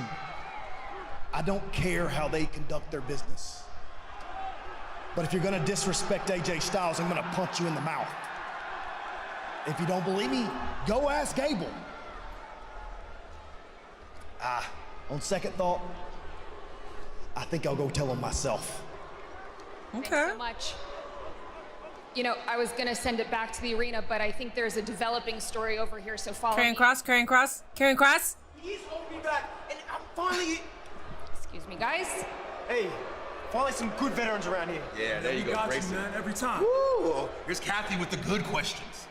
I don't care how they conduct their business. But if you're gonna disrespect AJ Styles, I'm gonna punch you in the mouth. If you don't believe me, go ask Gable. On second thought, I think I'll go tell him myself. Okay. Thanks so much. You know, I was gonna send it back to the arena, but I think there's a developing story over here, so follow me. Karrion Kross. He's holding me back, and I'm finally... Excuse me, guys. Hey, Finally, some good veterans around here. Yeah, there you go, Grayson. Man, every time. Woo! Here's Kathy with the good questions.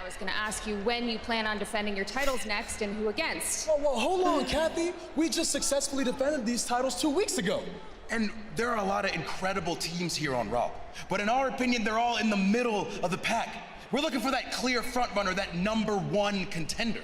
I was going to ask you when you plan on defending your titles next and who against. Well, hold on, Kathy. We just successfully defended these titles 2 weeks ago. And there are a lot of incredible teams here on Raw. But in our opinion, they're all in the middle of the pack. We're looking for that clear front runner, that #1 contender.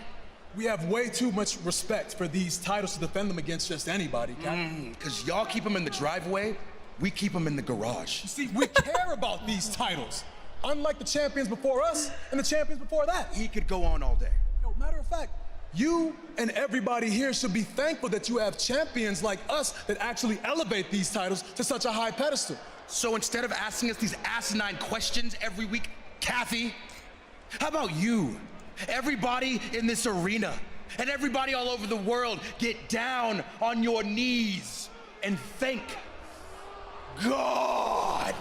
We have way too much respect for these titles to defend them against just anybody, Kathy. Because y'all keep them in the driveway, we keep them in the garage. You see, we care about these titles. Unlike the champions before us and the champions before that. He could go on all day. Yo, matter of fact, you and everybody here should be thankful that you have champions like us that actually elevate these titles to such a high pedestal. So instead of asking us these asinine questions every week, Kathy, how about you? Everybody in this arena and everybody all over the world get down on your knees and thank God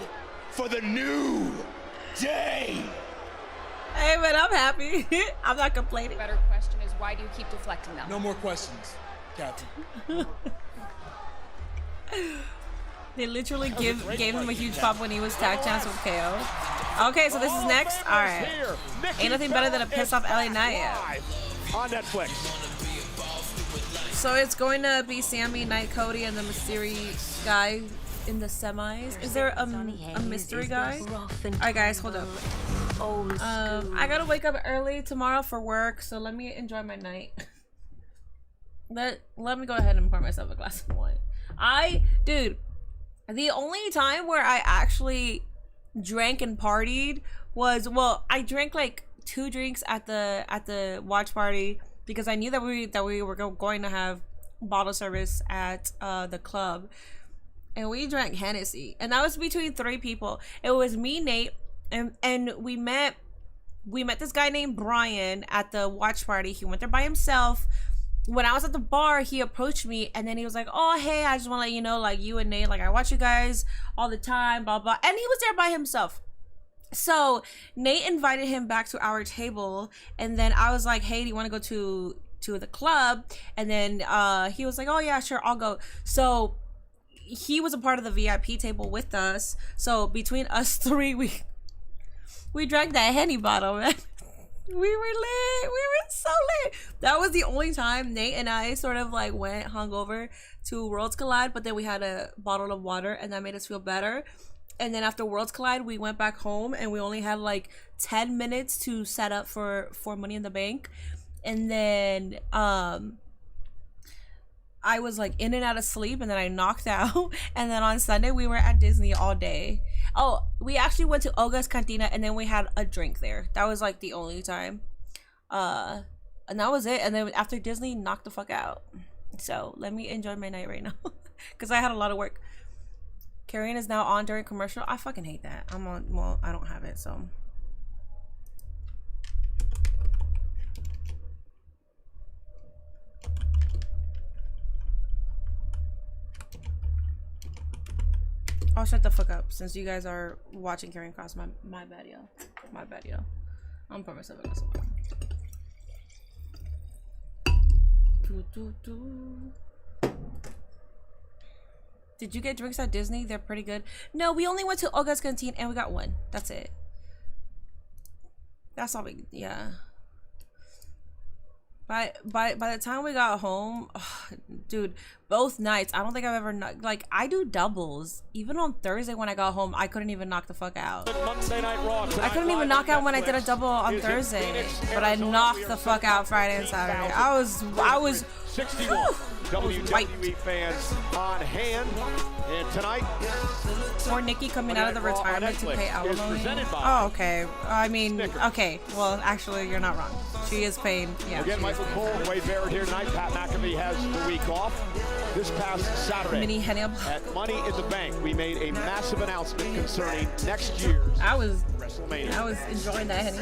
for the new day. Hey, man, I'm happy. I'm not complaining. Better question is, why do you keep deflecting them? No more questions, Kathy. They literally gave him a huge pop when he was tag champs with KO. Okay, so this is next. All right. Ain't nothing better than a piss off LA Knight. On Netflix. So it's going to be Sammy, Knight, Cody, and the mystery guy in the semis. Is there a mystery guy? All right, guys, hold up. I gotta wake up early tomorrow for work, so let me enjoy my night. Let me go ahead and pour myself a glass of wine. Dude, the only time where I actually drank and partied was, well, I drank like 2 drinks at the watch party because I knew that we were going to have bottle service at the club, and we drank Hennessy, and that was between 3 people. It was me, Nate, and we met this guy named Brian at the watch party. He went there by himself. When I was at the bar, he approached me, and then he was like, oh, hey, I just want to let you know, like, you and Nate, like, I watch you guys all the time, blah, blah. And he was there by himself. So Nate invited him back to our table, and then I was like, hey, do you want to go to the club? And then he was like, oh, yeah, sure, I'll go. So he was a part of the VIP table with us. So between us 3, we drank that Henny bottle, man. We were lit. We were so lit. That was the only time Nate and I sort of like went hungover to Worlds Collide, but then we had a bottle of water and that made us feel better. And then after Worlds Collide, we went back home and we only had like 10 minutes to set up for Money in the Bank. And then I was like in and out of sleep, and then I knocked out. And then on Sunday we were at Disney all day. Oh, we actually went to Olga's Cantina, and then we had a drink there. That was like the only time. And that was it. And then after Disney, knocked the fuck out. So let me enjoy my night right now, because I had a lot of work. Carrion is now on during commercial. I fucking hate that. I'm on, well, I don't have it, so. I'll shut the fuck up since you guys are watching Carrying Cross. My bad, yo. My bad, yo. I'm pour myself a glass of wine. Did you get drinks at Disney? They're pretty good. No, we only went to Olga's Canteen and we got one. That's it. That's all we, yeah. By the time we got home, dude, both nights, I don't think I've ever, like, I do doubles. Even on Thursday when I got home, I couldn't even knock the fuck out. Monday Night Raw. I couldn't even knock out when I did a double on Thursday, but I knocked the fuck out Friday and Saturday. I was 61 WWE fans on hand, and tonight or Nikki coming out of the retirement to pay alimony. Oh, okay. I mean, okay. Well, actually, you're not wrong. She is paying. Yeah. Again, Michael Cole and Wade Barrett here tonight. Pat McAfee has the week off. This past Saturday at Money in the Bank, we made a massive announcement concerning next year's WrestleMania. I was enjoying that, Henny.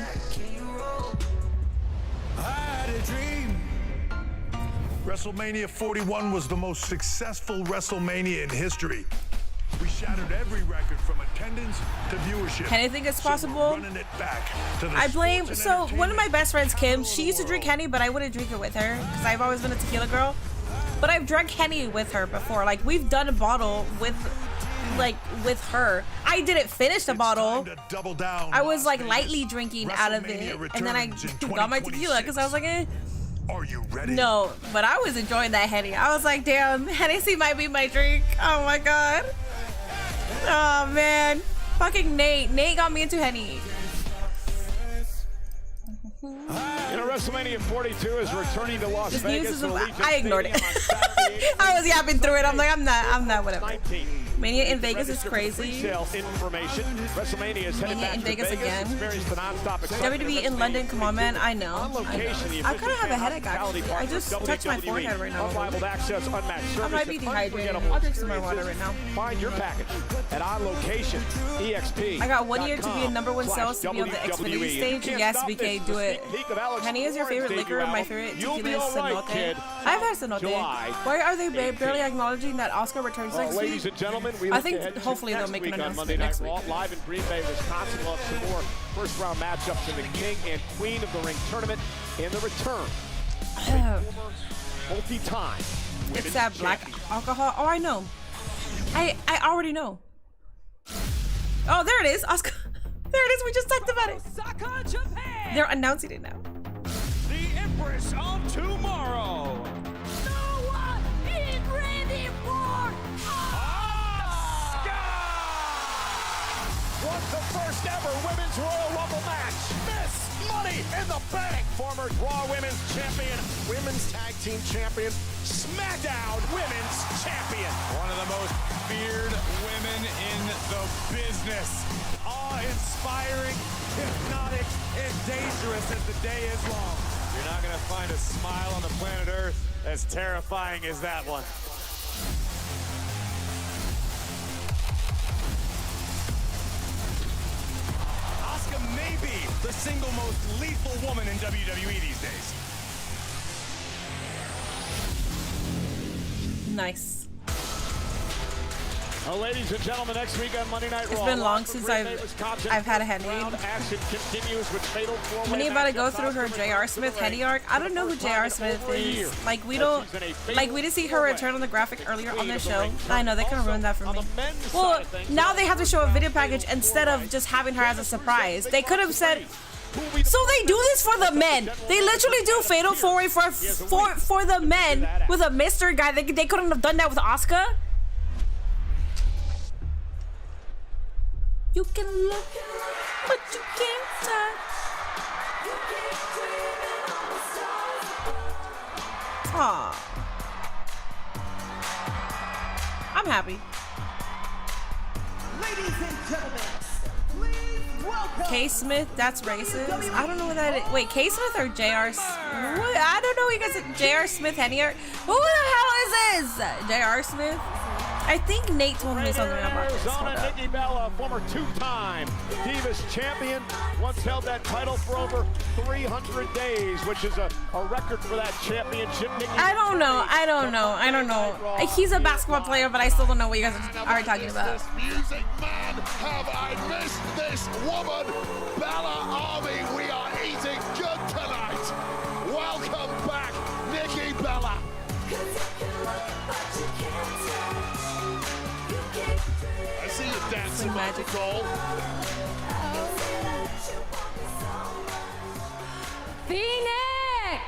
I had a dream. WrestleMania 41 was the most successful WrestleMania in history. We shattered every record from attendance to viewership. Anything is possible. Running it back to the I blame, so one of my best friends, Kim, she used to drink Henny, but I wouldn't drink it with her because I've always been a tequila girl. But I've drank Henny with her before. Like, we've done a bottle with like with her. I didn't finish the bottle. Double down. I was like lightly drinking out of it, and then I got my tequila because I was like, eh. Are you ready? No, but I was enjoying that Henny. I was like, damn, Hennessy might be my drink. Oh my god. Oh man. Fucking Nate. Nate got me into Henny. You know, WrestleMania 42 is returning to Las Vegas. I ignored it. I was yapping through it. I'm like, I'm not, whatever. Mania in Vegas is crazy. Information. WrestleMania is headed back in to Vegas again. Experience the non-stop excitement. WWE in London, come on, man. I know. I kind of have a headache, actually. partner, I just touched my forehead right now. Unrivaled access, unmatched service, I might be and dehydrated. unforgettable I'll drink some more water right now. Find your package at On Location, EXP. I got 1 year to be in #1 sales to be on the Xfinity stage. Yes, BK, do it. Henny is your favorite liquor. My favorite tequila is Cenote. I've had Cenote. Why are they barely acknowledging that Oscar returns next week? Ladies and gentlemen, we I think hopefully they'll make an announcement next week. Live in Green Bay, Wisconsin. We'll have some more first round matchups in the King and Queen of the Ring tournament in the return. Multi-time. It's that black alcohol. Oh, I know. I already know. Oh, there it is. Oscar. There it is. We just talked about it. Osaka, Japan. They're announcing it now. The Empress of Tomorrow. No one is ready for Asuka. Was the first ever Women's Royal Rumble match. Miss Money in the Bank. Former Raw Women's Champion, Women's Tag Team Champion, SmackDown Women's Champion. One of the most feared women in the business. Awe-inspiring, hypnotic, and dangerous as the day is long. You're not going to find a smile on the planet Earth as terrifying as that one. Asuka may be the single most lethal woman in WWE these days. Nice. Well, ladies and gentlemen, next week on Monday Night Raw. It's been long since I've had a Henny. Action continues with fatal four-way Minnie about to go matchup. through her J.R. Smith Henny arc. I don't know who J.R. Smith is. Like we didn't see her return on the graphic earlier on the show. I know they could have ruined that for me. Well, now they have to show a video package instead of just having her as a surprise. They could have said. So they do this for the men. They literally do fatal four-way for the men with a mystery guy. They couldn't have done that with Asuka. You can look, but you can't touch. Aww. I'm happy. Ladies and gentlemen, please welcome. K. Smith, that's racist. I don't know what that is. Wait, K. Smith or J.R. What? I don't know. You guys, J.R. Smith Henny. Who the hell is this? J.R. Smith? I think Nate told me something about this. Arizona, Nikki Bella, former two-time Divas champion, once held that title for over 300 days, which is a record for that championship. Nikki, I don't know. He's a basketball player, but I still don't know what you guys are talking about. Music man, have I missed this woman? Bella Army, we are eating good tonight. Welcome back, Nikki Bella. I see you dancing, magic goal. Phoenix!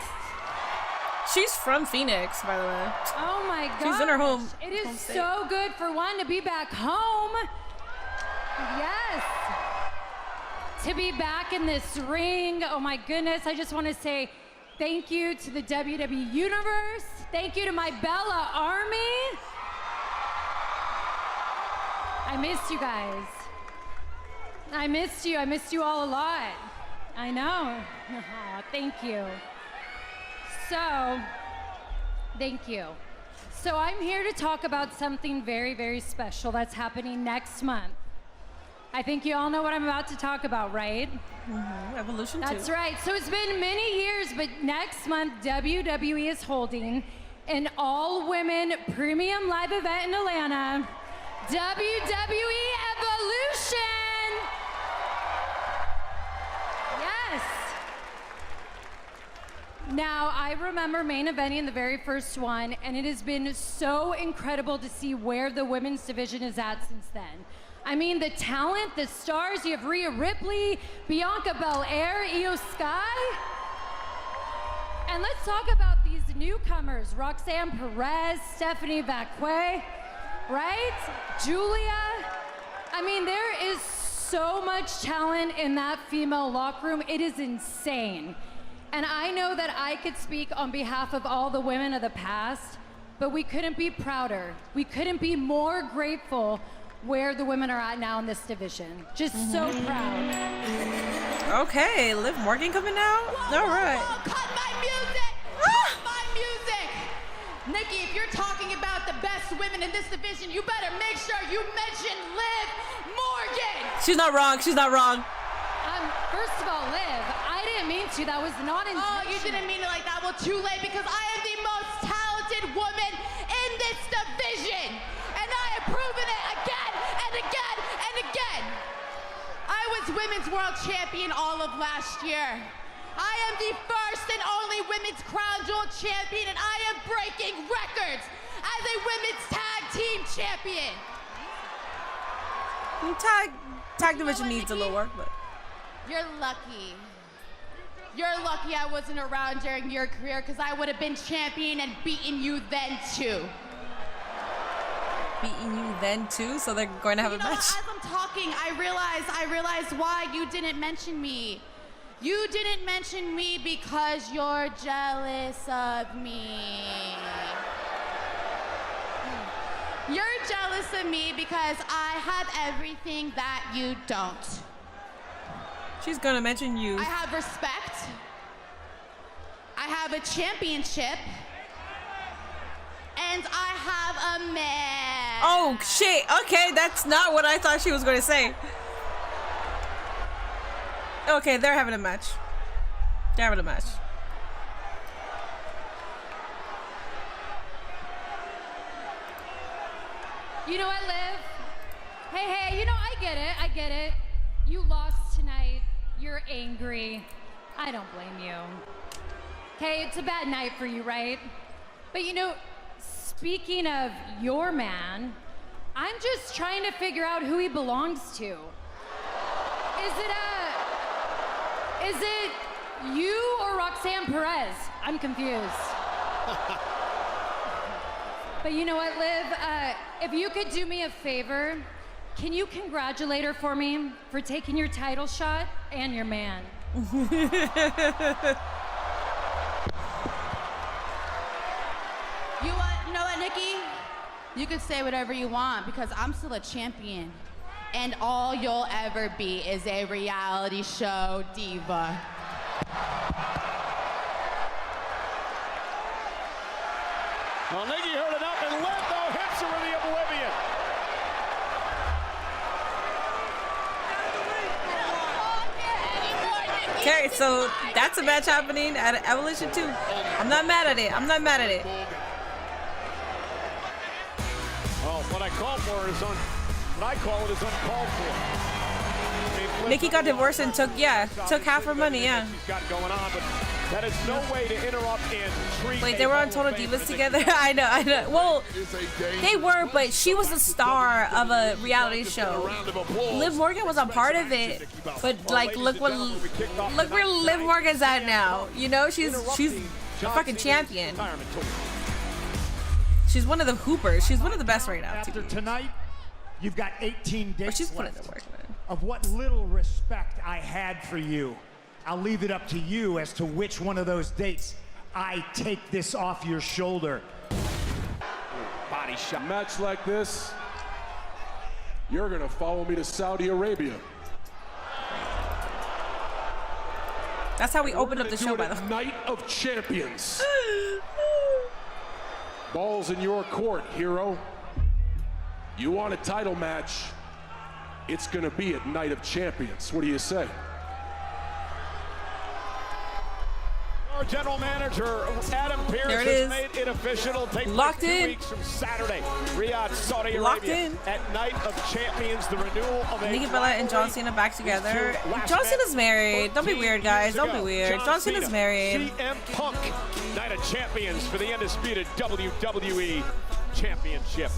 She's from Phoenix, by the way. Oh my god. She's in her home. It is so good for one to be back home. Yes. To be back in this ring. Oh my goodness. I just want to say thank you to the WWE Universe. Thank you to my Bella Army. I missed you guys. I missed you. I missed you all a lot. I know. Oh, thank you. So, thank you. So I'm here to talk about something very, very special that's happening next month. I think you all know what I'm about to talk about, right? Mm-hmm. Evolution 2. That's right. So it's been many years, but next month, WWE is holding an all-women premium live event in Atlanta, WWE Evolution. Yes. Now, I remember main eventing the very first one, and it has been so incredible to see where the women's division is at since then. I mean, the talent, the stars, you have Rhea Ripley, Bianca Belair, Io Sky. And let's talk about these newcomers, Roxanne Perez, Stephanie Vacquet, right? Julia. I mean, there is so much talent in that female locker room. It is insane. And I know that I could speak on behalf of all the women of the past, but we couldn't be prouder. We couldn't be more grateful where the women are at now in this division. Just so proud. Okay, Liv Morgan coming out? All right. Cut my music! Cut my music! Nikki, if you're talking about the best women in this division, you better make sure you mention Liv Morgan! She's not wrong. She's not wrong. First of all, Liv, I didn't mean to. That was not intentional. Oh, you didn't mean it like that? Well, too late, because I am the most talented woman in this division. And I have proven it again and again and again. I was Women's World Champion all of last year. I am the first and only Women's Crown Jewel Champion, and I am breaking records as a Women's Tag Team Champion. Tag division needs a little work, but... You're lucky. You're lucky I wasn't around during your career, because I would have been champion and beaten you then too. Beating you then too? So they're going to have a match? As I'm talking, I realize why you didn't mention me. You didn't mention me because you're jealous of me. You're jealous of me because I have everything that you don't. She's gonna mention you. I have respect. I have a championship. And I have a man. Oh, shit. Okay, that's not what I thought she was going to say. Okay, they're having a match. They're having a match. You know what, Liv? Hey, you know, I get it. You lost tonight. You're angry. I don't blame you. Okay, it's a bad night for you, right? But you know, speaking of your man, I'm just trying to figure out who he belongs to. Is it you or Roxanne Perez? I'm confused. But you know what, Liv? If you could do me a favor, can you congratulate her for me for taking your title shot and your man? You know what, Nikki? You can say whatever you want, because I'm still a champion. And all you'll ever be is a reality show diva. Well, Nikki heard enough, and Liv, though, hits her in the oblivion. Okay, so that's a match happening at Evolution 2. I'm not mad at it. Well, what I call it is uncalled for. Nikki got divorced and took half her money, yeah. She's got going on, but that is no way to interrupt and treat. Wait, they were on Total Divas together? I know. Well, they were, but she was the star of a reality show. Liv Morgan was a part of it, but like, look where Liv Morgan's at now. You know, she's a fucking champion. She's one of the hoopers. She's one of the best right now. After tonight, you've got 18 days she's putting left the work, man. of what little respect I had for you. I'll leave it up to you as to which one of those dates I take this off your shoulder. Body shot. Match like this, you're gonna follow me to Saudi Arabia. That's how we opened up the show, by the way. Night of Champions. Ball's in your court, hero. You want a title match, it's gonna be at Night of Champions. What do you say? Our general manager, Adam Pearce, There it has is. made it official. It'll take Locked place 2 in. weeks from Saturday. Riyadh, Saudi Locked Arabia. in. At Night of Champions, the renewal of a Nikki Bella and John Cena back together. John Cena's married. Don't be weird, guys. Don't be weird. John Cena's married. CM Punk, Night of Champions for the undisputed WWE Championship.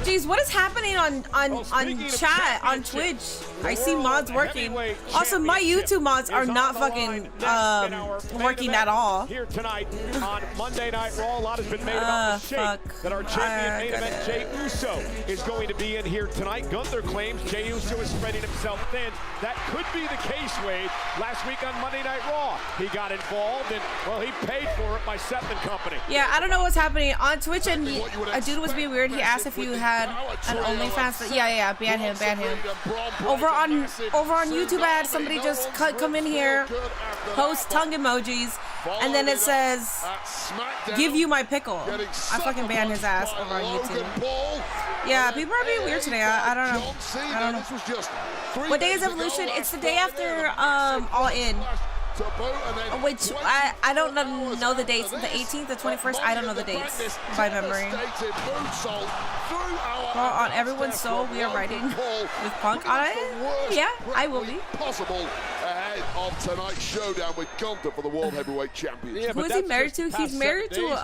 Jeez, what is happening on chat on Twitch? I see mods working. Also, my YouTube mods are not fucking working at all. Here tonight on Monday Night Raw, a lot has been made about the shape that our champion main event Jey Uso is going to be in here tonight. Gunther claims Jey Uso is spreading himself thin. That could be the case, Wade. Last week on Monday Night Raw, he got involved and, well, he paid for it by Seth and company. Yeah, I don't know what's happening on Twitch, and a dude was being weird. He asked if you had an OnlyFans. Yeah, ban him. Over on YouTube, I had somebody just come in here, post tongue emojis, and then it says, "Give you my pickle." I fucking banned his ass over on YouTube. Yeah, people are being weird today. I don't know. What day is Evolution? It's the day after All In. Which I don't know the dates. The 18th, the 21st, I don't know the dates by memory. Well, on everyone's soul, we are riding with Punk on it. Yeah, I will be. Possible ahead of tonight's showdown with Gunther for the World Heavyweight Championship. Who is he married to? He's married to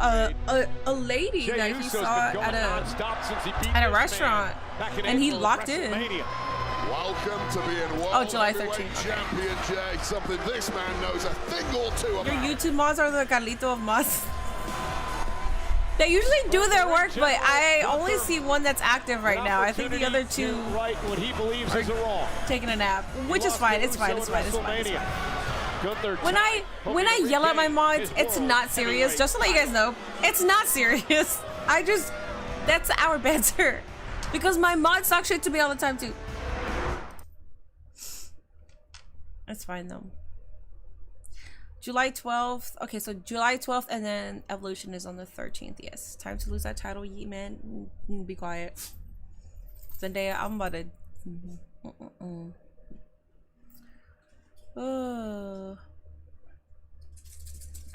a lady that he saw at a restaurant, and he locked in. Welcome to being World July Heavyweight 13th. Champion, Jay. Something this man knows a thing or two about. Your YouTube mods are the Carlito of mods. They usually do their work, but I only see one that's active right now. I think the other two right what he believes is a wrong. Taking a nap, which is fine. It's fine. When I yell at my mods, it's not serious. Just to let you guys know, it's not serious. That's our banter, because my mods talk shit to me all the time too. It's fine though. July 12th. Okay, so July 12th, and then Evolution is on the 13th. Yes, time to lose that title, yeet man. Be quiet. Zendaya, I'm about to.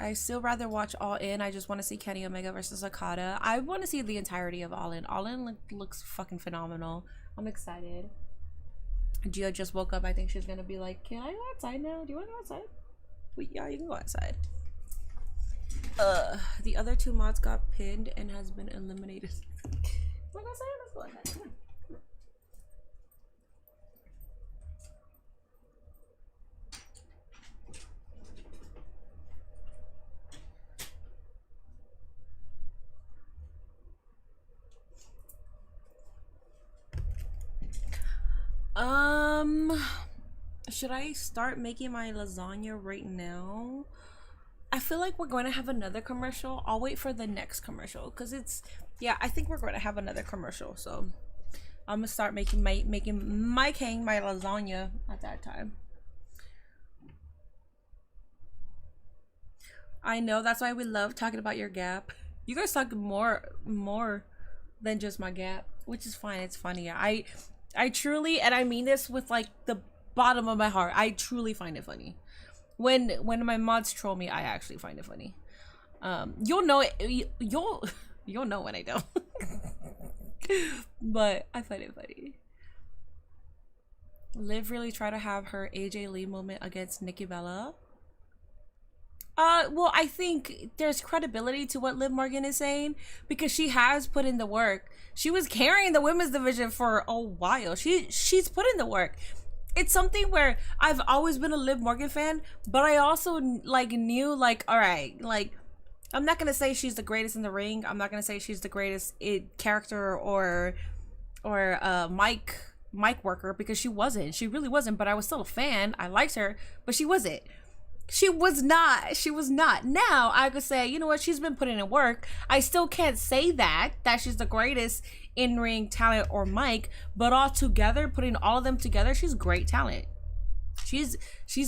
I still rather watch All In. I just want to see Kenny Omega versus Okada. I want to see the entirety of All In. All In looks fucking phenomenal. I'm excited. Gia just woke up. I think she's gonna be like, "Can I go outside now? Do you want to go outside?" Well, yeah, you can go outside. The other two mods got pinned and has been eliminated. Wanna go outside? Let's go outside. Come on. Should I start making my lasagna right now? I feel like we're going to have another commercial. I'll wait for the next commercial because I think we're going to have another commercial. So I'm gonna start making my lasagna at that time. I know, that's why we love talking about your gap. You guys talk more than just my gap, which is fine. It's funny. I truly, and I mean this with like the bottom of my heart, I truly find it funny. When my mods troll me, I actually find it funny. You'll know it. You'll know when I don't. But I find it funny. Liv really tried to have her AJ Lee moment against Nikki Bella. Well, I think there's credibility to what Liv Morgan is saying because she has put in the work. She was carrying the women's division for a while. She's put in the work. It's something where I've always been a Liv Morgan fan, but I also like knew like, all right, like I'm not gonna say she's the greatest in the ring. I'm not gonna say she's the greatest character or mic worker because she wasn't. She really wasn't. But I was still a fan. I liked her, but she wasn't. She was not. Now I could say, you know what? She's been putting in work. I still can't say that she's the greatest in-ring talent or mic, but all together, putting all of them together, she's great talent. She's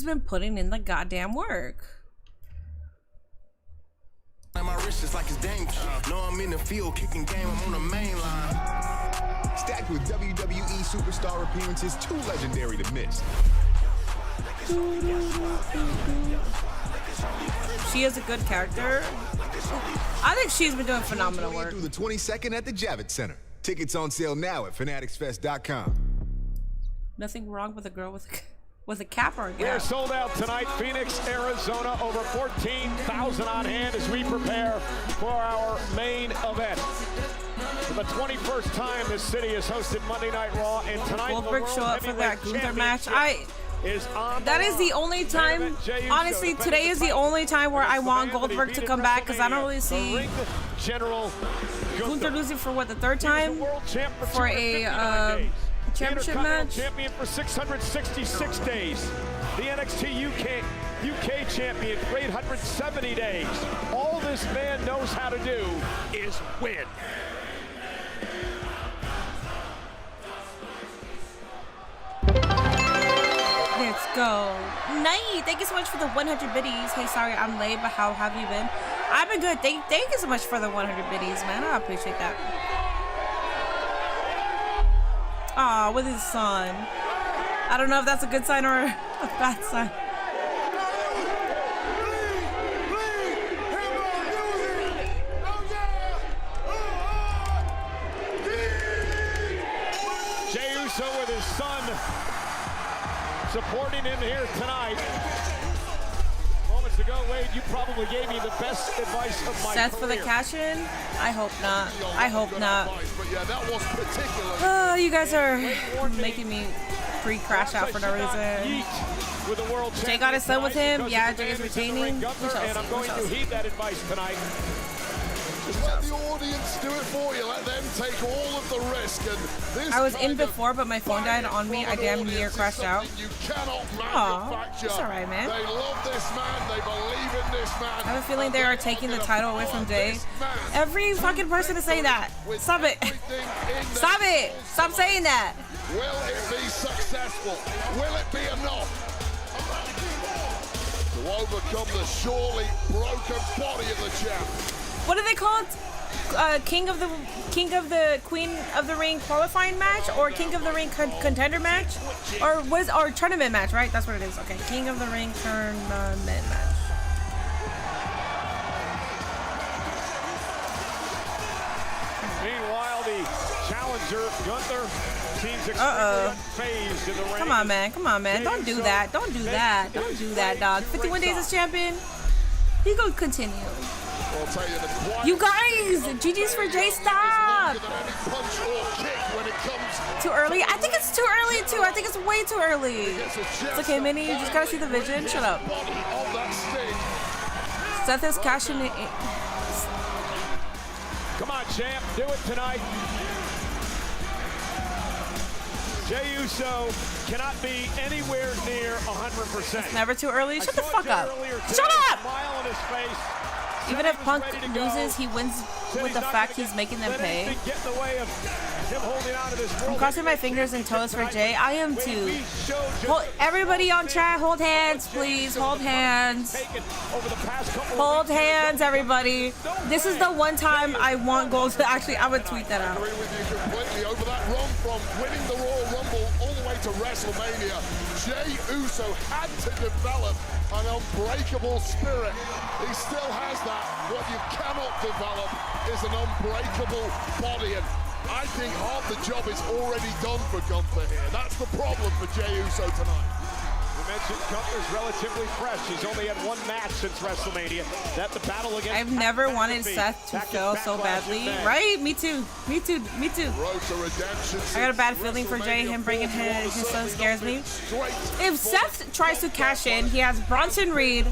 been putting in the goddamn work. My wrist is like it's dangerous. No, I'm in the field kicking game. I'm on the main line. Stacked with WWE superstar appearances, too legendary to miss. She is a good character. I think she's been doing phenomenal work. Through the 22nd at the Javits Center. Tickets on sale now at fanaticsfest.com. Nothing wrong with a girl with a cap or a We are gap. sold out tonight. Phoenix, Arizona, over 14,000 on hand as we prepare for our main event. For the 21st time, this city has hosted Monday Night Raw, and tonight Goldberg show up for that Gunther match. That is the only time, honestly, today is the only time where I want Goldberg to come back, because I don't really see Gunther losing for what, the third time? For a championship match? Champion for 666 days. The NXT UK champion for 870 days. All this man knows how to do is win. Let's go. Night. Thank you so much for the 100 biddies. Hey, sorry I'm late, but how have you been? I've been good. Thank you so much for the 100 biddies, man. I appreciate that. Aw, with his son. I don't know if that's a good sign or a bad sign. Jey Uso with his son supporting him here tonight. Moments ago, Wade, you probably gave me the best advice of my Seth for the career. cash-in? I hope not. I hope not. But yeah, that was particular. Oh, you guys are making me pre-crash out for no reason. With the world Jay got his son with him. Yeah, Jay is retaining. And I'm going to heed that advice tonight. Just let the audience do it for you. Let them take all of the risk. And this I was in before, but my phone died on me. I damn near crashed out. you cannot Aw, manufacture. it's alright, man. They love this man. They believe in this man. I have a feeling they are taking the title away from Jay. Every fucking person is saying that. Stop it. Stop it. Stop saying that. Will it be successful? Will it be enough to overcome the surely broken body of the champ? What do they call it? King of the Queen of the Ring qualifying match, or King of the Ring contender match, or tournament match, right? That's what it is. Okay, King of the Ring tournament match. Meanwhile, the challenger, Gunther, seems extremely unfazed in the ring. Come on, man. Come on, man. Don't do that. Don't do that. Don't do that, dog. 51 days as champion. He gonna continue. You guys, GG's for Jay. Stop. Too early? I think it's too early too. I think it's way too early. It's okay, Minnie. You just gotta see the vision. Shut up. Seth is cashing it. Come on, champ. Do it tonight. Jey Uso cannot be anywhere near 100%. It's never too early. Shut the fuck up. Shut up! Smile on his face. Even if Punk loses, he wins with the fact he's making them pay. I'm crossing my fingers and toes for Jay. I am too. Everybody on chat, hold hands, please. Hold hands. Hold hands, everybody. This is the one time I want gold. Actually, I would tweet that out. I agree with you completely. Over that run from winning the Royal Rumble all the way to WrestleMania, Jey Uso had to develop an unbreakable spirit. He still has that. What you cannot develop is an unbreakable body. And I think half the job is already done for Gunther here. That's the problem for Jey Uso tonight. We mentioned Gunther's relatively fresh. He's only had one match since WrestleMania. That the battle against I've never wanted Seth to fail so badly. Right? Me too. Me too. Me too. I got a bad feeling for Jay. Him bringing his son scares me. If Seth tries to cash in, he has Bronson Reed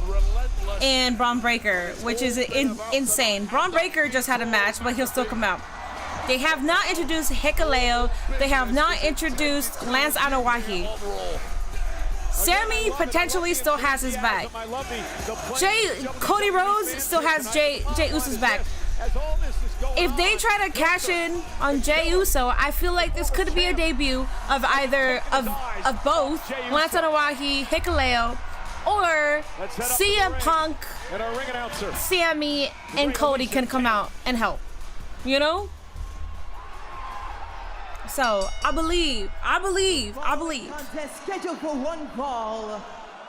and Braun Breaker, which is insane. Braun Breaker just had a match, but he'll still come out. They have not introduced Hikuleo. They have not introduced Lance Anoa'i. Sammy potentially still has his back. Cody Rhodes still has Jey Uso's back. If they try to cash in on Jey Uso, I feel like this could be a debut of either of both Lance Anoa'i, Hikuleo, or CM Punk, Sammy, and Cody can come out and help. You know? So I believe. Contest scheduled for one fall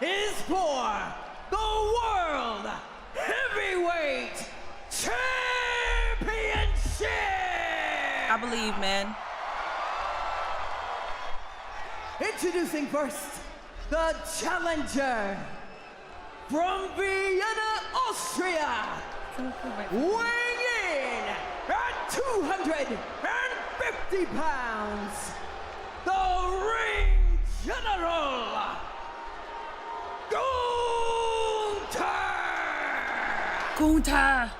is for the World Heavyweight Championship! I believe, man. Introducing first, the challenger from Vienna, Austria, weighing in at 250 pounds, the ring general, Gunther.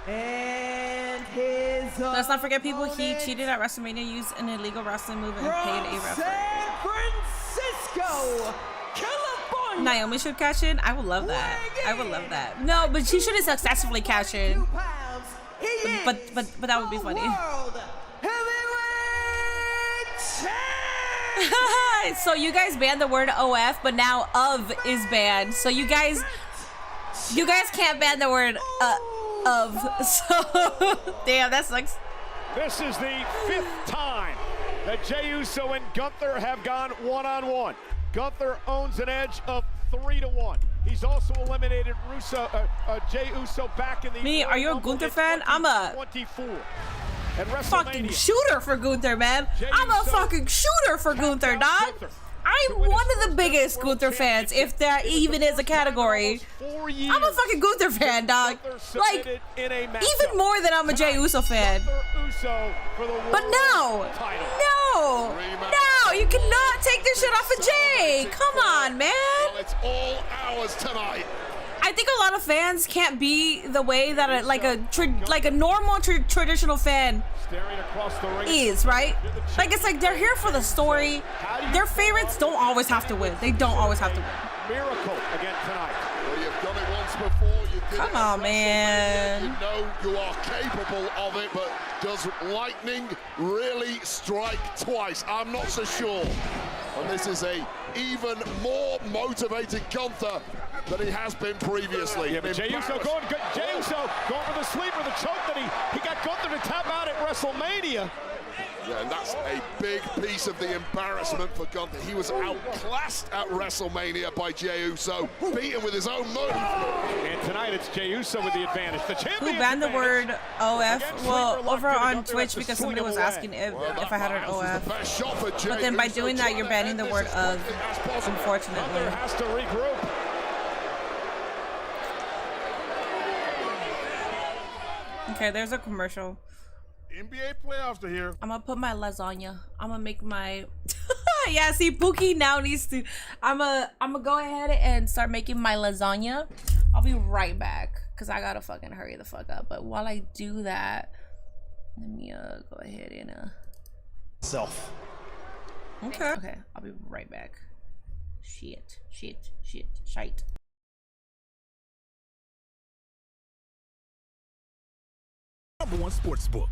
And his Let's not forget, people, he cheated at WrestleMania, used an illegal wrestling move, and paid a referee. San Francisco, California. Naomi should cash in. I would love that. I would love that. No, but she shouldn't successfully cash in. But that would be funny. So you guys banned the word OF, but now of is banned. So you guys can't ban the word of. So damn, that sucks. This is the 5th time that Jey Uso and Gunther have gone one-on-one. Gunther owns an edge of 3-1. He's also eliminated Jey Uso back in the. Me, are you a Gunther fan? I'm a 24. fucking shooter for Gunther, man. I'm a fucking shooter for Gunther, dog. I'm one of the biggest Gunther fans, if that even is a category. I'm a fucking Gunther fan, dog. Like, even more than I'm a Jey Uso fan. But no, you cannot take this shit off of Jey. Come on, man. It's all ours tonight. I think a lot of fans can't be the way that a normal traditional fan is, right? Like, it's like they're here for the story. Their favorites don't always have to win. They don't always have to win. Miracle again tonight. Well, you've done it once before. You did Come on, man. You know you are capable of it, but does lightning really strike twice? I'm not so sure. And this is a even more motivated Gunther than he has been previously. Yeah, but Jey Uso going for the sleeper, the choke that he got Gunther to tap out at WrestleMania. Yeah, and that's a big piece of the embarrassment for Gunther. He was outclassed at WrestleMania by Jey Uso, beaten with his own move. And tonight it's Jey Uso with the advantage. The champion. Who banned the word OF? Well, over on Twitch, because somebody was asking if I had an OF. But then by doing that, you're banning the word of, unfortunately. Gunther has to regroup. Okay, there's a commercial. NBA playoffs are here. I'm gonna put my lasagna. I'm gonna make my. Yeah, see, Pookie now needs to. I'm gonna go ahead and start making my lasagna. I'll be right back because I gotta fucking hurry the fuck up. But while I do that, let me go ahead and Self. Okay. Okay, I'll be right back. Shit. #1 sportsbook.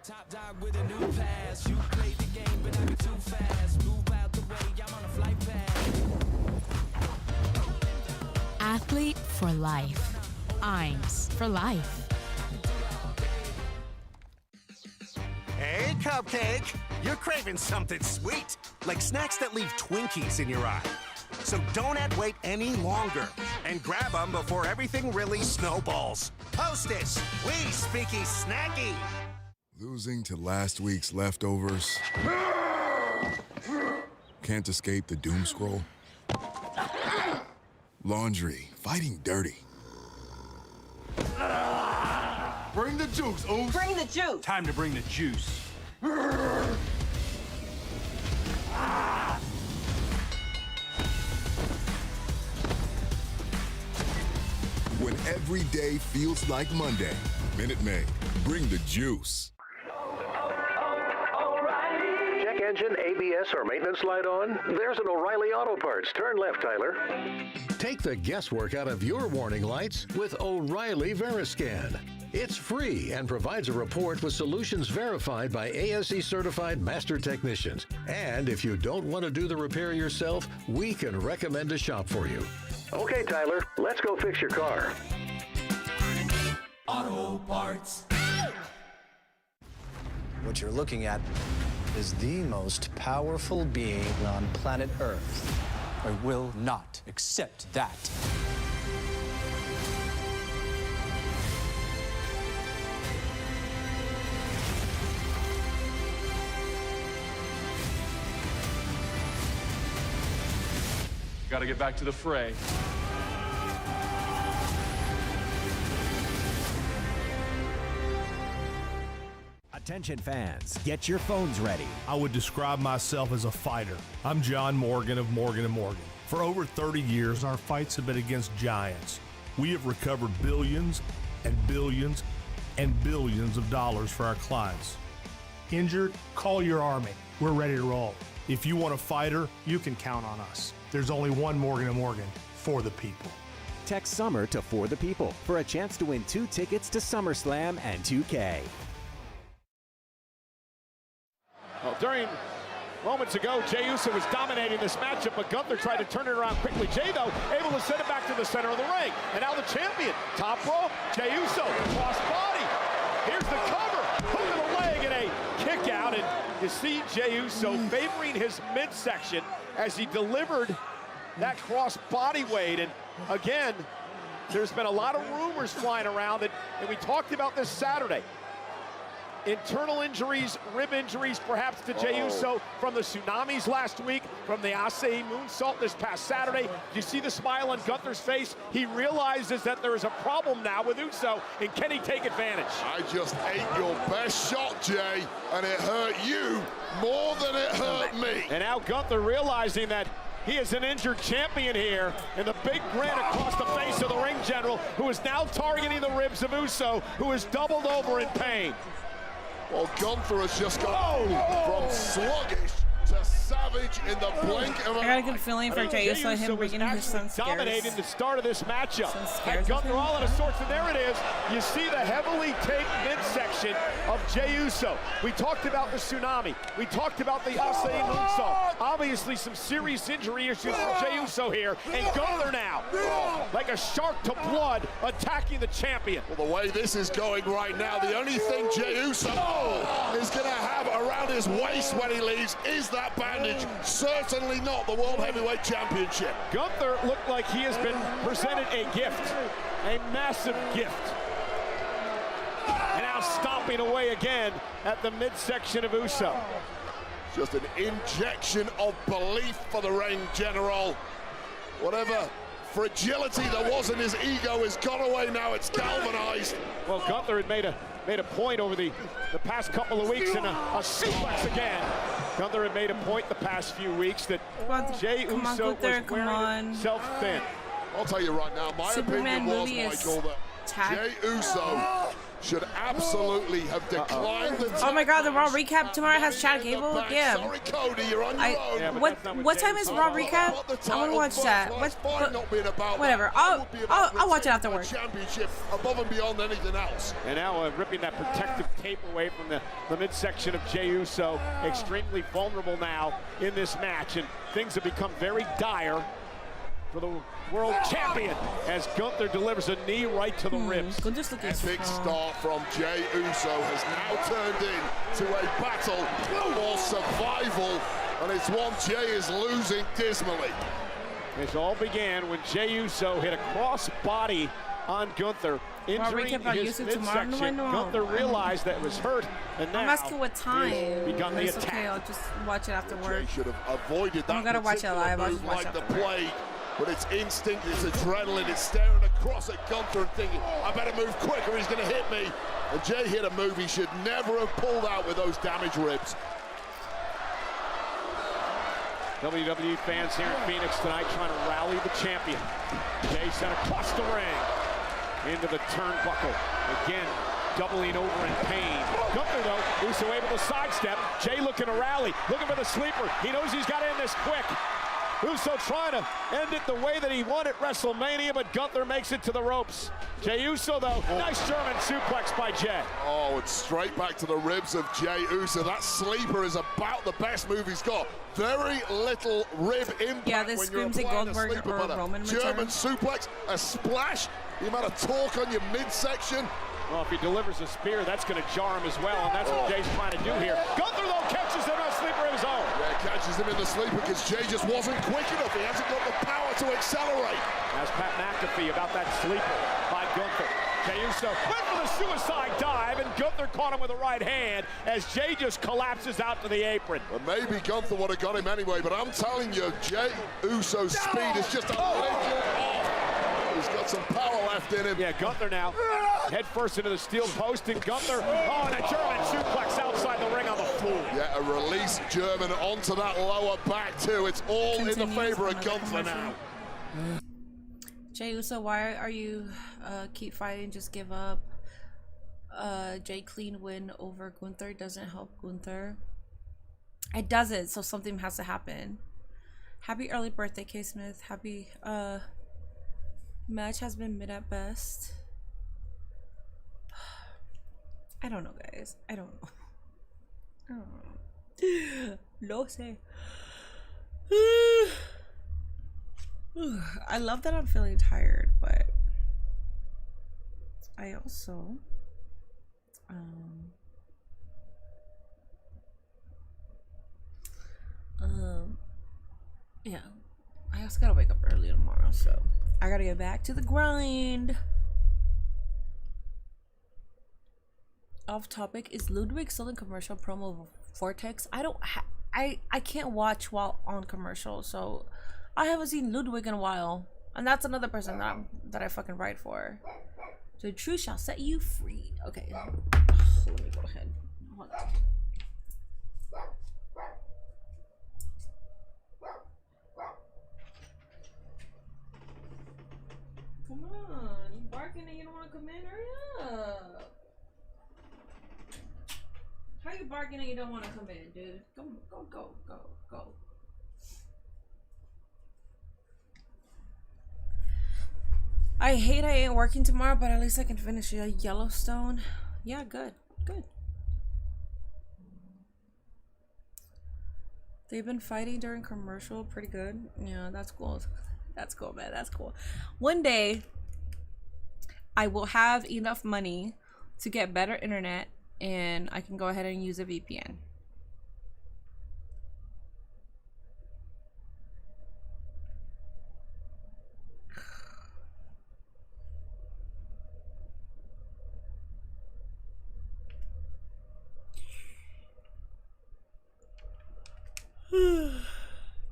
Top dog with a new pass. You played the game, but I'm too fast. Move out the way, I'm on a flight path. Athlete for life. Imes for life. Hey, Cupcake. You're craving something sweet, like snacks that leave Twinkies in your eye. So don't wait any longer and grab them before everything really snowballs. Hostess, we speaky snacky. Losing to last week's leftovers. Can't escape the doom scroll. Laundry, fighting dirty. Bring the juice, Oos. Bring the juice. Time to bring the juice. When every day feels like Monday, Minute Maid, bring the juice. Check engine, ABS, or maintenance light on? There's an O'Reilly Auto Parts. Turn left, Tyler. Take the guesswork out of your warning lights with O'Reilly Veriscan. It's free and provides a report with solutions verified by ASE certified master technicians. And if you don't want to do the repair yourself, we can recommend a shop for you. Okay, Tyler, let's go fix your car. Auto Parts. What you're looking at is the most powerful being on planet Earth. I will not accept that. Got to get back to the fray. Attention fans, get your phones ready. I would describe myself as a fighter. I'm John Morgan of Morgan & Morgan. For over 30 years, our fights have been against giants. We have recovered billions and billions and billions of dollars for our clients. Injured? Call your Army. We're ready to roll. If you want a fighter, You can count on us. There's only one Morgan & Morgan for the people. Text SUMMER to For the People for a chance to win 2 tickets to SummerSlam and 2K. Well, during moments ago, Jey Uso was dominating this matchup, but Gunther tried to turn it around quickly. Jey, though, able to send it back to the center of the ring. And now the champion, top rope, Jey Uso, cross body. Here's the cover, hook of the leg, and a kick out. And you see Jey Uso favoring his midsection as he delivered that cross body weight. And again, there's been a lot of rumors flying around, and we talked about this Saturday. Internal injuries, rib injuries perhaps to Jey Uso from the tsunamis last week, from the Asai moonsault this past Saturday. You see the smile on Gunther's face. He realizes that there is a problem now with Uso, and can he take advantage? I just ate your best shot, Jey, and it hurt you more than it hurt me. And now Gunther realizing that he is an injured champion here, and the big grin across the face of the ring general, who is now targeting the ribs of Uso, who is doubled over in pain. Well, Gunther has just gone from sluggish to savage in the blink of an eye. I got a good feeling for Jey Uso, him bringing his son scares. Dominating the start of this matchup. And Gunther all out of sorts, and there it is. You see the heavily taped midsection of Jey Uso. We talked about the tsunami. We talked about the Asai moonsault. Obviously some serious injury issues for Jey Uso here. And Gunther now, like a shark to blood, attacking the champion. Well, the way this is going right now, the only thing Jey Uso is going to have around his waist when he leaves is that bandage. Certainly not the World Heavyweight Championship. Gunther looked like he has been presented a gift, a massive gift. And now stomping away again at the midsection of Uso. Just an injection of belief for the ring general. Whatever fragility there was in his ego has gone away now. It's galvanized. Well, Gunther had made a point over the past couple of weeks, and a suplex again. Gunther had made a point the past few weeks that Jey Uso was wearing himself thin. I'll tell you right now, my opinion was, Michael, that Jey Uso should absolutely have declined the Oh my God, the Raw recap tomorrow has Chad Gable. Yeah. Sorry, Cody, you're on your own. Yeah, what time is Raw recap? I want to watch that. Whatever. I'll watch it after work. Championship above and beyond anything else. And now ripping that protective tape away from the midsection of Jey Uso. Extremely vulnerable now in this match, and things have become very dire for the world champion as Gunther delivers a knee right to the ribs. Epic start from Jey Uso has now turned into a battle for survival, and it's one Jey is losing dismally. This all began when Jey Uso hit a cross body on Gunther, injuring his midsection. Gunther realized that it was hurt, and now I'm asking what time. Begun the attack. Okay, I'll just watch it after work. Jey should have avoided that. I'm gonna watch it live. I'll just watch like it the after work. plague. But it's instinct, it's adrenaline, it's staring across at Gunther and thinking, I better move quick or he's going to hit me. And Jey hit a move he should never have pulled out with those damaged ribs. WWE fans here in Phoenix tonight trying to rally the champion. Jey sent across the ring into the turnbuckle. Again, doubling over in pain. Gunther, though, Uso able to sidestep. Jey looking to rally, looking for the sleeper. He knows he's got to end this quick. Uso trying to end it the way that he won at WrestleMania, but Gunther makes it to the ropes. Jey Uso, though, nice German suplex by Jey. Oh, it's straight back to the ribs of Jey Uso. That sleeper is about the best move he's got. Very little rib impact. Yeah, this screams at Goldberg or Roman German return. suplex, a splash, the amount of torque on your midsection. Well, if he delivers a spear, that's going to jar him as well, and that's what Jay's trying to do here. Gunther, though, catches him on a sleeper of his own. Yeah, catches him in the sleeper because Jay just wasn't quick enough. He hasn't got the power to accelerate. That's Pat McAfee about that sleeper by Gunther. Jey Uso went for the suicide dive, and Gunther caught him with a right hand as Jay just collapses out to the apron. Well, maybe Gunther would have got him anyway, but I'm telling you, Jey Uso's speed is just a little off. He's got some power left in him. Yeah, Gunther now head first into the steel post, and Gunther, and a German suplex outside the ring on the floor. Yeah, a release German onto that lower back too. It's all in the favor of Gunther now. Jey Uso, why are you keep fighting? Just give up. Jay clean win over Gunther doesn't help Gunther. It doesn't, so something has to happen. Happy early birthday, K Smith. Happy match has been mid at best. I don't know, guys. I don't know. No say. I love that I'm feeling tired, but I also yeah, I also gotta wake up early tomorrow, so I gotta get back to the grind. Off topic, is Ludwig still in commercial promo of Vortex? I can't watch while on commercial, so I haven't seen Ludwig in a while, and that's another person that I fucking write for. So the truth shall set you free. Okay, let me go ahead. Hold on. Come on, you barking and you don't want to come in? Hurry up. How you barking and you don't want to come in, dude? Go. I hate I ain't working tomorrow, but at least I can finish Yellowstone. Yeah, good. They've been fighting during commercial, pretty good. Yeah, that's cool. That's cool, man. That's cool. One day, I will have enough money to get better internet, and I can go ahead and use a VPN.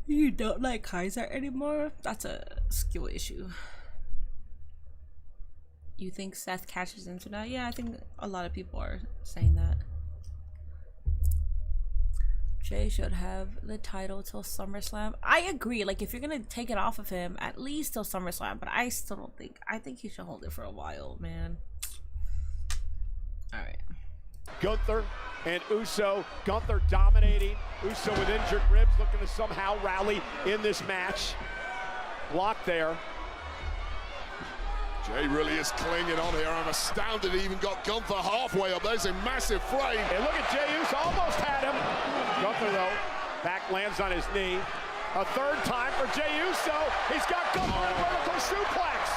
You don't like Kaiser anymore? That's a skill issue. You think Seth catches into that? Yeah, I think a lot of people are saying that. Jay should have the title till SummerSlam. I agree. Like, if you're gonna take it off of him, at least till SummerSlam. But I still don't think. I think he should hold it for a while, man. All right. Gunther and Uso. Gunther dominating. Uso with injured ribs, looking to somehow rally in this match. Block there. Jay really is clinging on here. I'm astounded he even got Gunther halfway up. There's a massive frame. And look at Jey Uso, almost had him. Gunther, though, back lands on his knee. A third time for Jey Uso. He's got Gunther in a vertical suplex.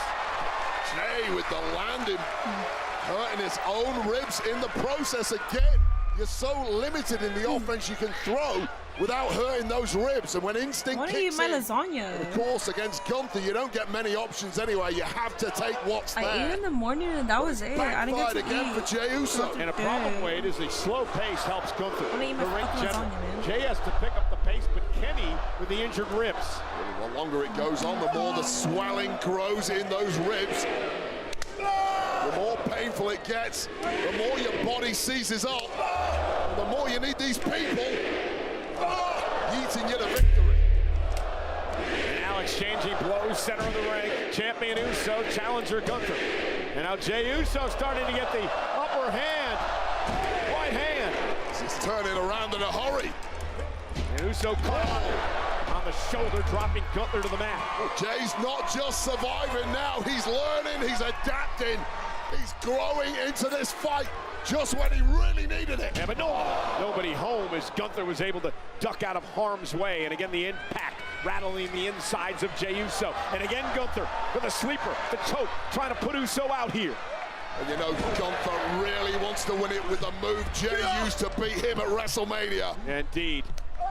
Jay with the landing, hurting his own ribs in the process again. You're so limited in the offense you can throw without hurting those ribs. And when instinct kicks in, eat my lasagna. Of course, against Gunther, you don't get many options anyway. You have to take what's there. I ate in the morning and that was it. I didn't get to again eat. for Jey Uso. And a problem, Wade, is the slow pace helps Gunther. I eat my fucking lasagna, man. Jay has to pick up the pace, but Kenny with the injured ribs. The longer it goes on, the more the swelling grows in those ribs. The more painful it gets, the more your body seizes up, the more you need these people yeeting you to victory. And now exchanging blows, center of the ring. Champion Uso, challenger Gunther. And now Jey Uso starting to get the upper hand. Right hand. This is turning around in a hurry. And Uso caught on the shoulder, dropping Gunther to the mat. Well, Jay's not just surviving now, he's learning, he's adapting. He's growing into this fight just when he really needed it. Yeah, but nobody home as Gunther was able to duck out of harm's way. And again, the impact rattling the insides of Jey Uso. And again, Gunther with a sleeper, the choke, trying to put Uso out here. And you know, Gunther really wants to win it with the move Jay used to beat him at WrestleMania. Indeed.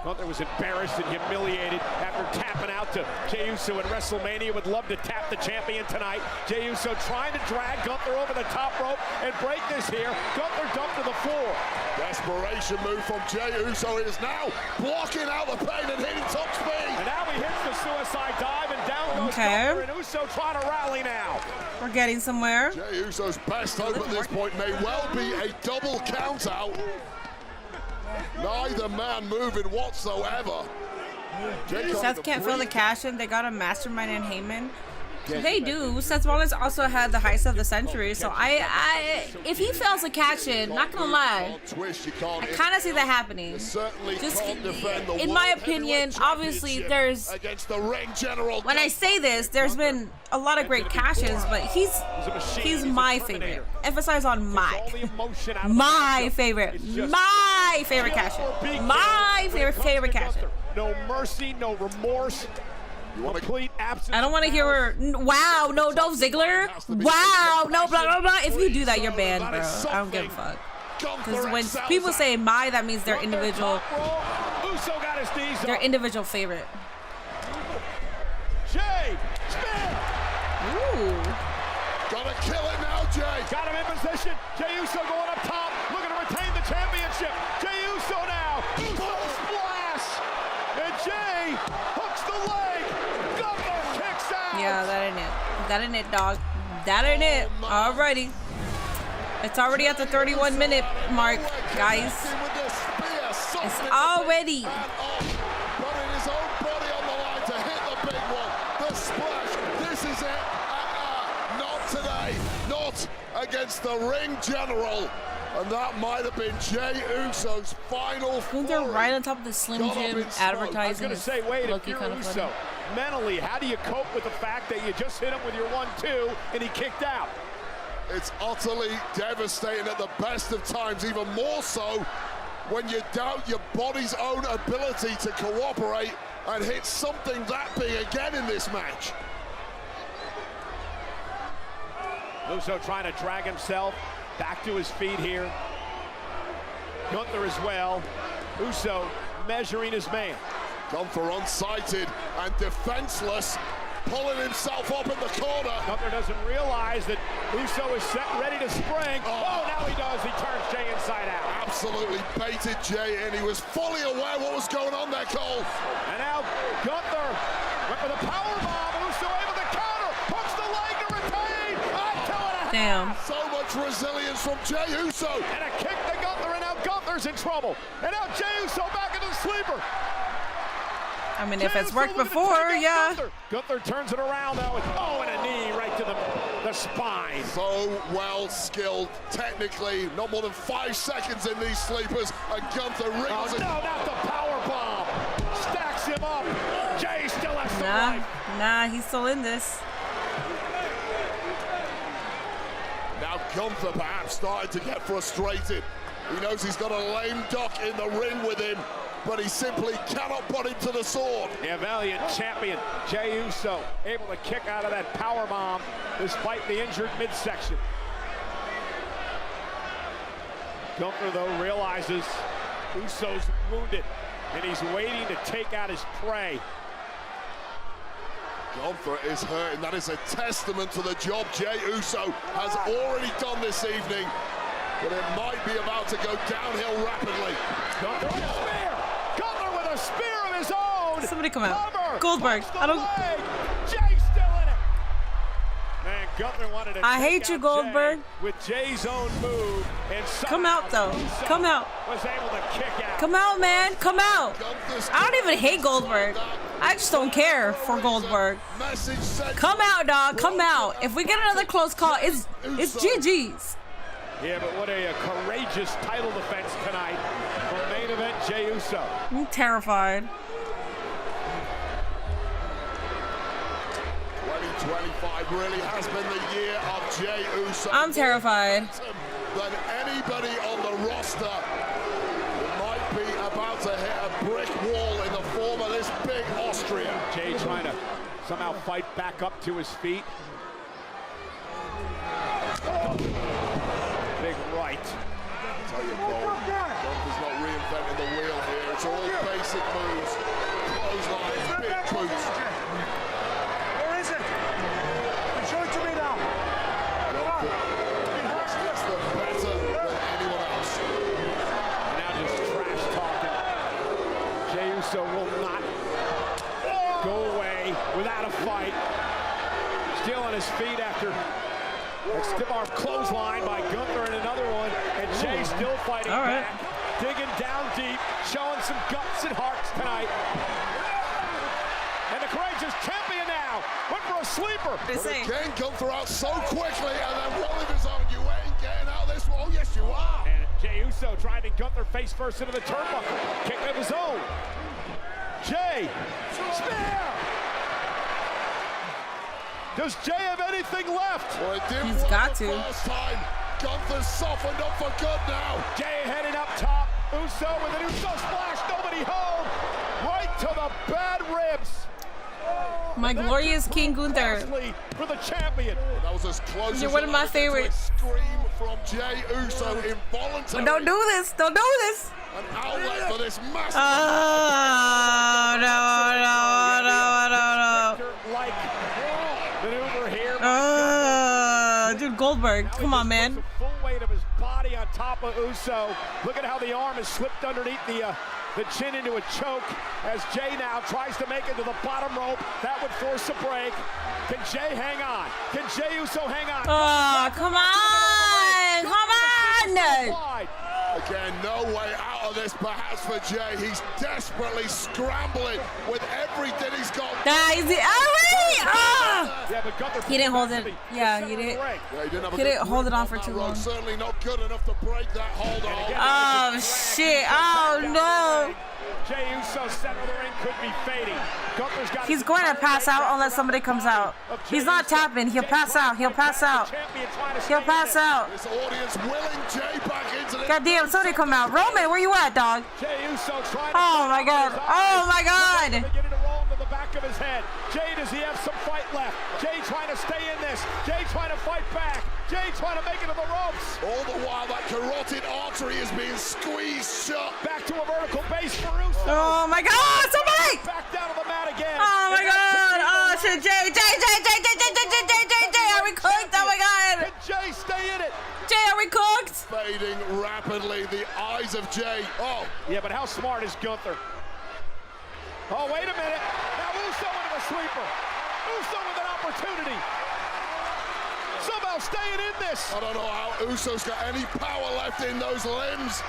Gunther was embarrassed and humiliated after tapping out to Jey Uso at WrestleMania. Would love to tap the champion tonight. Jey Uso trying to drag Gunther over the top rope and break this here. Gunther dumped to the floor. Desperation move from Jey Uso. It is now blocking out the pain and hitting top speed. And now he hits the suicide dive and down goes Gunther, and Uso trying to rally now. We're getting somewhere. Jey Uso's best hope at this point may well be a double count out. Neither man moving whatsoever. Seth can't feel the cash in. They got a mastermind in Heyman. They do. Seth Rollins also had the heist of the century. So if he fails to cash in, not gonna lie, I kind of see that happening. Just in my opinion, obviously there's. When I say this, there's been a lot of great cash-ins, but he's my favorite. Emphasize on my favorite cash-in. My favorite cash-in. No mercy, no remorse. Complete absence. I don't want to hear her. Wow, no, Dolph Ziggler. Wow, no, blah, blah, blah. If you do that, you're banned, bro. I don't give a fuck. Because when people say my, that means their individual. Their individual favorite. Jay, spin. Ooh. Gotta kill it now, Jay. Got him in position. Jey Uso going up top, looking to retain the championship. Jey Uso now. Uso splash. And Jay hooks the leg. Gunther kicks out. Yeah, that ain't it. That ain't it, dog. That ain't it. Alrighty. It's already at the 31-minute mark, guys. It's already. Putting his own body on the line to hit the big one. The splash. This is it. Not today. Not against the ring general. And that might have been Jey Uso's final. They're right on top of the Slim Jim advertising. I was going to say, wait, if you're Uso, mentally, how do you cope with the fact that you just hit him with your 1-2 and he kicked out? It's utterly devastating at the best of times, even more so when you doubt your body's own ability to cooperate and hit something that big again in this match. Uso trying to drag himself back to his feet here. Gunther as well. Uso measuring his man. Gunther unsighted and defenseless, pulling himself up in the corner. Gunther doesn't realize that Uso is set ready to spring. Oh, now he does. He turns Jay inside out. Absolutely baited Jay in. He was fully aware what was going on there, Cole. And now Gunther went with a powerbomb. Uso able to counter. Hooks the leg to retain. Damn. So much resilience from Jey Uso. And a kick to Gunther, and now Gunther's in trouble. And now Jey Uso back into the sleeper. I mean, if it's worked before, yeah. Gunther turns it around now. And a knee right to the spine. So well skilled, technically. Not more than 5 seconds in these sleepers. And Gunther wriggles it. No, not the power bomb. Stacks him up. Jay still has some life. Nah, he's still in this. Now Gunther perhaps starting to get frustrated. He knows he's got a lame duck in the ring with him, but he simply cannot put him to the sword. Yeah, valiant champion Jey Uso able to kick out of that powerbomb despite the injured midsection. Gunther, though, realizes Uso's wounded, and he's waiting to take out his prey. Gunther is hurting. That is a testament to the job Jey Uso has already done this evening, but it might be about to go downhill rapidly. Gunther with a spear! Gunther with a spear of his own! Somebody come out. Goldberg. I don't. Jay's still in it! Man, Gunther wanted to I hate you, Goldberg. With Jay's own move, and come out, though. Come out. Was able to kick out. Come out, man. Come out. I don't even hate Goldberg. I just don't care for Goldberg. Come out, dog. Come out. If we get another close call, it's GG's. Yeah, but what a courageous title defense tonight for main event Jey Uso. I'm terrified. 2025 really has been the year of Jey Uso. I'm terrified. Than anybody on the roster might be about to hit a brick wall in the form of this big Austrian. Jay trying to somehow fight back up to his feet. big right. I'll tell you, Cole, Gunther's not reinventing the wheel here. It's all basic moves. Clotheslines, big boots. Where is it? Show it to me now. That's the better than anyone else. Now just trash talking. Jey Uso will not go away without a fight. Still on his feet after a stiff arm clothesline by Gunther and another one. And Jey still fighting back, digging down deep, showing some guts and hearts tonight. And the courageous champion now went for a sleeper. But again, Gunther out so quickly, and then one of his own. You ain't getting out of this one. Oh, yes, you are. And Jey Uso driving Gunther face first into the turnbuckle. Kick of his own. Jey, spear! Does Jey have anything left? Well, it didn't He's work got the to. first time. Gunther's softened up for good now. Jey heading up top. Uso with an Uso splash. Nobody home. Right to the bad ribs. My glorious King Gunther. For the champion. That was as close You're as one of my I get to a favorites. scream from Jey Uso, involuntary. Don't do this. Don't do this. An outlet for this massive. Oh, no. Like maneuver here. Dude, Goldberg. Come on, man. The full weight of his body on top of Uso. Look at how the arm is slipped underneath the chin into a choke as Jey now tries to make it to the bottom rope. That would force a break. Can Jey hang on? Can Jey Uso hang on? Oh, come on. Come on. Again, no way out of this perhaps for Jey. He's desperately scrambling with everything he's got. He didn't hold it. Yeah, he didn't. He didn't hold it on for too long. Certainly not good enough to break that hold on. Oh, shit. Oh, no. Jey Uso center of the ring could be fading. Gunther's got He's going to pass out unless somebody comes out. He's not tapping. He'll pass out. He'll pass out. He'll pass out. This audience willing Jey back into this. God damn, somebody come out. Roman, where you at, dog? Oh, my God. Oh, my God. Beginning to roll into the back of his head. Jey, does he have some fight left? Jey trying to stay in this. Jey trying to fight back. Jey trying to make it to the ropes. All the while, that carotid artery is being squeezed shut. Back to a vertical base for Uso. Oh, my God. Somebody. Back down to the mat again. Oh, my God. Oh, shit. Jey. Are we cooked? Oh, my God. Can Jey stay in it? Jey, are we cooked? Fading rapidly, the eyes of Jey. Oh. Yeah, but how smart is Gunther? Oh, wait a minute. Now Uso into a sleeper. Uso with an opportunity. Somehow staying in this. I don't know how Uso's got any power left in those limbs.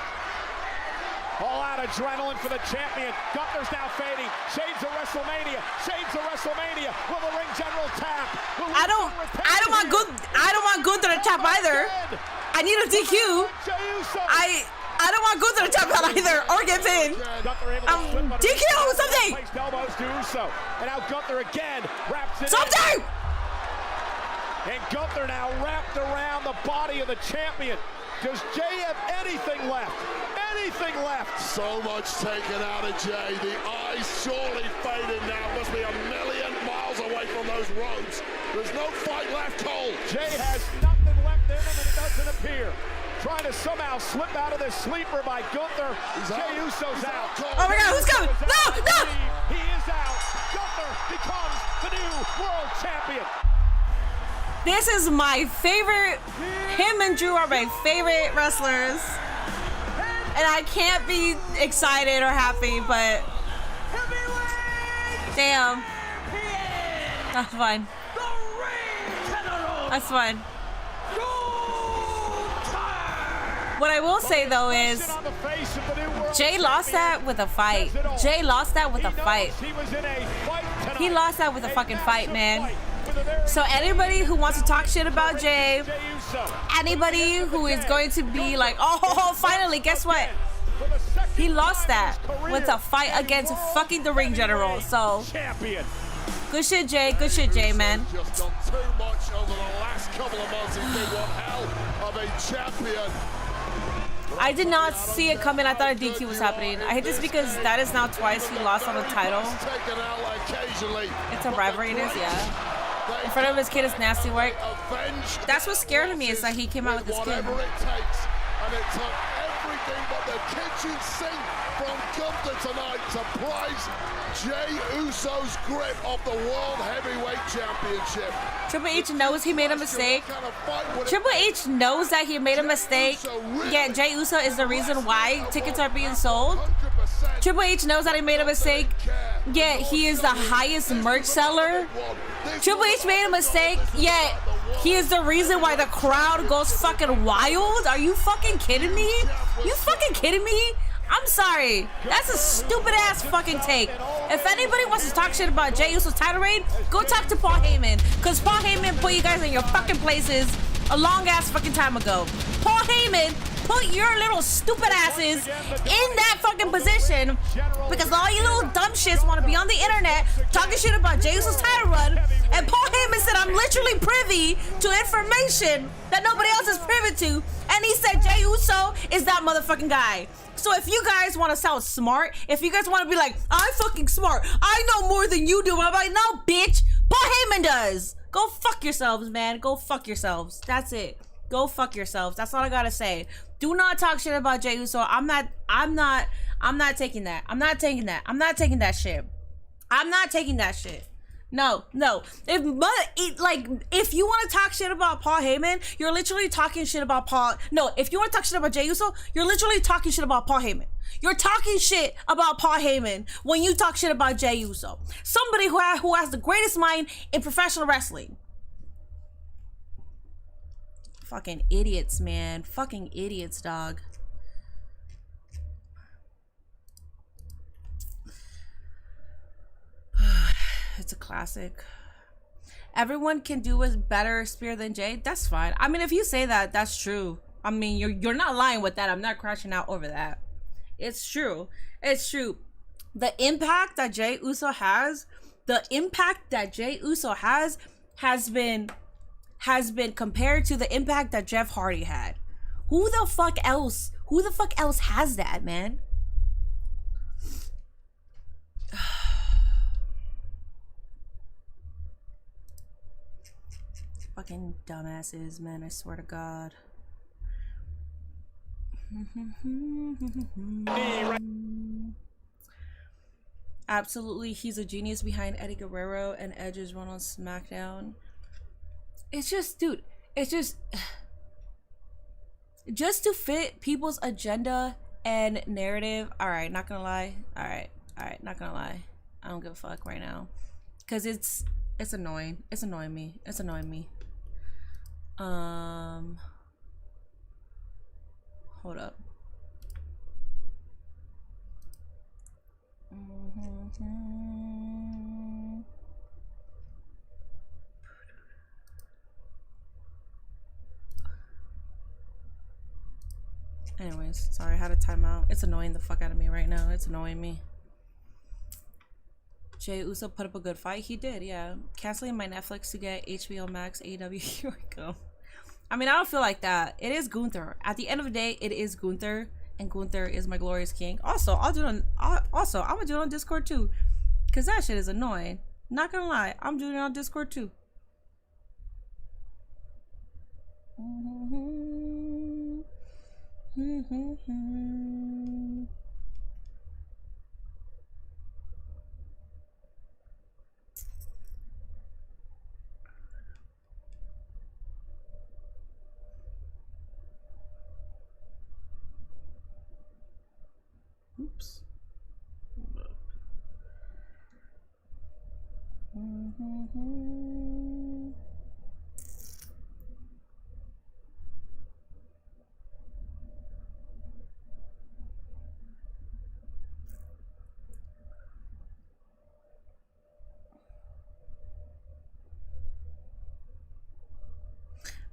All out adrenaline for the champion. Gunther's now fading. Shades of WrestleMania. Shades of WrestleMania. Will the ring general tap? I don't want Gunther to tap either. I need a DQ. I don't want Gunther to tap out either or get pinned. DQ something. Elbows to Uso. And now Gunther again wraps it something. And Gunther now wrapped around the body of the champion. Does Jey have anything left? Anything left? So much taken out of Jey. The eyes surely faded now. Must be a million miles away from those ropes. There's no fight left, Cole. Jey has nothing left in him, and it doesn't appear. Trying to somehow slip out of this sleeper by Gunther. Jey Uso's out. Oh my God, who's coming? No! He is out. Gunther becomes the new world champion. This is my favorite. Him and Drew are my favorite wrestlers. And I can't be excited or happy, but damn. That's fine. That's fine. What I will say though is Jey lost that with a fight. Jey lost that with a fight. He lost that with a fucking fight, man. So anybody who wants to talk shit about Jey, anybody who is going to be like, oh, finally, guess what? He lost that with a fight against fucking the ring general. So good shit, Jey. Good shit, Jey, man. Just done too much over the last couple of months. He's been one hell of a champion. I did not see it coming. I thought a DQ was happening. I hate this because that is now twice he lost on the title. It's a rivalry, it is, yeah. In front of his kid is nasty work. That's what scared me, is that he came out with his kid. Whatever it takes, and it took everything but the kitchen sink from Gunther tonight to prize Jey Uso's grip of the World Heavyweight Championship. Triple H knows he made a mistake. Triple H knows that he made a mistake. Yet Jey Uso is the reason why tickets are being sold. Triple H knows that he made a mistake. Yet he is the highest merch seller. Triple H made a mistake. Yet he is the reason why the crowd goes fucking wild. Are you fucking kidding me? You fucking kidding me? I'm sorry. That's a stupid ass fucking take. If anybody wants to talk shit about Jey Uso's title reign, go talk to Paul Heyman. Cause Paul Heyman put you guys in your fucking places a long ass fucking time ago. Paul Heyman put your little stupid asses in that fucking position because all you little dumb shits want to be on the internet talking shit about Jey Uso's title run. And Paul Heyman said, I'm literally privy to information that nobody else is privy to. And he said Jey Uso is that motherfucking guy. So if you guys want to sound smart, if you guys want to be like, I'm fucking smart, I know more than you do, I'm like, no, bitch, Paul Heyman does. Go fuck yourselves, man. Go fuck yourselves. That's it. Go fuck yourselves. That's all I gotta say. Do not talk shit about Jey Uso. I'm not taking that. I'm not taking that. I'm not taking that shit. I'm not taking that shit. No. If you want to talk shit about Paul Heyman, you're literally talking shit about Paul. No, if you want to talk shit about Jey Uso, you're literally talking shit about Paul Heyman. You're talking shit about Paul Heyman when you talk shit about Jey Uso. Somebody who has the greatest mind in professional wrestling. Fucking idiots, man. Fucking idiots, dog. It's a classic. Everyone can do a better spear than Jey. That's fine. I mean, if you say that, that's true. I mean, you're not lying with that. I'm not crashing out over that. It's true. It's true. The impact that Jey Uso has, has been compared to the impact that Jeff Hardy had. Who the fuck else has that, man? Fucking dumbasses, man, I swear to God. Absolutely, he's a genius behind Eddie Guerrero and Edge's run on SmackDown. It's just, dude, it's just to fit people's agenda and narrative. All right, not gonna lie. All right, not gonna lie. I don't give a fuck right now, cause it's annoying. It's annoying me. It's annoying me. Hold up. Anyways, sorry, I had a timeout. It's annoying the fuck out of me right now. It's annoying me. Jey Uso put up a good fight. He did, yeah. Canceling my Netflix to get HBO Max, AEW. Here we go. I mean, I don't feel like that. It is Gunther. At the end of the day, it is Gunther, and Gunther is my glorious king. Also, I'm gonna do it on Discord too, cause that shit is annoying. Not gonna lie, I'm doing it on Discord too. Oops.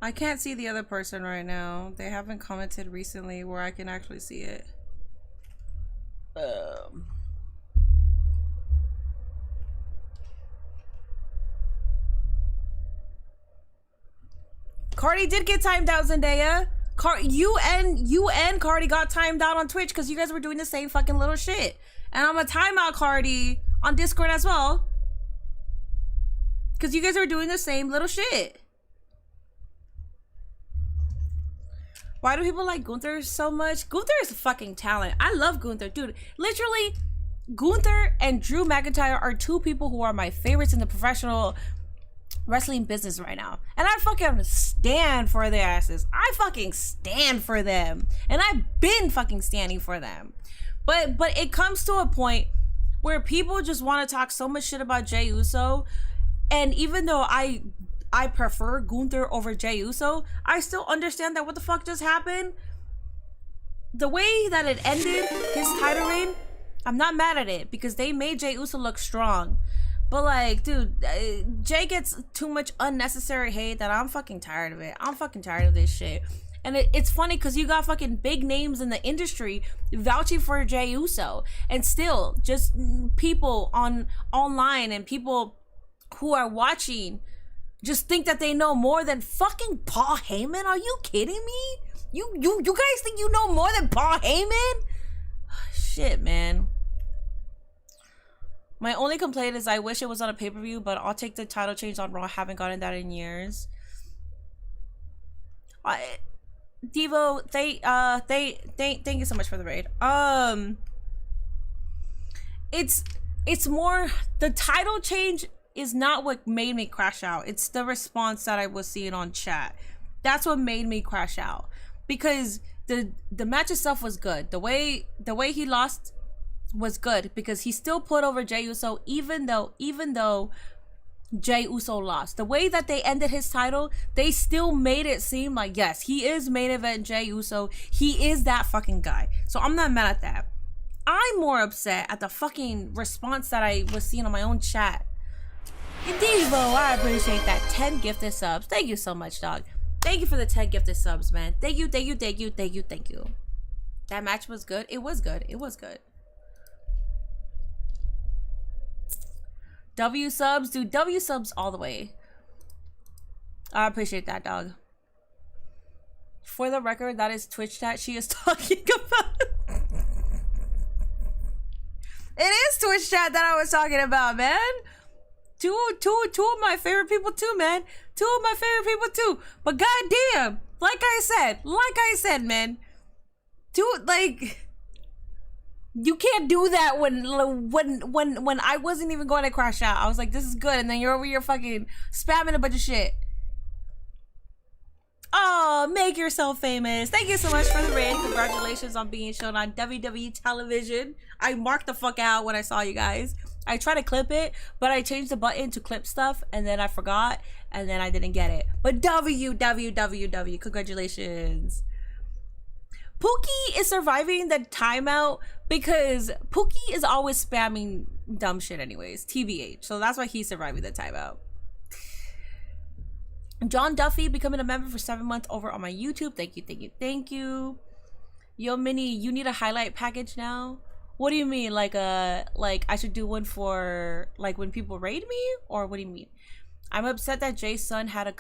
I can't see the other person right now. They haven't commented recently where I can actually see it. Cardi did get timed out, Zendaya. You and Cardi got timed out on Twitch because you guys were doing the same fucking little shit. And I'm gonna time out Cardi on Discord as well. Because you guys are doing the same little shit. Why do people like Gunther so much? Gunther is a fucking talent. I love Gunther. Dude, literally, Gunther and Drew McIntyre are two people who are my favorites in the professional wrestling business right now. And I fucking stand for their asses. I fucking stand for them. And I've been fucking standing for them. But it comes to a point where people just want to talk so much shit about Jey Uso. And even though I prefer Gunther over Jey Uso, I still understand that what the fuck just happened. The way that it ended his title reign, I'm not mad at it because they made Jey Uso look strong. But like, dude, Jey gets too much unnecessary hate that I'm fucking tired of it. I'm fucking tired of this shit. And it's funny because you got fucking big names in the industry vouching for Jey Uso. And still, just people online and people who are watching just think that they know more than fucking Paul Heyman. Are you kidding me? You guys think you know more than Paul Heyman? Shit, man. My only complaint is I wish it was on a pay-per-view, but I'll take the title change on Raw. I haven't gotten that in years. Devo, thank you so much for the raid. It's more, the title change is not what made me crash out. It's the response that I was seeing on chat. That's what made me crash out. Because the match itself was good. The way he lost was good because he still put over Jey Uso even though Jey Uso lost. The way that they ended his title, they still made it seem like, yes, he is main event Jey Uso. He is that fucking guy. So I'm not mad at that. I'm more upset at the fucking response that I was seeing on my own chat. Devo, I appreciate that. 10 gifted subs. Thank you so much, dog. Thank you for the 10 gifted subs, man. Thank you. That match was good. It was good. W subs, dude. W subs all the way. I appreciate that, dog. For the record, that is Twitch chat she is talking about. It is Twitch chat that I was talking about, man. Two of my favorite people too, man. Two of my favorite people too. But goddamn, like I said, man. You can't do that when I wasn't even going to crash out. I was like, this is good, and then you're over here fucking spamming a bunch of shit. Oh, make yourself famous. Thank you so much for the raid. Congratulations on being shown on WWE television. I marked the fuck out when I saw you guys. I tried to clip it, but I changed the button to clip stuff, and then I forgot, and then I didn't get it. But WWWW, congratulations. Pookie is surviving the timeout because Pookie is always spamming dumb shit anyways, TBH. So that's why he's surviving the timeout. John Duffy becoming a member for 7 months over on my YouTube. Thank you. Yo, Minnie, you need a highlight package now? What do you mean? Like I should do one for like when people raid me? Or what do you mean? I'm upset that Jay's son had to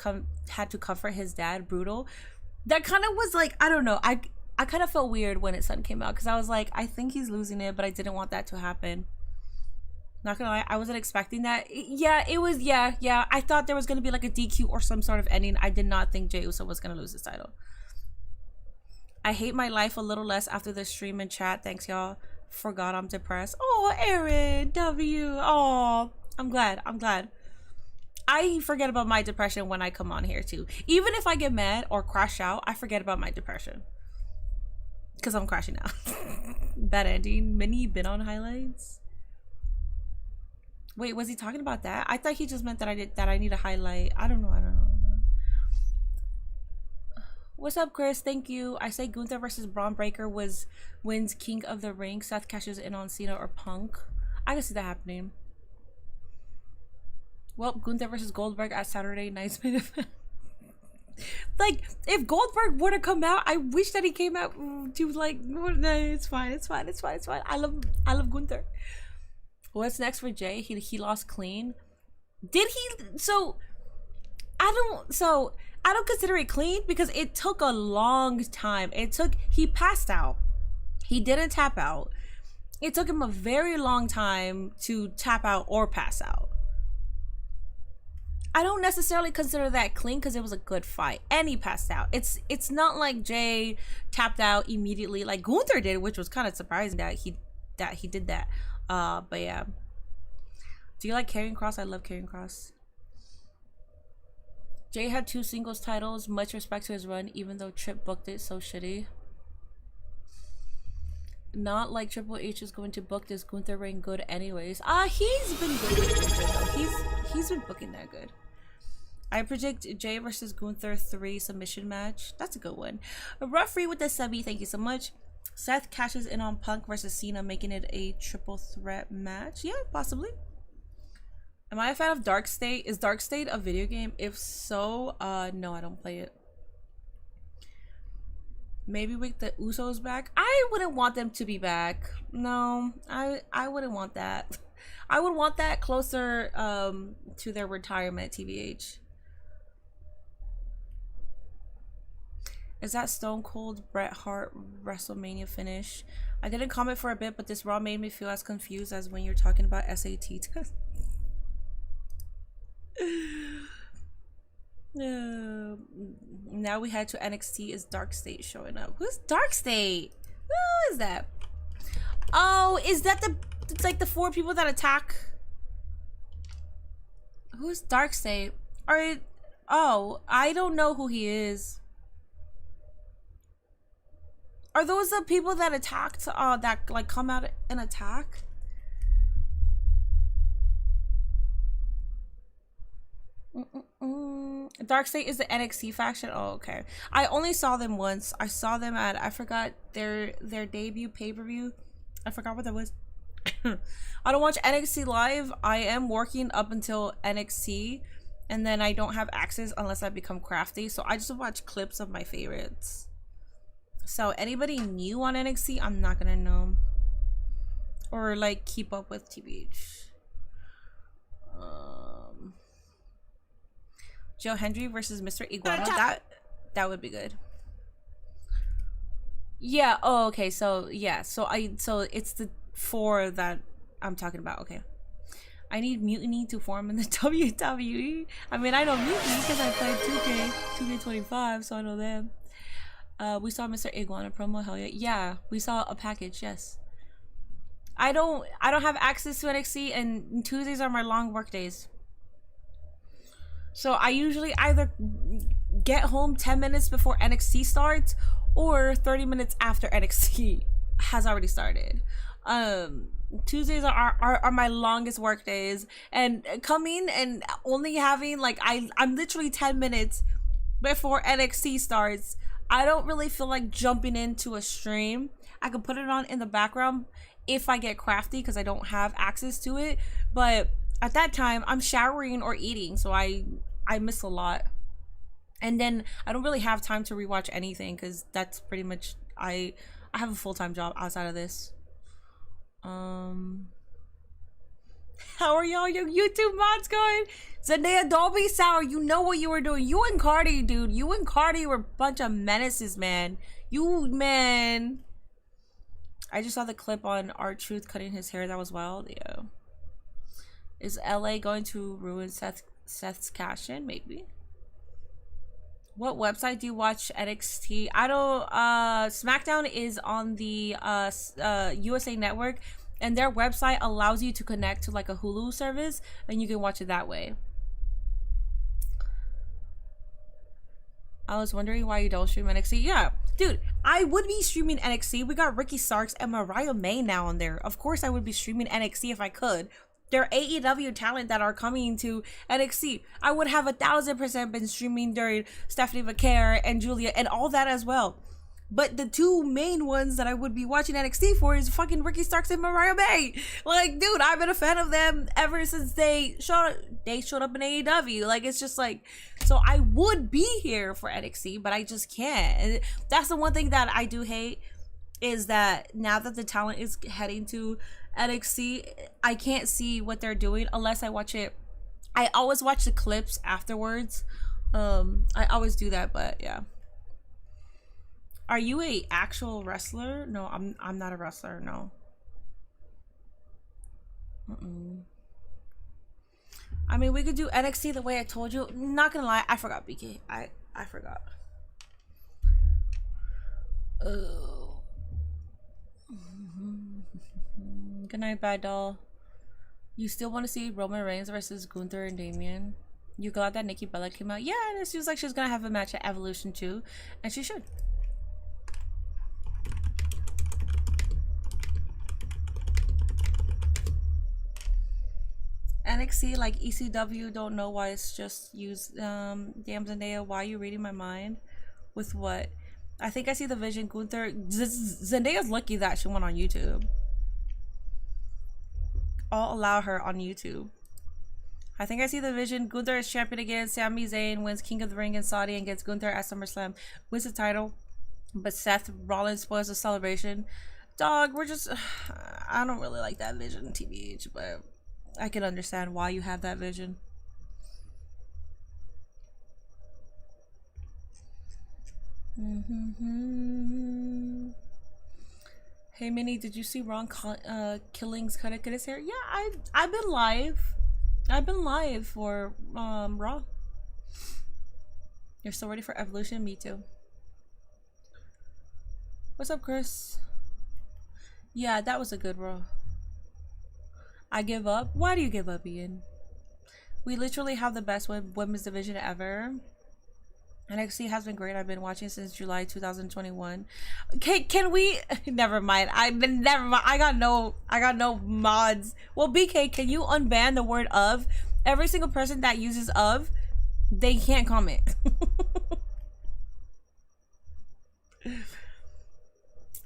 comfort his dad. Brutal. That kind of was like, I don't know. I kind of felt weird when his son came out because I was like, I think he's losing it, but I didn't want that to happen. Not gonna lie, I wasn't expecting that. Yeah, it was, yeah. I thought there was gonna be like a DQ or some sort of ending. I did not think Jey Uso was gonna lose his title. I hate my life a little less after the stream and chat. Thanks, y'all. Forgot I'm depressed. Oh, Aaron W. Oh, I'm glad. I forget about my depression when I come on here too. Even if I get mad or crash out, I forget about my depression. Because I'm crashing out. Bad ending. Minnie been on highlights. Wait, was he talking about that? I thought he just meant that I need a highlight. I don't know. What's up, Chris? Thank you. I say Gunther versus Braun Breaker wins King of the Ring. Seth cashes in on Cena or Punk. I can see that happening. Well, Gunther versus Goldberg at Saturday Night's main event. Like, if Goldberg were to come out, I wish that he came out to like, no, it's fine. I love Gunther. What's next for Jay? He lost clean. Did he? So I don't consider it clean because it took a long time. He passed out. He didn't tap out. It took him a very long time to tap out or pass out. I don't necessarily consider that clean because it was a good fight and he passed out. It's not like Jay tapped out immediately like Gunther did, which was kind of surprising that he did that. But yeah. Do you like Karrion Kross? I love Karrion Kross. Jay had 2 singles titles. Much respect to his run, even though Tripp booked it so shitty. Not like Triple H is going to book this Gunther reign good anyways. He's been good with Gunther though. He's been booking that good. I predict Jay versus Gunther 3 submission match. That's a good one. A referee with the subby, thank you so much. Seth cashes in on Punk versus Cena, making it a triple threat match. Yeah, possibly. Am I a fan of Dark State? Is Dark State a video game? If so, no, I don't play it. Maybe with the Usos back. I wouldn't want them to be back. No, I wouldn't want that. I would want that closer to their retirement, TBH. Is that Stone Cold Bret Hart WrestleMania finish? I didn't comment for a bit, but this Raw made me feel as confused as when you're talking about SAT test. Now we head to NXT. Is Dark State showing up? Who's Dark State? Who is that? Oh, is that it's like the 4 people that attack? Who's Dark State? Oh, I don't know who he is. Are those the people that attacked, that like come out and attack? Dark State is the NXT faction. Oh, okay. I only saw them once. I saw them at, I forgot their debut pay-per-view. I forgot what that was. I don't watch NXT live. I am working up until NXT, and then I don't have access unless I become crafty. So I just watch clips of my favorites. So anybody new on NXT, I'm not gonna know or like keep up with TBH. Joe Hendry versus Mr. Iguana. That would be good. Yeah. Oh, okay. So yeah. So it's the 4 that I'm talking about. Okay. I need Mutiny to form in the WWE. I mean, I know Mutiny because I played 2K25, so I know them. We saw Mr. Iguana promo. Hell yeah. Yeah, we saw a package. Yes. I don't have access to NXT, and Tuesdays are my long work days. So I usually either get home 10 minutes before NXT starts or 30 minutes after NXT has already started. Tuesdays are my longest work days, and coming and only having like I'm literally 10 minutes before NXT starts. I don't really feel like jumping into a stream. I can put it on in the background if I get crafty because I don't have access to it, but at that time I'm showering or eating, so I miss a lot. And then I don't really have time to rewatch anything because that's pretty much I have a full-time job outside of this. How are y'all your YouTube mods going? Zendaya, don't be sour. You know what you were doing. You and Cardi, dude. You and Cardi were a bunch of menaces, man. Man. I just saw the clip on R-Truth cutting his hair. That was wild. Yeah. Is LA going to ruin Seth's cash in? Maybe. What website do you watch NXT? I don't SmackDown is on the USA Network, and their website allows you to connect to like a Hulu service and you can watch it that way. I was wondering why you don't stream NXT. Yeah, dude, I would be streaming NXT. We got Ricky Starks and Mariah May now on there. Of course I would be streaming NXT if I could. They're AEW talent that are coming to NXT. I would have 1000% been streaming during Stephanie McCare and Julia and all that as well. But the 2 main ones that I would be watching NXT for is fucking Ricky Starks and Mariah May. Like, dude, I've been a fan of them ever since they showed up in AEW. Like, it's just like, so I would be here for NXT, but I just can't. And that's the one thing that I do hate, is that now that the talent is heading to NXT, I can't see what they're doing unless I watch it. I always watch the clips afterwards. I always do that, but yeah. Are you a actual wrestler? No, I'm not a wrestler, no. I mean, we could do NXT the way I told you. Not gonna lie, I forgot BK. I forgot. Oh. Good night, bad doll. You still want to see Roman Reigns versus Gunther and Damian? You glad that Nikki Bella came out? Yeah, and it seems like she's gonna have a match at Evolution 2, and she should. NXT like ECW, don't know why it's just used. Damn Zendaya, why are you reading my mind? With what? I think I see the vision. Gunther, Zendaya's lucky that she went on YouTube. I'll allow her on YouTube. I think I see the vision. Gunther is champion again. Sami Zayn wins King of the Ring in Saudi and gets Gunther at SummerSlam. Wins the title. But Seth Rollins spoils the celebration. Dog, we're just... I don't really like that vision, TBH, but I can understand why you have that vision. Hey Minnie, did you see Ron Killings cut his hair? Yeah, I've been live. I've been live for Raw. You're still ready for Evolution? Me too. What's up, Chris? Yeah, that was a good Raw. I give up? Why do you give up, Ian? We literally have the best women's division ever. NXT has been great. I've been watching since July 2021. Can we? Never mind. Never mind. I got no mods. Well, BK, can you unban the word of? Every single person that uses of, they can't comment.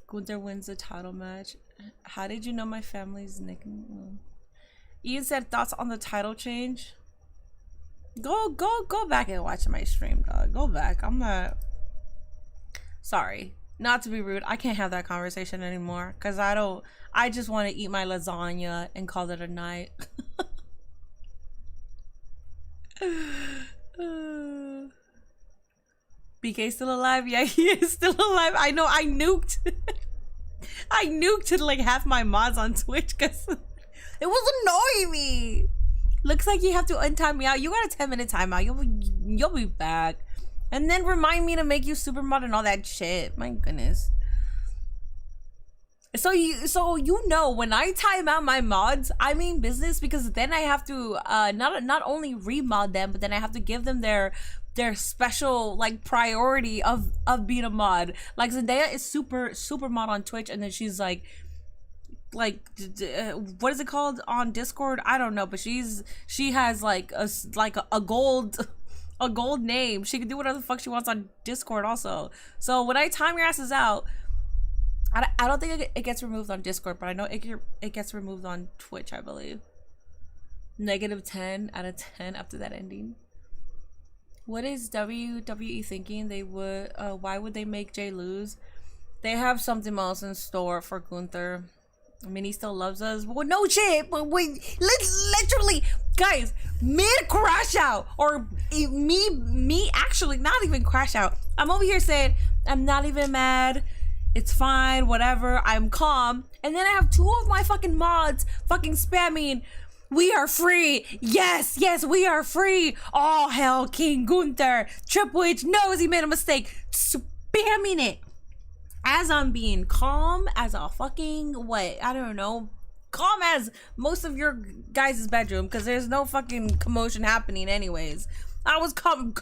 Gunther wins the title match. How did you know my family's nickname? Ian said thoughts on the title change. Go back and watch my stream, dog. Go back. I'm not... Sorry. Not to be rude. I can't have that conversation anymore. Because I just want to eat my lasagna and call it a night. BK still alive? Yeah, he is still alive. I know. I nuked. I nuked like half my mods on Twitch because it was annoying me. Looks like you have to untime me out. You got a 10-minute timeout. You'll be back. And then remind me to make you super mod and all that shit. My goodness. So you know when I time out my mods, I mean business, because then I have to not only remod them, but then I have to give them their special like priority of being a mod. Like Zendaya is super mod on Twitch, and then she's like what is it called on Discord? I don't know, but she has like a gold name. She can do whatever the fuck she wants on Discord also. So when I time your asses out, I don't think it gets removed on Discord, but I know it gets removed on Twitch, I believe. -10 out of 10 after that ending. What is WWE thinking? They would why would they make Jay lose? They have something else in store for Gunther. I mean, he still loves us. Well, no shit, but let's literally, guys, mid crash out, or me actually not even crash out. I'm over here saying I'm not even mad. It's fine, whatever. I'm calm, and then I have two of my fucking mods fucking spamming. We are free. Yes, we are free. All hell, King Gunther. Triple H knows he made a mistake. Spamming it. As I'm being calm as a fucking, I don't know, calm as most of your guys' bedroom, because there's no fucking commotion happening anyways. I was calm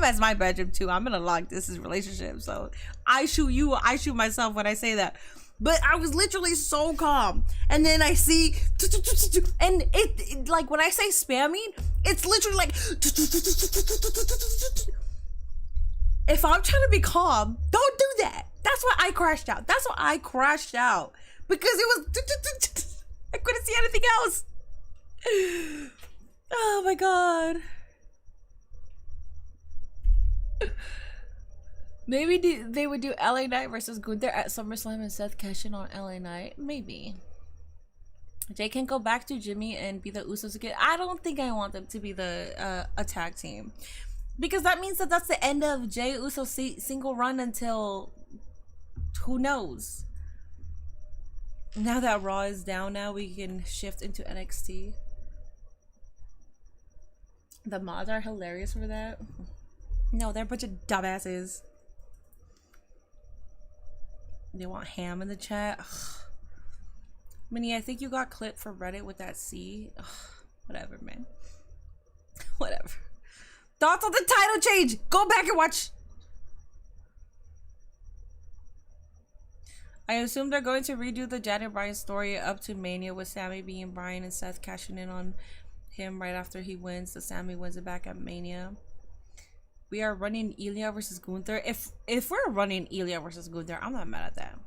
as my bedroom too. I'm gonna lock this relationship, so I shoot you, I shoot myself when I say that. But I was literally so calm, and then I see, and it like when I say spamming, it's literally like, if I'm trying to be calm, don't do that. That's why I crashed out. That's why I crashed out. Because it was... I couldn't see anything else. Oh my god. Maybe they would do LA Knight versus Gunther at SummerSlam and Seth cash in on LA Knight. Maybe. Jay can go back to Jimmy and be the Usos again. I don't think I want them to be the a tag team. Because that means that that's the end of Jay Uso's single run until... who knows? Now that Raw is down, now we can shift into NXT. The mods are hilarious for that. No, they're a bunch of dumbasses. They want ham in the chat. Ugh. Minnie, I think you got clipped for Reddit with that C. Ugh. Whatever, man. Whatever. Thoughts on the title change? Go back and watch. I assume they're going to redo the Janet Bryan story up to Mania with Sammy being Bryan and Seth cashing in on him right after he wins. So Sammy wins it back at Mania. We are running Ilya versus Gunther. If we're running Ilya versus Gunther, I'm not mad at that.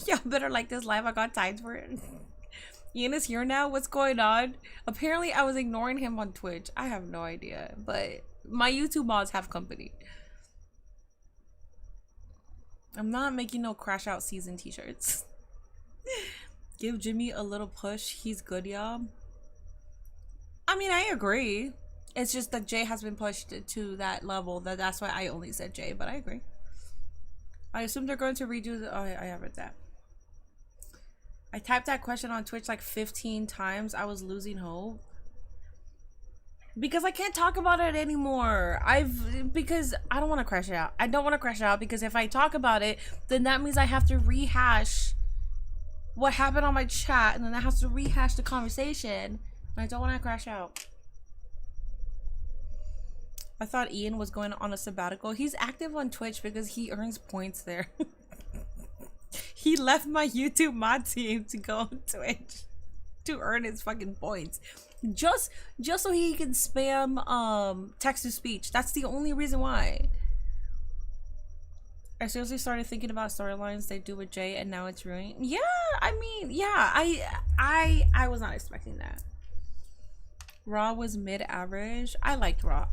Y'all better like this live. I got time for it. Ian is here now. What's going on? Apparently, I was ignoring him on Twitch. I have no idea, but my YouTube mods have company. I'm not making no Crash Out season t-shirts. Give Jimmy a little push. He's good, y'all. I mean, I agree. It's just that Jay has been pushed to that level. That's why I only said Jay, but I agree. I assume they're going to redo the... Oh, I have read that. I typed that question on Twitch like 15 times. I was losing hope. Because I can't talk about it anymore. Because I don't want to crash out. I don't want to crash out because if I talk about it, then that means I have to rehash what happened on my chat. And then I have to rehash the conversation. And I don't want to crash out. I thought Ian was going on a sabbatical. He's active on Twitch because he earns points there. He left my YouTube mod team to go on Twitch to earn his fucking points. Just so he can spam text to speech. That's the only reason why. I seriously started thinking about storylines they do with Jay and now it's ruined. Yeah, I mean, yeah, I was not expecting that. Raw was mid-average. I liked Raw.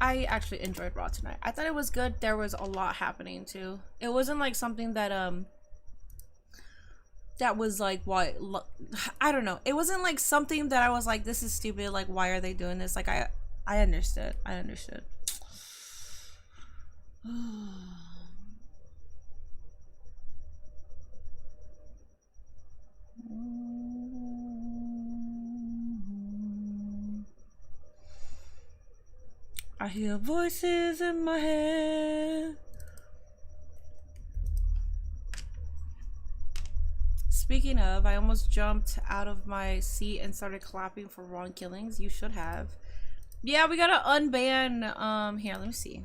I actually enjoyed Raw tonight. I thought it was good. There was a lot happening too. It wasn't like something that that was like, what, I don't know. It wasn't like something that I was like, this is stupid, like why are they doing this? Like I understood. I understood. I hear voices in my head. Speaking of, I almost jumped out of my seat and started clapping for Ron Killings. You should have. Yeah, we gotta unban, here, let me see.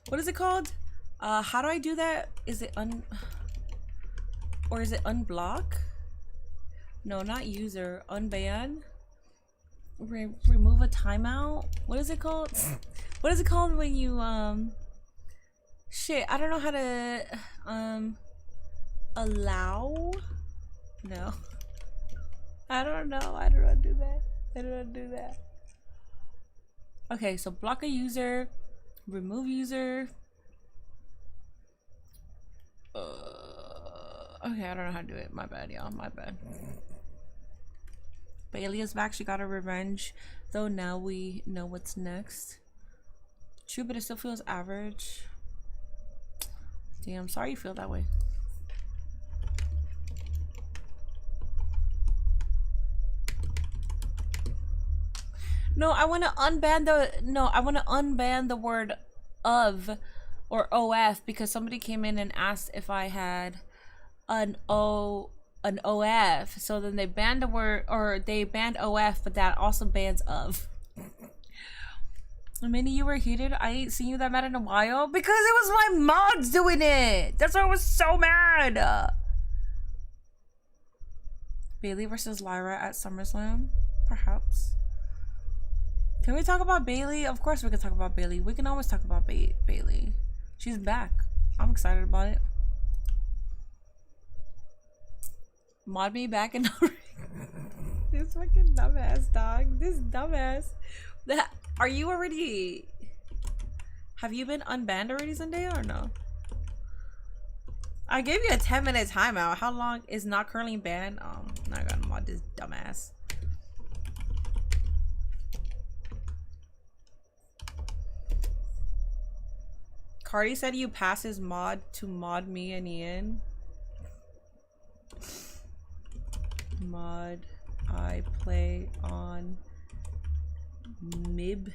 What is it called? How do I do that? Is it or is it unblock? No, not user, unban. Remove a timeout. What is it called? What is it called when you shit, I don't know how to allow. No, I don't know. I don't know how to do that. I don't know how to do that. Okay, so block a user, remove user. Okay, I don't know how to do it. My bad, y'all. My bad. Bailey is back. She got her revenge, though. Now we know what's next. True, but it still feels average. Damn, sorry you feel that way. No, I want to unban the I want to unban the word of or OF because somebody came in and asked if I had an OF. So then they banned the word, or they banned OF, but that also bans of. Minnie, you were heated. I ain't seen you that mad in a while because it was my mods doing it. That's why I was so mad. Bailey versus Lyra at SummerSlam, perhaps. Can we talk about Bailey? Of course we can talk about Bailey. We can always talk about Bailey. She's back. I'm excited about it. Mod me back in the this fucking dumbass dog. This dumbass. Are you already? Have you been unbanned already, Zendaya, or no? I gave you a 10-minute timeout. How long is not currently banned? Now I gotta mod this dumbass. Cardi said you pass his mod to mod me and Ian. Mod. I play on MIB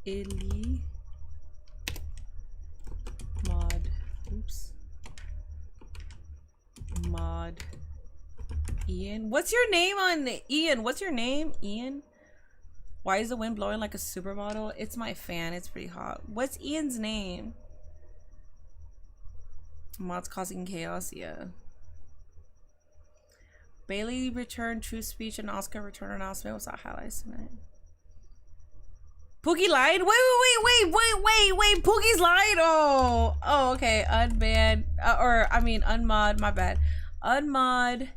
Illy mod. Oops. Mod Ian. What's your name on Ian? What's your name? Ian? Why is the wind blowing like a supermodel? It's my fan. It's pretty hot. What's Ian's name? Mods causing chaos. Yeah. Bailey returned true speech and Oscar return announcement. What's that highlights tonight? Pookie lied? Wait. Pookie's lied? Oh, okay. Unbanned. Unmod. My bad. Unmod.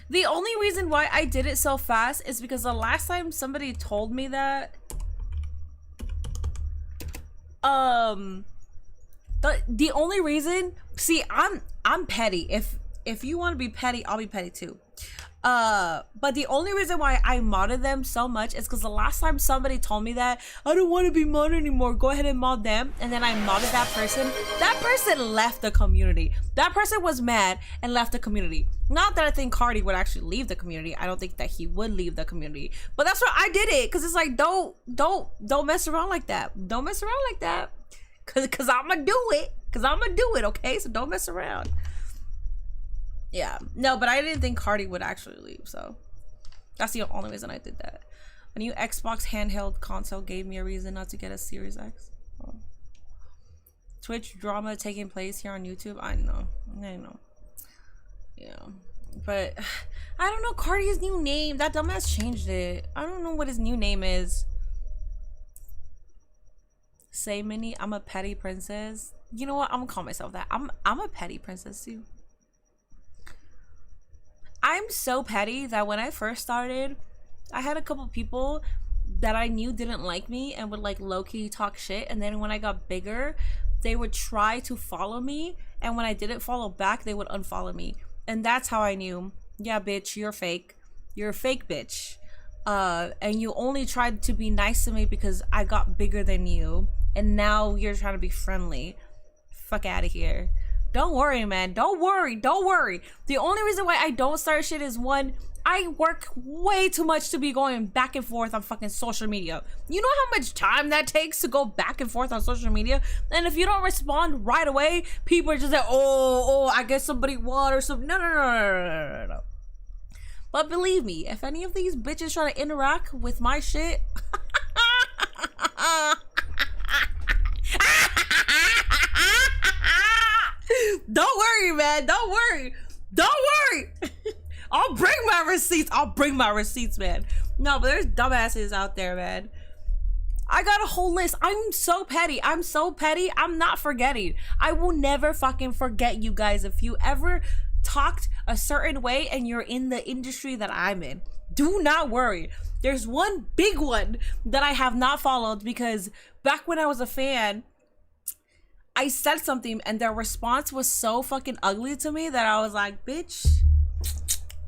The only reason why I did it so fast is because the last time somebody told me that, the only reason, see, I'm petty. If you want to be petty, I'll be petty too. But the only reason why I modded them so much is because the last time somebody told me that I don't want to be modded anymore, go ahead and mod them, and then I modded that person left the community. That person was mad and left the community. Not that I think Cardi would actually leave the community. I don't think that he would leave the community, but that's why I did it, because it's like, don't mess around like that. Don't mess around like that, because I'm gonna do it, okay? So don't mess around. Yeah, no, but I didn't think Cardi would actually leave, so that's the only reason I did that. A new Xbox handheld console gave me a reason not to get a Series X. Oh. Twitch drama taking place here on YouTube. I know. Yeah, but I don't know Cardi's new name. That dumbass changed it. I don't know what his new name is. Say Minnie, I'm a petty princess. You know what? I'm gonna call myself that. I'm a petty princess too. I'm so petty that when I first started, I had a couple people that I knew didn't like me and would like low-key talk shit, and then when I got bigger, they would try to follow me, and when I didn't follow back, they would unfollow me. And that's how I knew, yeah, bitch, you're fake. You're a fake bitch. And you only tried to be nice to me because I got bigger than you, and now you're trying to be friendly. Fuck out of here. Don't worry, man. Don't worry. The only reason why I don't start shit is, one, I work way too much to be going back and forth on fucking social media. You know how much time that takes to go back and forth on social media? And if you don't respond right away, people are just like, oh, I guess somebody won or something. No. But believe me, if any of these bitches try to interact with my shit, don't worry, man. Don't worry. I'll bring my receipts, man. No, but there's dumbasses out there, man. I got a whole list. I'm so petty. I'm not forgetting. I will never fucking forget you guys if you ever talked a certain way and you're in the industry that I'm in. Do not worry. There's one big one that I have not followed because back when I was a fan, I said something and their response was so fucking ugly to me that I was like, bitch,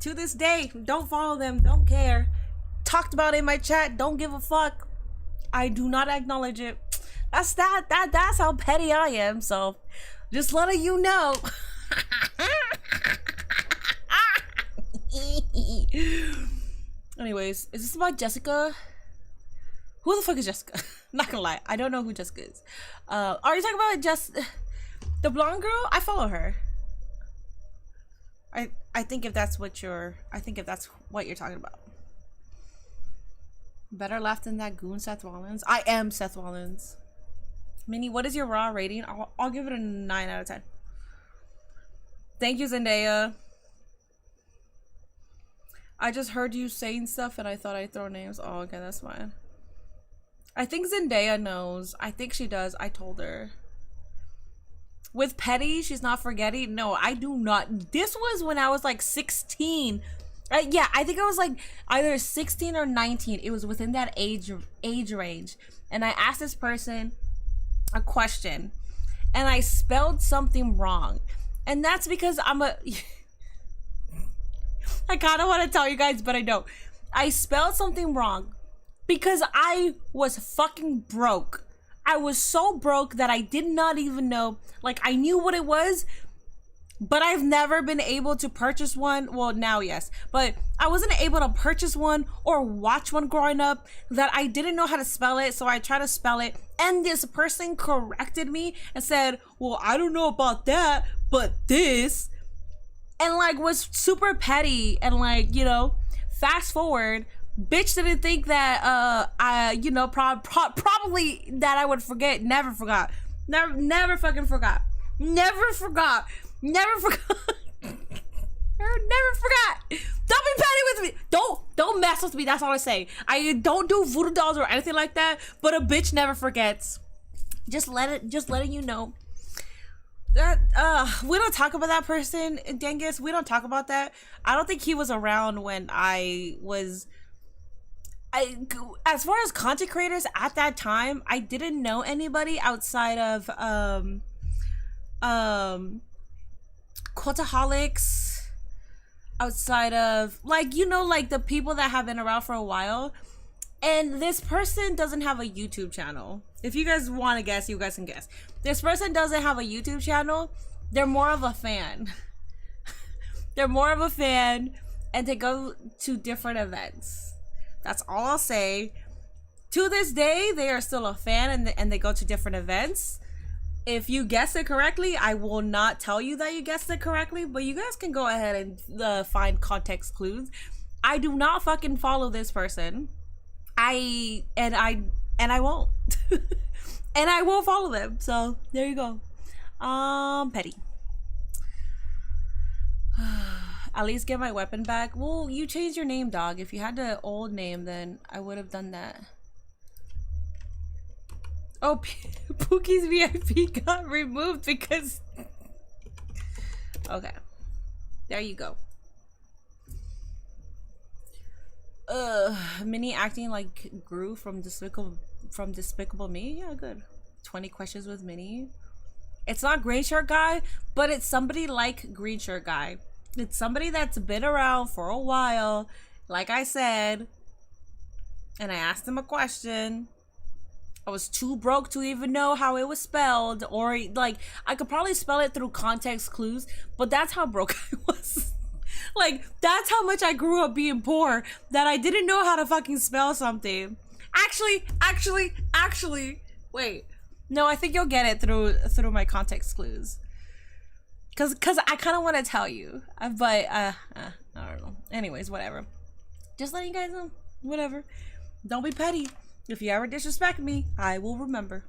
to this day, don't follow them, don't care. Talked about it in my chat, don't give a fuck. I do not acknowledge it. That's how petty I am, so just letting you know. Anyways, is this about Jessica? Who the fuck is Jessica? Not gonna lie, I don't know who Jessica is. Are you talking about the blonde girl? I follow her. I think if that's what you're talking about. Better laugh than that goon Seth Rollins. I am Seth Rollins. Minnie, what is your Raw rating? I'll give it a 9 out of 10. Thank you, Zendaya. I just heard you saying stuff and I thought I'd throw names. Oh, okay, that's fine. I think Zendaya knows. I think she does. I told her. With petty, she's not forgetting. No, I do not. This was when I was like 16. Yeah, I think I was like either 16 or 19. It was within that age range. And I asked this person a question. And I spelled something wrong. And that's because I'm a... I kind of want to tell you guys, but I don't. I spelled something wrong because I was fucking broke. I was so broke that I did not even know. Like, I knew what it was. but I've never been able to purchase one. Well, now yes, but I wasn't able to purchase one or watch one growing up that I didn't know how to spell it, so I tried to spell it, and this person corrected me and said, well, I don't know about that, but this, and like was super petty, and like, you know, fast forward, bitch didn't think that I, you know, probably that I would forget. Never forgot. Never fucking forgot. Never forgot. Never forgot. Never forgot. Don't be petty with me. Don't mess with me. That's all I say. I don't do voodoo dolls or anything like that. But a bitch never forgets. Just letting you know. That we don't talk about that person, Dengus. We don't talk about that. I don't think he was around when as far as content creators at that time, I didn't know anybody outside of Quotaholics, outside of, like, you know, like the people that have been around for a while. And this person doesn't have a YouTube channel. If you guys want to guess, you guys can guess. This person doesn't have a YouTube channel. They're more of a fan. They're more of a fan, and they go to different events. That's all I'll say. To this day, they are still a fan, and they go to different events. If you guess it correctly, I will not tell you that you guessed it correctly, but you guys can go ahead and find context clues. I do not fucking follow this person. I won't. And I won't follow them. So there you go. Petty. At least get my weapon back. Well, you changed your name, dog. If you had the old name, then I would have done that. Oh, Pookie's VIP got removed because... Okay. There you go. Minnie acting like Gru from Despicable Me? Yeah, good. 20 questions with Minnie. It's not Green Shirt Guy, but it's somebody like Green Shirt Guy. It's somebody that's been around for a while, like I said, and I asked him a question. I was too broke to even know how it was spelled, or like I could probably spell it through context clues, but that's how broke I was. Like, that's how much I grew up being poor, that I didn't know how to fucking spell something. Actually, wait. No, I think you'll get it through my context clues. Cause I kind of want to tell you, but I don't know. Anyways, whatever. Just letting you guys know. Whatever. Don't be petty. If you ever disrespect me, I will remember.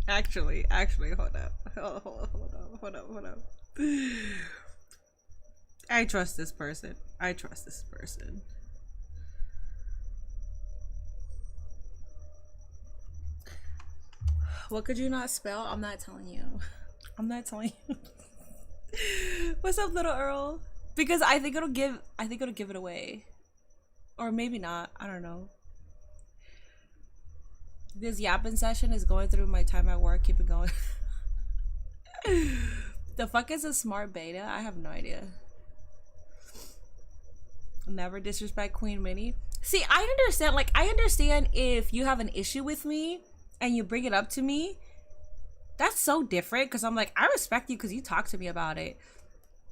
Actually, hold up. Hold up. I trust this person. What could you not spell? I'm not telling you. What's up, little Earl? Because I think it'll give it away. Or maybe not. I don't know. This yapping session is going through my time at work. Keep it going. The fuck is a smart beta? I have no idea. Never disrespect Queen Minnie. See, I understand. Like, I understand if you have an issue with me and you bring it up to me. That's so different, because I'm like, I respect you because you talk to me about it.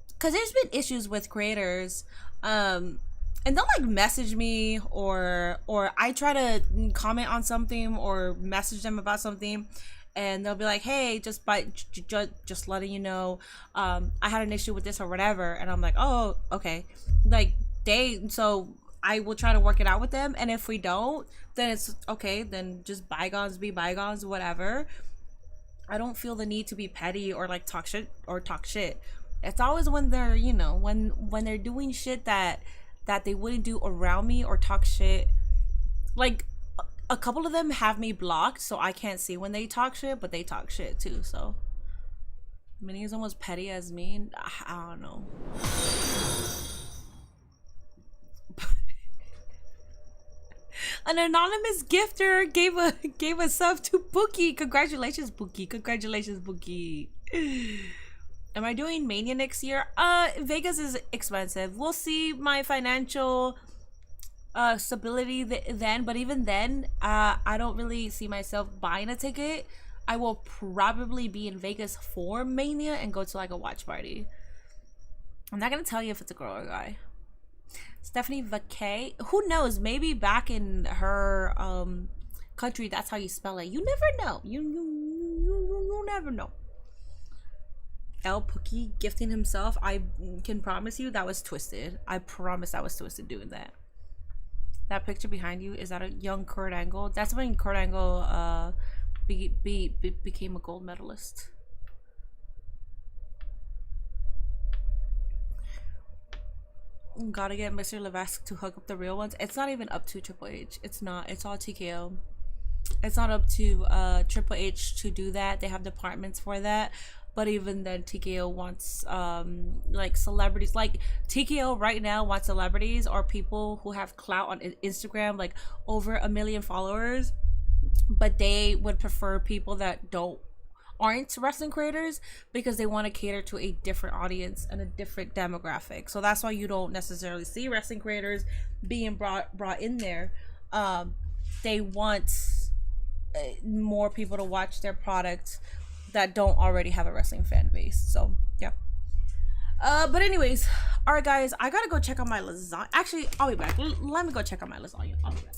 Because there's been issues with creators, and they'll like message me, or I try to comment on something or message them about something, and they'll be like, hey, just letting you know, I had an issue with this or whatever, and I'm like, oh, okay. Like, so I will try to work it out with them, and if we don't, then it's okay, then just bygones be bygones, whatever. I don't feel the need to be petty or like talk shit. It's always when they're, you know, when they're doing shit that they wouldn't do around me or talk shit. Like, a couple of them have me blocked, so I can't see when they talk shit, but they talk shit too, so. Minnie is almost petty as me. I don't know. An anonymous gifter gave a sub to Bookie. Congratulations, Bookie. Am I doing Mania next year? Vegas is expensive. We'll see my financial stability then, but even then, I don't really see myself buying a ticket. I will probably be in Vegas for Mania and go to like a watch party. I'm not gonna tell you if it's a girl or a guy. Stephanie Vacay, who knows? Maybe back in her country, that's how you spell it. You never know. You never know. El Pookie gifting himself. I can promise you that was twisted. I promise that was twisted doing that. That picture behind you, is that a young Kurt Angle? That's when Kurt Angle became a gold medalist. Gotta get Mr. Levesque to hook up the real ones. It's not even up to Triple H. It's not. It's all TKO. It's not up to Triple H to do that. They have departments for that. But even then, TKO wants like celebrities. Like TKO right now wants celebrities or people who have clout on Instagram, like over 1 million followers. But they would prefer people that aren't wrestling creators because they want to cater to a different audience and a different demographic. So that's why you don't necessarily see wrestling creators being brought in there. They want more people to watch their product that don't already have a wrestling fan base. So yeah. But anyways, all right guys, I gotta go check on my lasagna. Actually, I'll be back. Let me go check on my lasagna. I'll be back.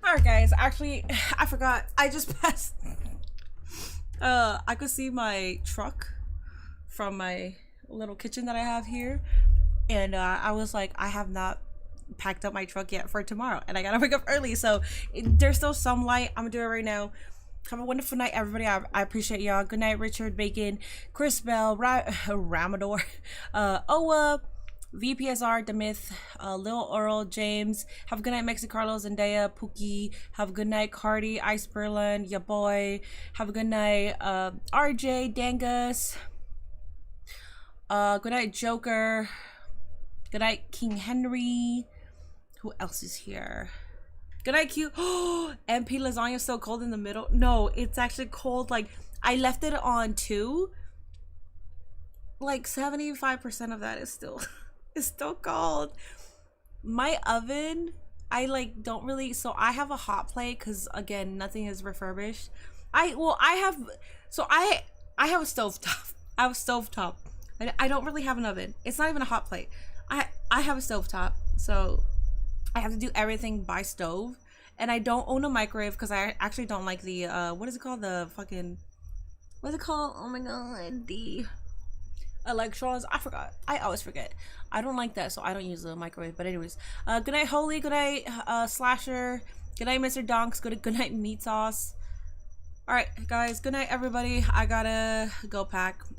Alright guys, actually I forgot, I just passed I could see my truck from my little kitchen that I have here, and I was like, I have not packed up my truck yet for tomorrow and I gotta wake up early, so there's still some light. I'm gonna do it right now. Have a wonderful night, everybody. I appreciate y'all. Good night, Richard, Bacon, Chris Bell, Ramador, Owa, VPSR, The Myth, Lil Earl, James. Have a good night, Mexi Carlos, Zendaya, Pookie. Have a good night, Cardi, Ice Berlin, ya boy. Have a good night, RJ, Dangus. Good night, Joker. Good night, King Henry. Who else is here? Good night, Q. MP lasagna is so cold in the middle. No, it's actually cold. Like, I left it on 2. Like 75% of that is still it's still cold. My oven, I like don't really, so I have a hot plate because again, nothing is refurbished. I have a stovetop. I have a stovetop. I don't really have an oven. It's not even a hot plate. I have a stovetop, so I have to do everything by stove. And I don't own a microwave because I actually don't like the what is it called, the fucking, what's it called, oh my god, the electrons. I forgot. I always forget. I don't like that, so I don't use the microwave. But anyways, good night, Holy. Good night, Slasher. Good night, Mr. Donks. Good night, Meat Sauce. All right, guys. Good night, everybody. I gotta go pack.